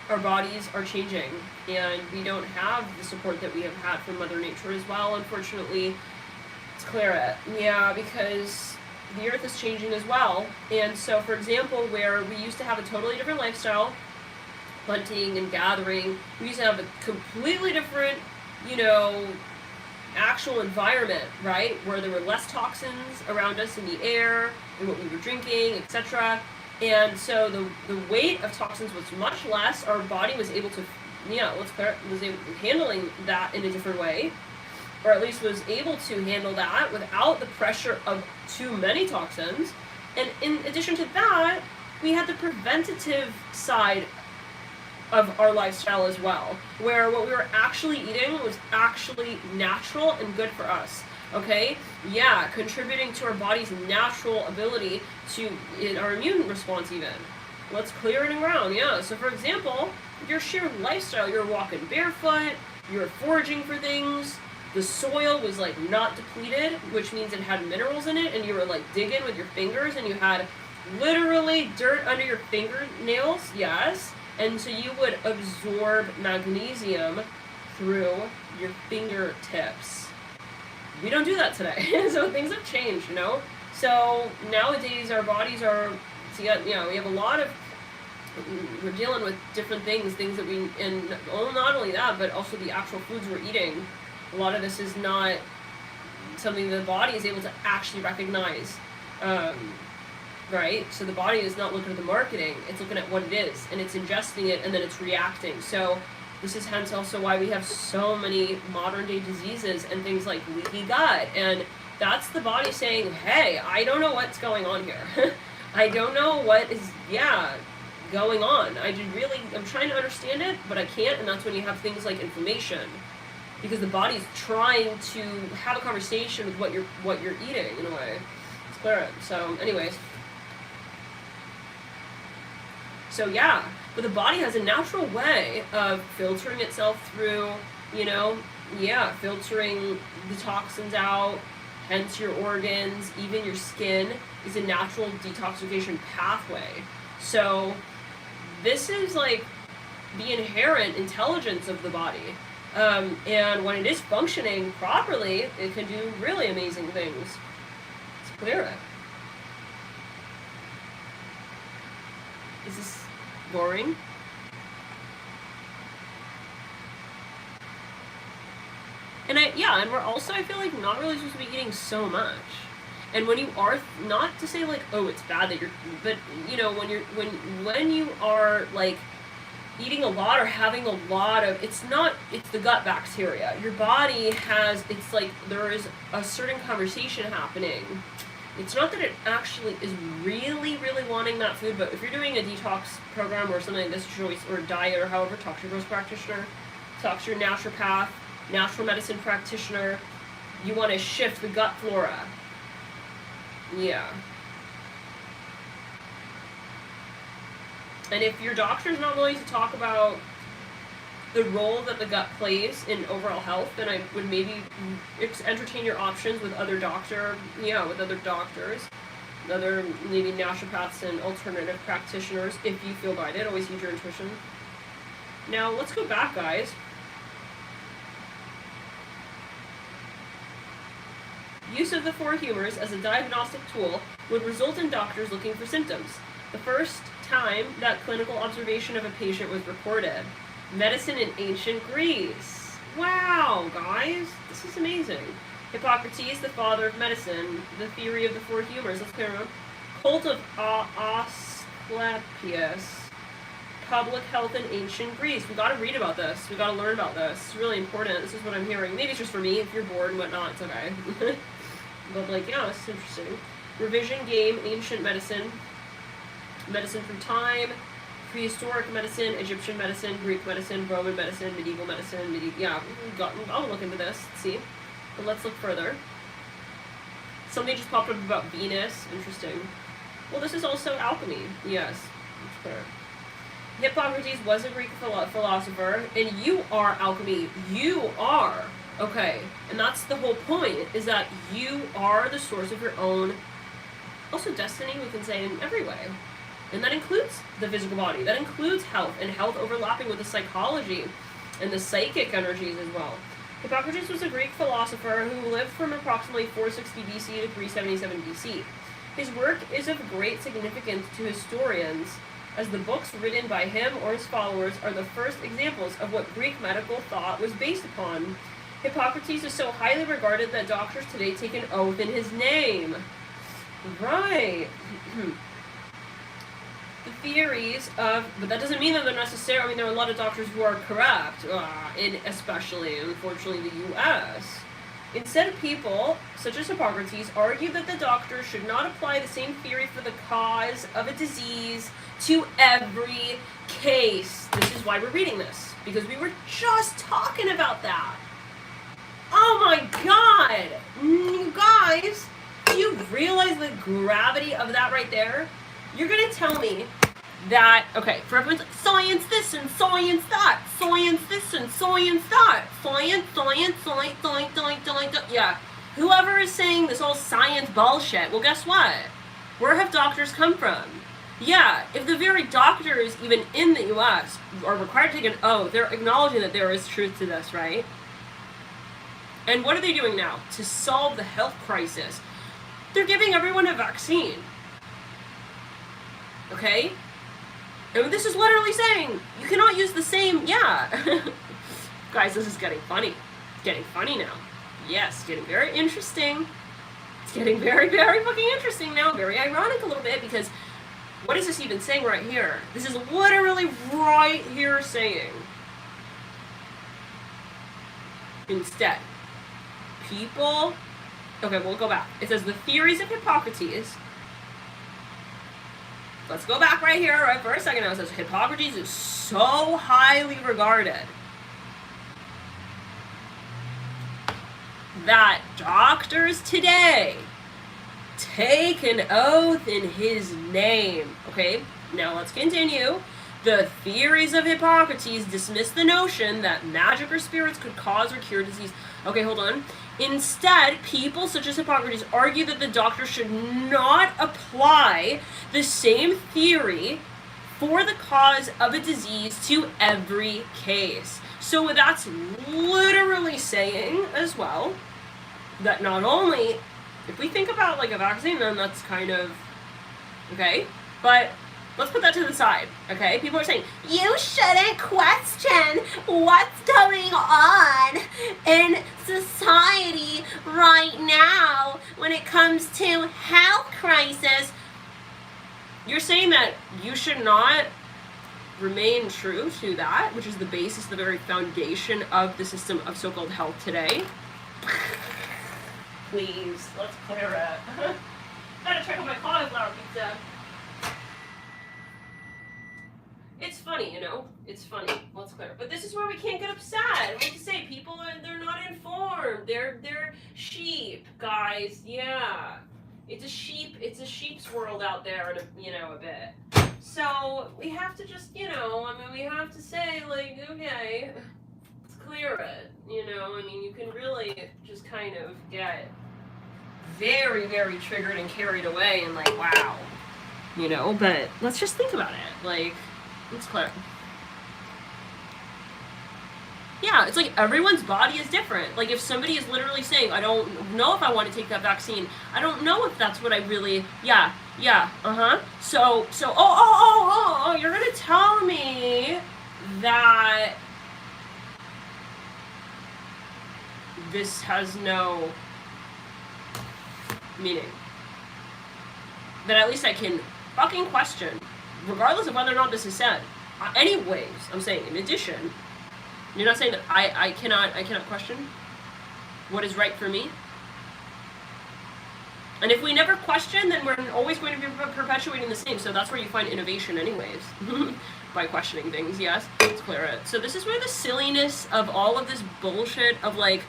S3: our bodies are changing, and we don't have the support that we have had from Mother Nature as well, unfortunately. It's Clara. Yeah, because the earth is changing as well, and so, for example, where we used to have a totally different lifestyle, hunting and gathering, we used to have a completely different, you know, actual environment, right, where there were less toxins around us in the air and what we were drinking, etc. And so the weight of toxins was much less. Our body was able to, handling that in a different way, or at least was able to handle that without the pressure of too many toxins. And in addition to that, we had the preventative side of our lifestyle as well, where what we were actually eating was actually natural and good for us. Okay? Yeah, contributing to our body's natural ability to, in our immune response even. Let's clear it around, yeah. So for example, your sheer lifestyle, you're walking barefoot, you're foraging for things, the soil was like not depleted, which means it had minerals in it, and you were like digging with your fingers, and you had literally dirt under your fingernails, yes. And so you would absorb magnesium through your fingertips. We don't do that today. So things have changed, you know? So nowadays our bodies are, we have a lot of, we're dealing with different things that we, and not only that, but also the actual foods we're eating. A lot of this is not something the body is able to actually recognize. Right? So the body is not looking at the marketing, it's looking at what it is, and it's ingesting it, and then it's reacting. So this is hence also why we have so many modern day diseases and things like leaky gut, and that's the body saying, hey, I don't know what's going on here. I don't know what is, going on. I'm trying to understand it, but I can't, and that's when you have things like inflammation, because the body's trying to have a conversation with what you're eating, in a way. It's clear it. So anyways. So yeah, But the body has a natural way of filtering itself through, you know, filtering the toxins out, hence your organs, even your skin is a natural detoxification pathway. So this is like the inherent intelligence of the body. And when it is functioning properly, it can do really amazing things. Let's clear it. Is this boring? And and we're also, I feel like, not really supposed to be eating so much. And when you are, not to say like, oh, it's bad that you're, but you know, when you are like eating a lot or having a lot of, it's the gut bacteria. Your body has, it's like there is a certain conversation happening. It's not that it actually is really, really wanting that food, but if you're doing a detox program or something like this, choice or diet or however, talk to your host practitioner, talk to your naturopath, natural medicine practitioner, you want to shift the gut flora. Yeah. And if your doctor's not willing to talk about the role that the gut plays in overall health, then I would maybe entertain your options with other doctors, other maybe naturopaths and alternative practitioners if you feel guided. Always use your intuition. Now, let's go back, guys. Use of the four humors as a diagnostic tool would result in doctors looking for symptoms. The first time that clinical observation of a patient was recorded. Medicine in ancient Greece. Wow, guys, this is amazing. Hippocrates, the father of medicine. The theory of the four humors. Let's clear them. Cult of Asclepius. Public health in ancient Greece. We gotta read about this. We gotta learn about this. It's really important. This is what I'm hearing. Maybe it's just for me. If you're bored and whatnot, it's okay. But like, yeah, this is interesting. Revision game, ancient medicine. Medicine through time. Prehistoric medicine, Egyptian medicine, Greek medicine, Roman medicine, medieval medicine, I'll look into this, see. But let's look further. Something just popped up about Venus. Interesting. Well, this is also alchemy. Yes. That's fair. Hippocrates was a Greek philosopher, and you are alchemy. You are. Okay. And that's the whole point, is that you are the source of your own, also destiny, we can say, in every way. And that includes the physical body. That includes health, and health overlapping with the psychology and the psychic energies as well. Hippocrates was a Greek philosopher who lived from approximately 460 BC to 377 BC. His work is of great significance to historians, as the books written by him or his followers are the first examples of what Greek medical thought was based upon. Hippocrates is so highly regarded that doctors today take an oath in his name. Right. The theories of, but that doesn't mean that they're necessarily, I mean, there are a lot of doctors who are correct, especially, unfortunately, the U.S. Instead, people, such as Hippocrates, argue that the doctor should not apply the same theory for the cause of a disease to every case. This is why we're reading this, because we were just talking about that. Oh my god! You guys, do you realize the gravity of that right there? You're gonna tell me that, okay, for everyone's like, science this and science that, science this and science that, science, yeah. Whoever is saying this whole science bullshit, well, guess what? Where have doctors come from? Yeah, if the very doctors, even in the U.S., are required to take an oath, they're acknowledging that there is truth to this, right? And what are they doing now to solve the health crisis? They're giving everyone a vaccine. Okay? And this is literally saying, you cannot use the same, Guys, this is getting funny. It's getting funny now. Yes, getting very interesting. It's getting very, very fucking interesting now. Very ironic a little bit, because what is this even saying right here? This is literally right here saying, instead, people, okay, we'll go back. It says the theories of Hippocrates. Let's go back right here, right for a second now. It says Hippocrates is so highly regarded that doctors today take an oath in his name. Okay, now let's continue. The theories of Hippocrates dismiss the notion that magic or spirits could cause or cure disease. Okay, hold on. Instead, people such as Hippocrates argue that the doctor should not apply the same theory for the cause of a disease to every case. So that's literally saying as well that not only, if we think about like a vaccine, then that's kind of, okay, but let's put that to the side, okay? People are saying, you shouldn't question what's going on in society right now when it comes to health crisis. You're saying that you should not remain true to that, which is the basis, the very foundation of the system of so-called health today. Please, let's clear it. Gotta check out my cauliflower pizza. It's funny, you know? It's funny. Let's clear it. But this is where we can't get upset. Like you say, people they're not informed. They're sheep, guys. Yeah. It's a sheep's world out there, a bit. So we have to just, we have to say, like, okay, let's clear it. You can really just kind of get very, very triggered and carried away and like, wow. But let's just think about it. Like, let's clear it. Yeah, it's like everyone's body is different. Like if somebody is literally saying, I don't know if I want to take that vaccine. I don't know if that's what I really, So, you're going to tell me that this has no meaning. That at least I can fucking question, regardless of whether or not this is said. Anyways, I'm saying, in addition, you're not saying that I cannot question what is right for me? And if we never question, then we're always going to be perpetuating the same. So that's where you find innovation anyways. By questioning things, yes. Let's clear it. So this is where the silliness of all of this bullshit of like,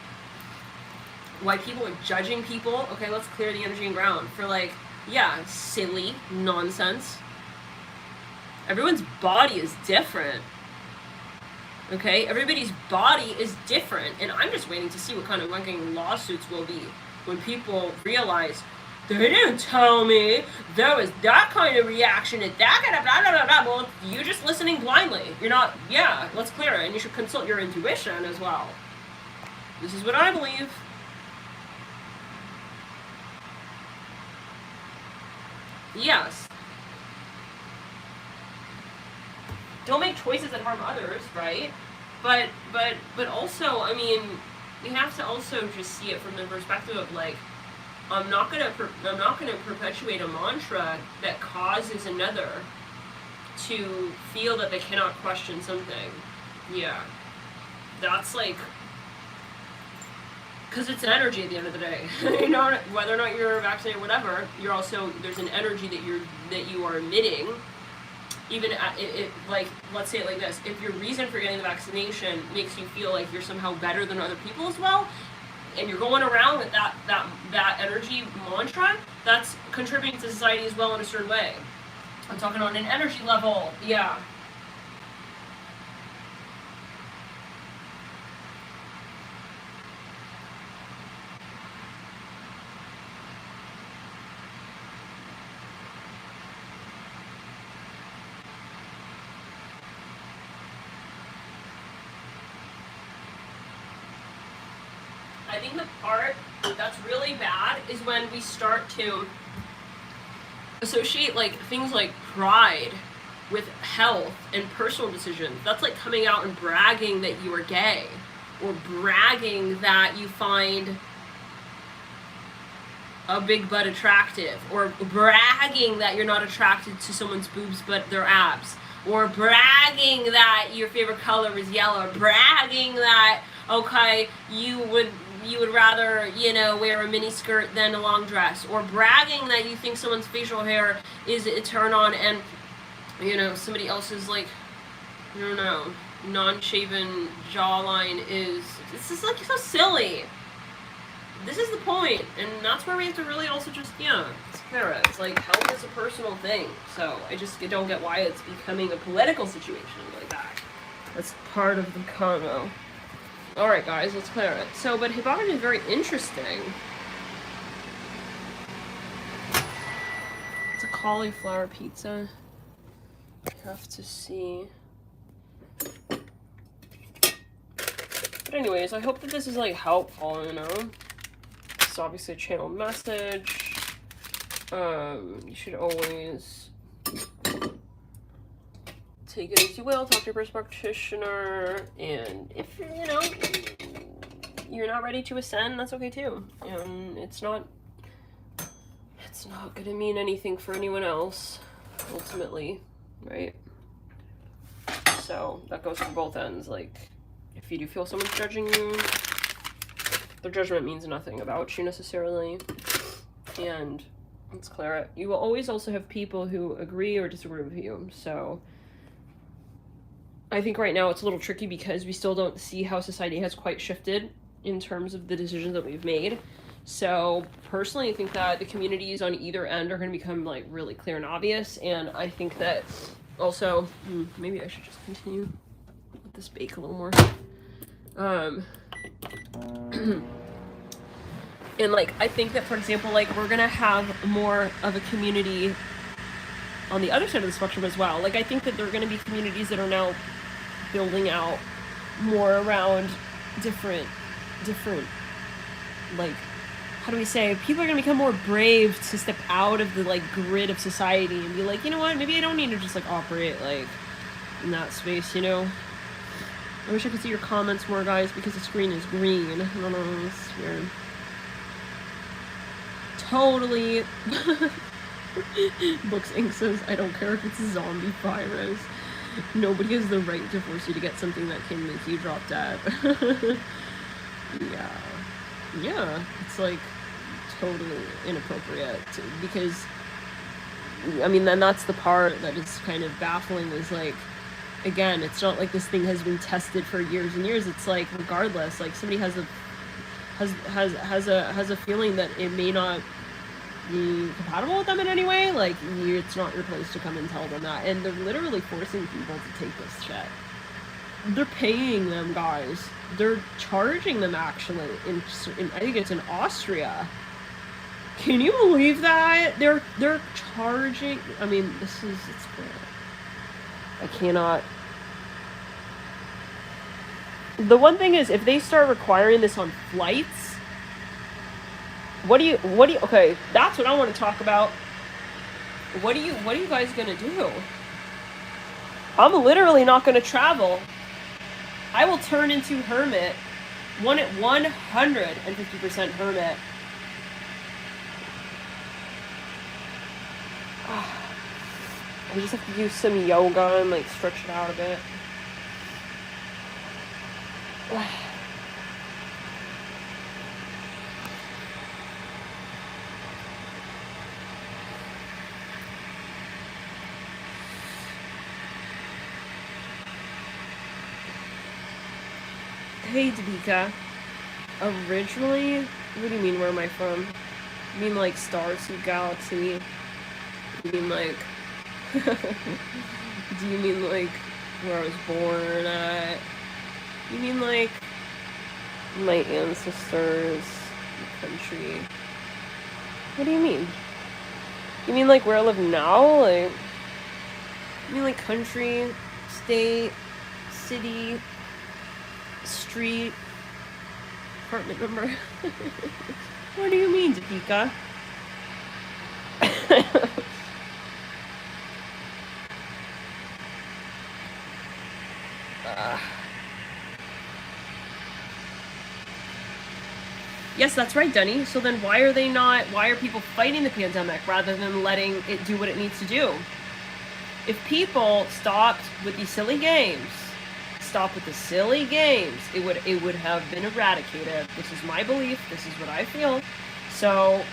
S3: why people are judging people. Okay, let's clear the energy and ground for like, yeah, silly nonsense. Everyone's body is different. Okay, everybody's body is different, and I'm just waiting to see what kind of fucking lawsuits will be when people realize they didn't tell me there was that kind of reaction and that kind of blah blah blah blah. Well, you're just listening blindly. You're not. Yeah, let's clear it, and you should consult your intuition as well. This is what I believe. Yes. Don't make choices that harm others, right? But also, we have to also just see it from the perspective of like, I'm not gonna perpetuate a mantra that causes another to feel that they cannot question something. Yeah, that's like, because it's an energy at the end of the day. Whether or not you're vaccinated or whatever, you're also, there's an energy that you are emitting. Even like, let's say it like this, if your reason for getting the vaccination makes you feel like you're somehow better than other people as well, and you're going around with that energy mantra, that's contributing to society as well in a certain way. I'm talking on an energy level, yeah. I think the part that's really bad is when we start to associate like things like pride with health and personal decisions. That's like coming out and bragging that you are gay, or bragging that you find a big butt attractive, or bragging that you're not attracted to someone's boobs but their abs, or bragging that your favorite color is yellow, or bragging that, okay, you would rather, wear a mini skirt than a long dress, or bragging that you think someone's facial hair is a turn on, and, somebody else's, like, I don't know, non-shaven jawline is, it's just, like, so silly. this is the point, and that's where we have to really also just, it's clear it. It's like, health is a personal thing, so I just don't get why it's becoming a political situation like that. That's part of the convo. Alright guys, let's clear it. So, but Hibachi is very interesting. It's a cauliflower pizza. I have to see. But anyways, I hope that this is like helpful, you know? It's obviously a channeled message. You should always take it as you will, talk to your personal practitioner, and if, you know, you're not ready to ascend, that's okay too. It's not gonna mean anything for anyone else, ultimately, right? So, that goes for both ends, like, if you do feel someone's judging you, their judgment means nothing about you necessarily, and let's clear it. You will always also have people who agree or disagree with you, so I think right now it's a little tricky because we still don't see how society has quite shifted in terms of the decisions that we've made. So personally, I think that the communities on either end are going to become like really clear and obvious, and I think that also maybe I should just continue with this bake a little more. And like I think that, for example, like we're gonna have more of a community on the other side of the spectrum as well. Like I think that there are going to be communities that are now building out more around different like, how do we say, people are gonna become more brave to step out of the like grid of society and be like, you know what, maybe I don't need to just like operate like in that space, you know? I wish I could see your comments more, guys, because the screen is green. I don't know, it's weird. Totally. Books Inc. says, I don't care if it's a zombie virus. Nobody has the right to force you to get something that can make you drop dead. Yeah, it's like totally inappropriate because I mean, then that's the part that is kind of baffling, is like, again, it's not like this thing has been tested for years and years. It's like, regardless, like somebody has a feeling that it may not be compatible with them in any way, like it's not your place to come and tell them that. And they're literally forcing people to take this shit. They're paying them, guys. They're charging them, actually, in I think it's in Austria. Can you believe that? They're charging. I mean, it's great. I cannot. The one thing is, if they start requiring this on flights, what do you, okay, that's what I want to talk about. What are you guys gonna do? I'm literally not gonna travel. I will turn into hermit. 150% hermit. I just have to do some yoga and like stretch it out a bit. Hey, Dabika. Originally, what do you mean, where am I from? You mean like Starseed Galaxy? You mean like... Do you mean like where I was born at? You mean like my ancestors, country? What do you mean? You mean like where I live now? Like, you mean like country, state, city, street, apartment number? What do you mean, Dabika? Yes, that's right, Dunny. So then why are people fighting the pandemic rather than letting it do what it needs to do? If people stopped with these silly games, it would have been eradicated. This is my belief. This is what I feel. So,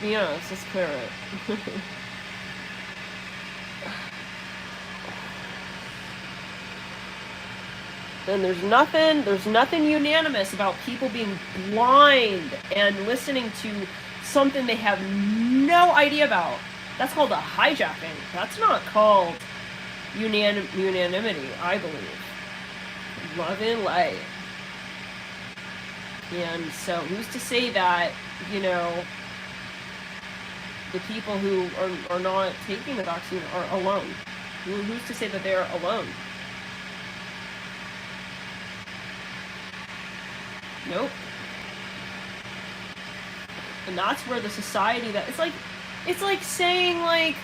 S3: yes, let's clear it.
S2: And there's nothing unanimous about people being blind and listening to something they have no idea about. That's called a hijacking. That's not called unanimity, I believe. Love and light. And so who's to say that, you know, the people who are not taking the vaccine are alone? Who's to say that they're alone? Nope. And that's where the society that it's like saying like,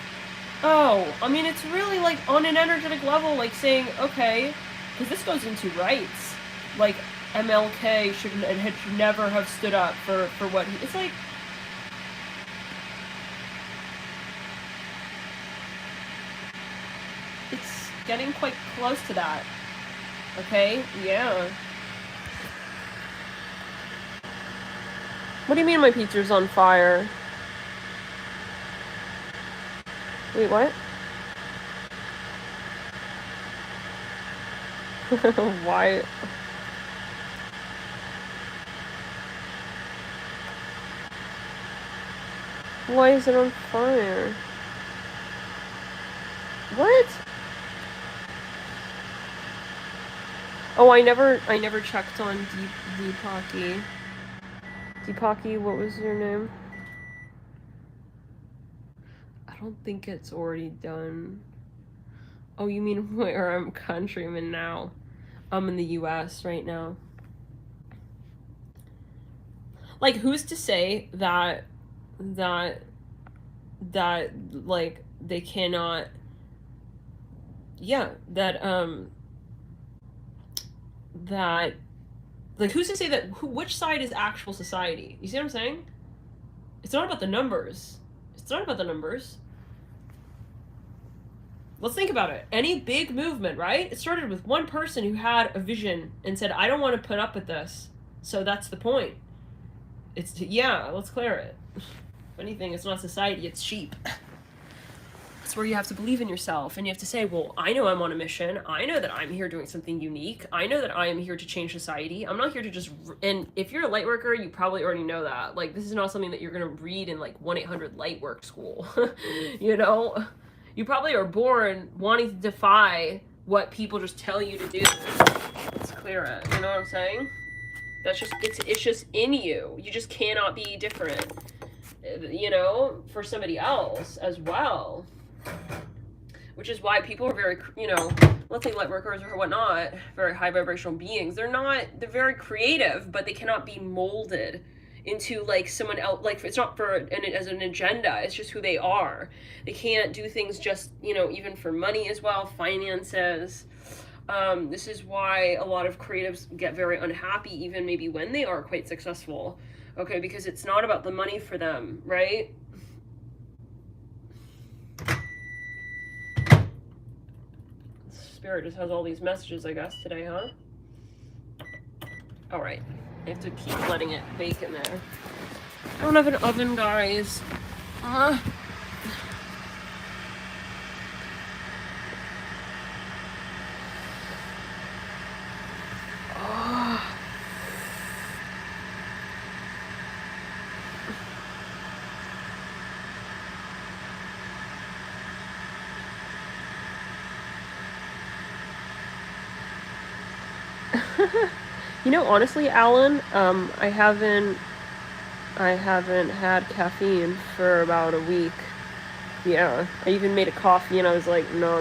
S2: oh, I mean, it's really like on an energetic level, like saying, okay, because this goes into rights, like MLK should never have stood up for what he, it's like, it's getting quite close to that. Okay, yeah. What do you mean my pizza's on fire? Wait, what? Why? Why is it on fire? What? Oh, I never checked on Deepaki. Deepaki, what was your name? I don't think it's already done. Oh, you mean where I'm countryman now? I'm in the US right now. Like, who's to say that like they cannot, yeah, that like, who's to say that which side is actual society? You see what I'm saying? It's not about the numbers. It's not about the numbers. Let's think about it. Any big movement, right? It started with one person who had a vision and said, I don't want to put up with this. So that's the point. It's, yeah, let's clear it. If anything, it's not society, it's sheep. That's where you have to believe in yourself, and you have to say, well, I know I'm on a mission. I know that I'm here doing something unique. I know that I am here to change society. I'm not here to just, and if you're a light worker, you probably already know that. Like, this is not something that you're going to read in like 1-800 Lightwork school. You know? You probably are born wanting to defy what people just tell you to do. Let's clear it. You know what I'm saying? That's just, it's just in you. You just cannot be different, you know, for somebody else as well. Which is why people are very, you know, let's say light workers or whatnot, very high vibrational beings. They're very creative, but they cannot be molded into like someone else. Like, it's not as an agenda, it's just who they are. They can't do things just, you know, even for money as well, finances. This is why a lot of creatives get very unhappy, even maybe when they are quite successful. Okay, because it's not about the money for them, right? Spirit just has all these messages, I guess, today, huh? Alright. I have to keep letting it bake in there. I don't have an oven, guys. You know, honestly, Alan, I haven't had caffeine for about a week. Yeah, I even made a coffee and I was like, no.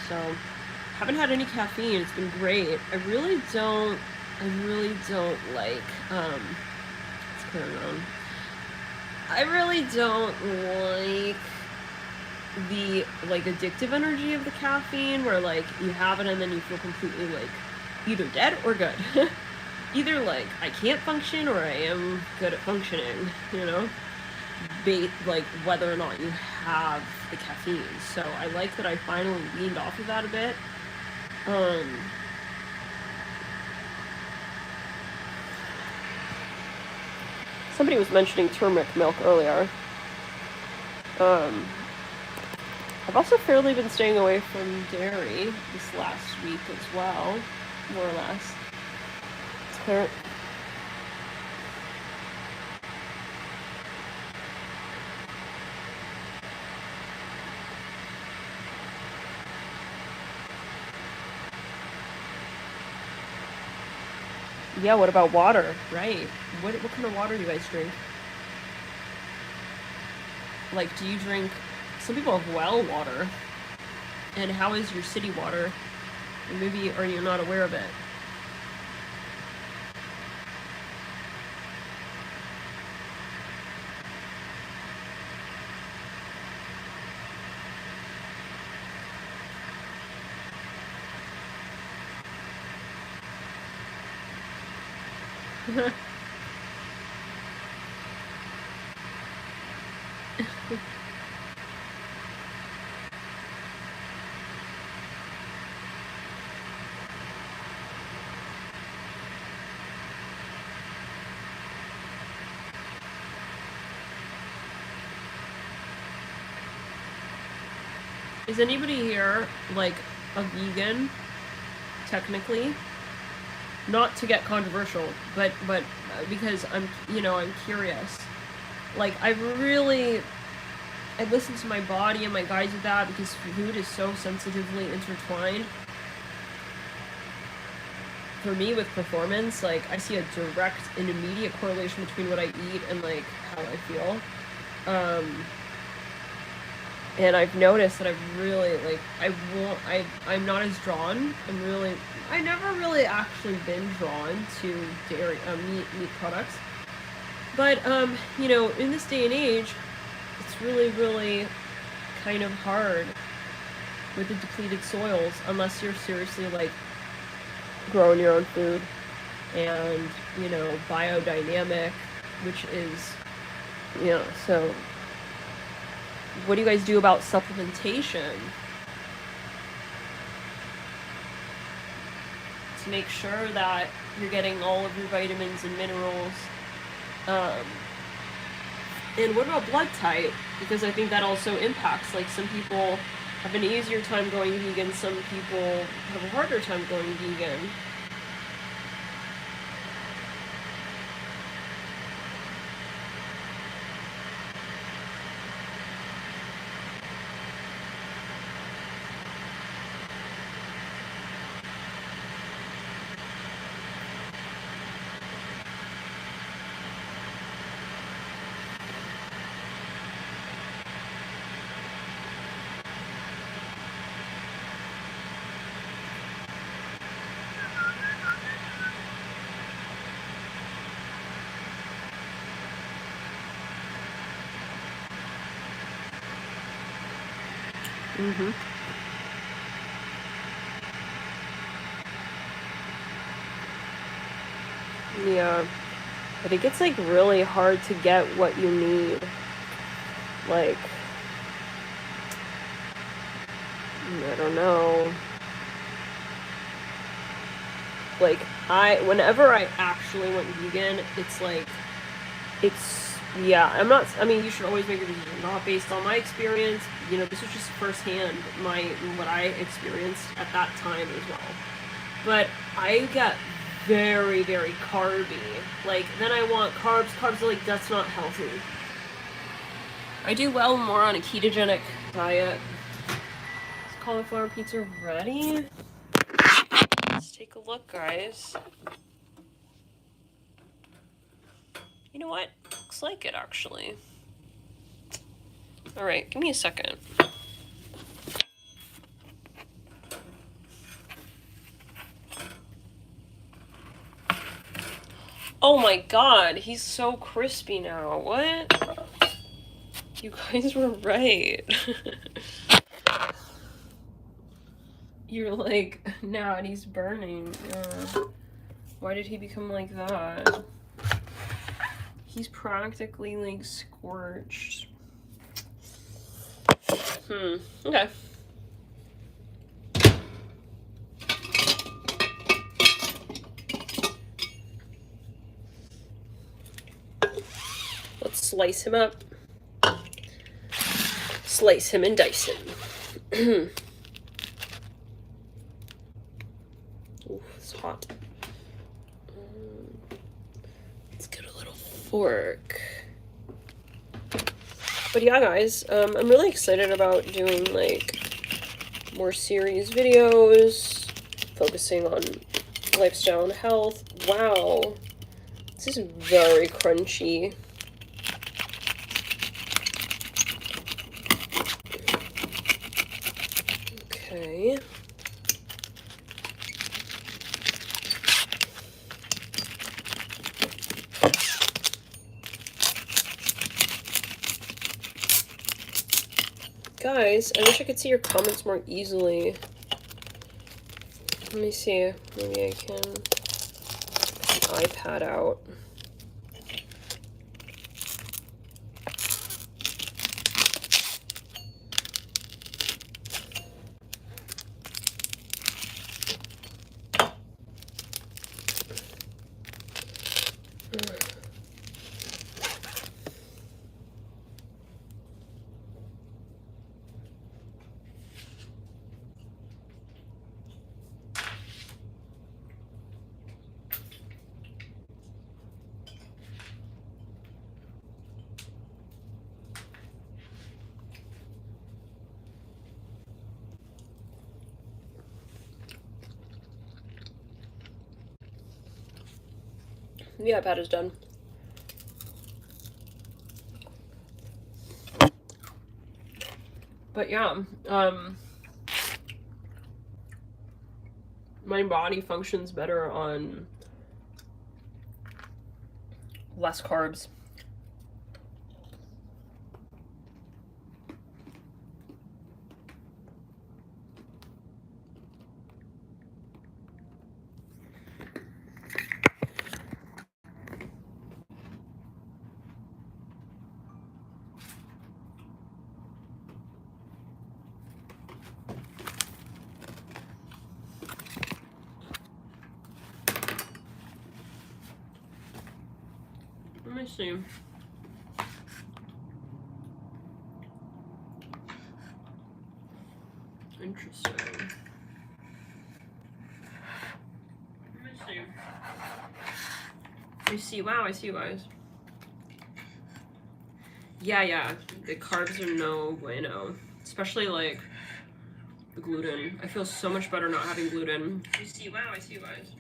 S2: So, haven't had any caffeine. It's been great. I really don't like, let's clear it around. I really don't like the, like, addictive energy of the caffeine where, like, you have it and then you feel completely, like, either dead or good. Either, like, I can't function or I am good at functioning, you know? Like, whether or not you have the caffeine. So I like that I finally weaned off of that a bit. Somebody was mentioning turmeric milk earlier. I've also fairly been staying away from dairy this last week as well.
S1: more or less.
S3: It's clear. Yeah, what about water?
S1: Right. What kind of water do you guys drink? Like, do you drink... Some people have well water. And how is your city water? Or maybe are you not aware of it? Is anybody here, like, a vegan, technically? Not to get controversial, but because I'm curious. Like, I listen to my body and my guides with that because food is so sensitively intertwined. For me, with performance, like, I see a direct and immediate correlation between what I eat and, like, how I feel. And I've noticed that I've really, like, I'm not as drawn. I never really actually been drawn to dairy, meat products. But, you know, in this day and age, it's really, really kind of hard with the depleted soils, unless you're seriously, like, growing your own food and, you know, biodynamic, which is, you know, so... What do you guys do about supplementation to make sure that you're getting all of your vitamins and minerals? And what about blood type? Because I think that also impacts, like, some people have an easier time going vegan, some people have a harder time going vegan. Mm-hmm. Yeah. I think it's, like, really hard to get what you need. Like, I don't know. Like, whenever I actually went vegan, it's like, yeah, I mean, you should always make your decision, not based on my experience, you know, this was just firsthand, what I experienced at that time as well. But I get very, very carby, like, then I want carbs are like, that's not healthy. I do well more on a ketogenic diet. Is cauliflower pizza ready? Let's take a look, guys. You know what? Looks like it, actually. Alright, give me a second. Oh my god, he's so crispy now. What? You guys were right. You're like, nah, and he's burning. Yeah. Why did he become like that? He's practically, like, scorched. Okay. Let's slice him up. Slice him and dice him. Ooh, it's hot. Let's get a little fork. But yeah, guys, I'm really excited about doing, like, more series videos, focusing on lifestyle and health. Wow. This is very crunchy. Okay. Guys, I wish I could see your comments more easily. Let me see. Maybe I can get the iPad out. The iPad is done. But yeah, my body functions better on less carbs. Let me see. Interesting. Let me see. I see. Wow, I see you guys. Yeah. The carbs are no bueno. Especially, like, the gluten. I feel so much better not having gluten. I see. Wow, I see you guys.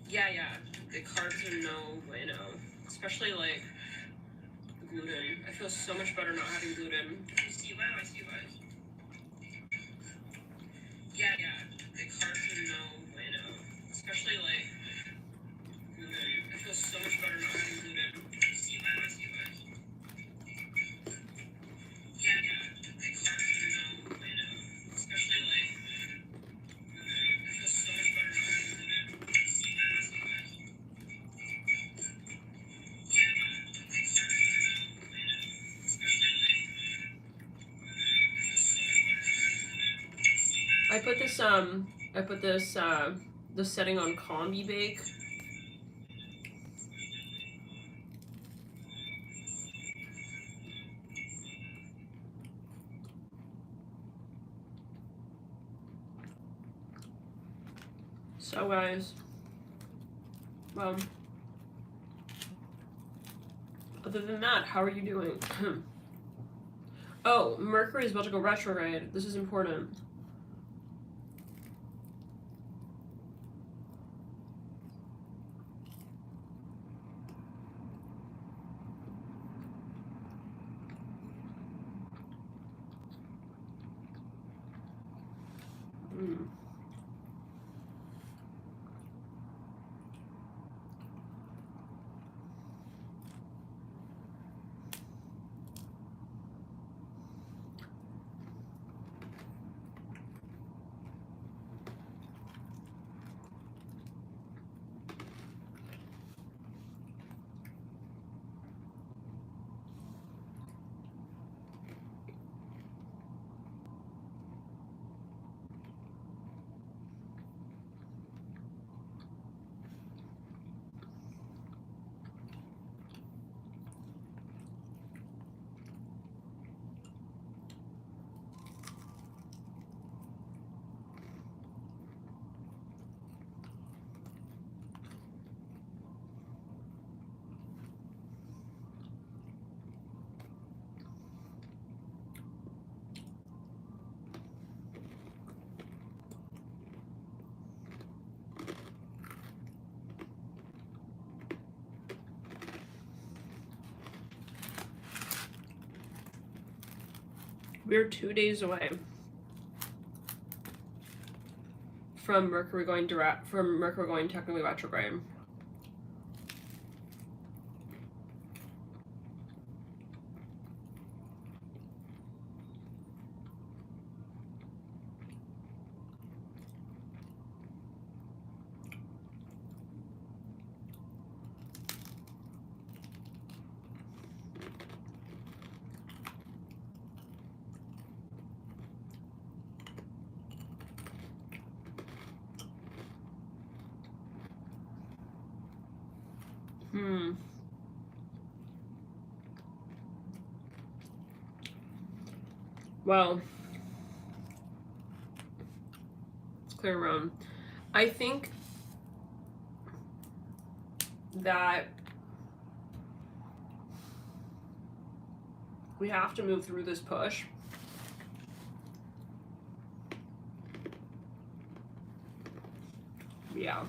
S1: Yeah. The carbs are no bueno. Especially, like, the gluten. I feel so much better not having gluten. I see. Wow, I see you guys. Yeah. The carbs are no bueno. Especially, like, gluten. I feel so much better not having gluten. I see. Wow, I see you guys. Yeah. The carbs are no bueno. Especially, like, gluten. I feel so much better not having gluten. I see. Wow, I see you guys. Yeah. The carbs are no bueno. Especially, like, gluten. I feel so much better not having gluten. I see. Wow. I put the setting on combi bake. So guys, well, other than that, how are you doing? Oh, Mercury is about to go retrograde. This is important.
S3: We're 2 days away from Mercury going technically retrograde. Well, let's clear around. I think that we have to move through this push. Yeah.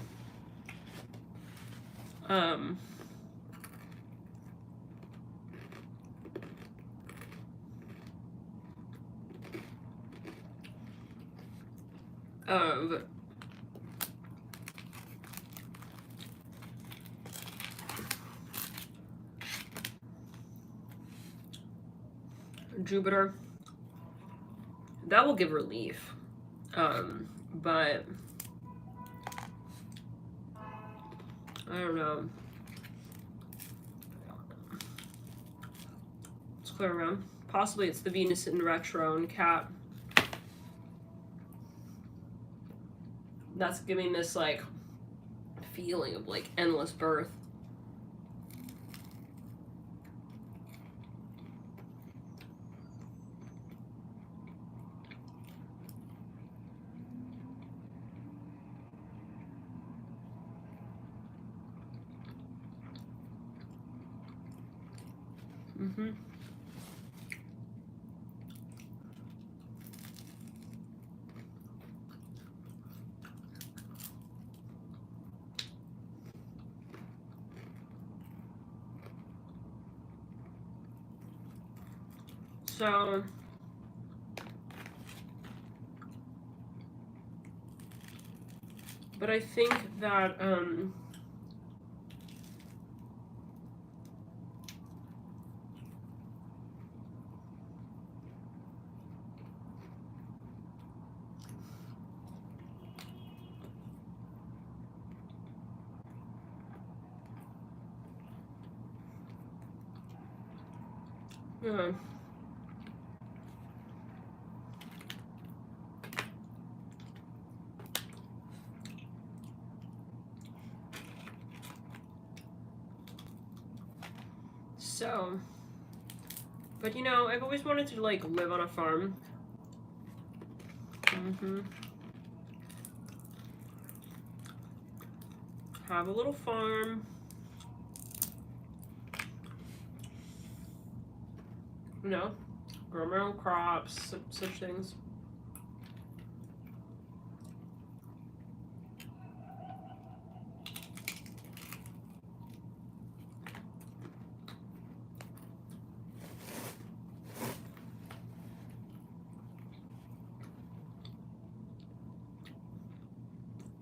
S3: Of Jupiter. That will give relief. But I don't know. Let's clear around. Possibly it's the Venus in retro and Cat. That's giving this like feeling of like endless birth. So but I think that yeah. So, but you know, I've always wanted to like live on a farm. Have a little farm. You know, grow my own crops, such things.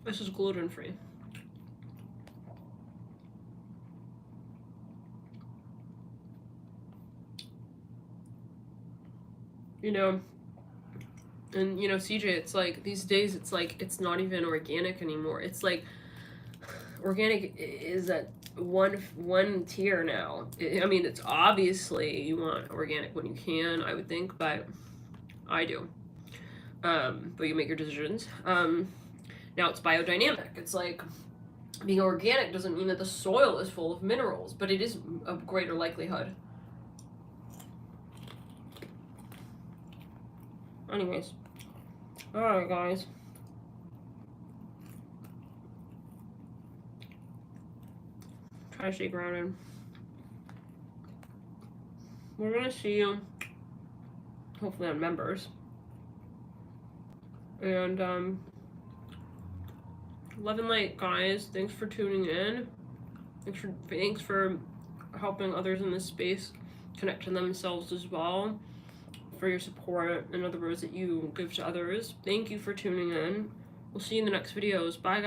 S3: This is gluten-free. You know, and you know, CJ, it's like these days it's like it's not even organic anymore. It's like organic is at one tier now. I mean, it's obviously you want organic when you can, I would think, but I do. But you make your decisions. Now it's biodynamic. It's like being organic doesn't mean that the soil is full of minerals, but it is a greater likelihood. Anyways. Alright, guys. Try to stay grounded. We're gonna see you hopefully on members. And love and light, guys. Thanks for tuning in. Thanks for helping others in this space connect to themselves as well.
S1: for your support and all the words that you give to others. Thank you for tuning in. We'll see you in the next videos. Bye, guys.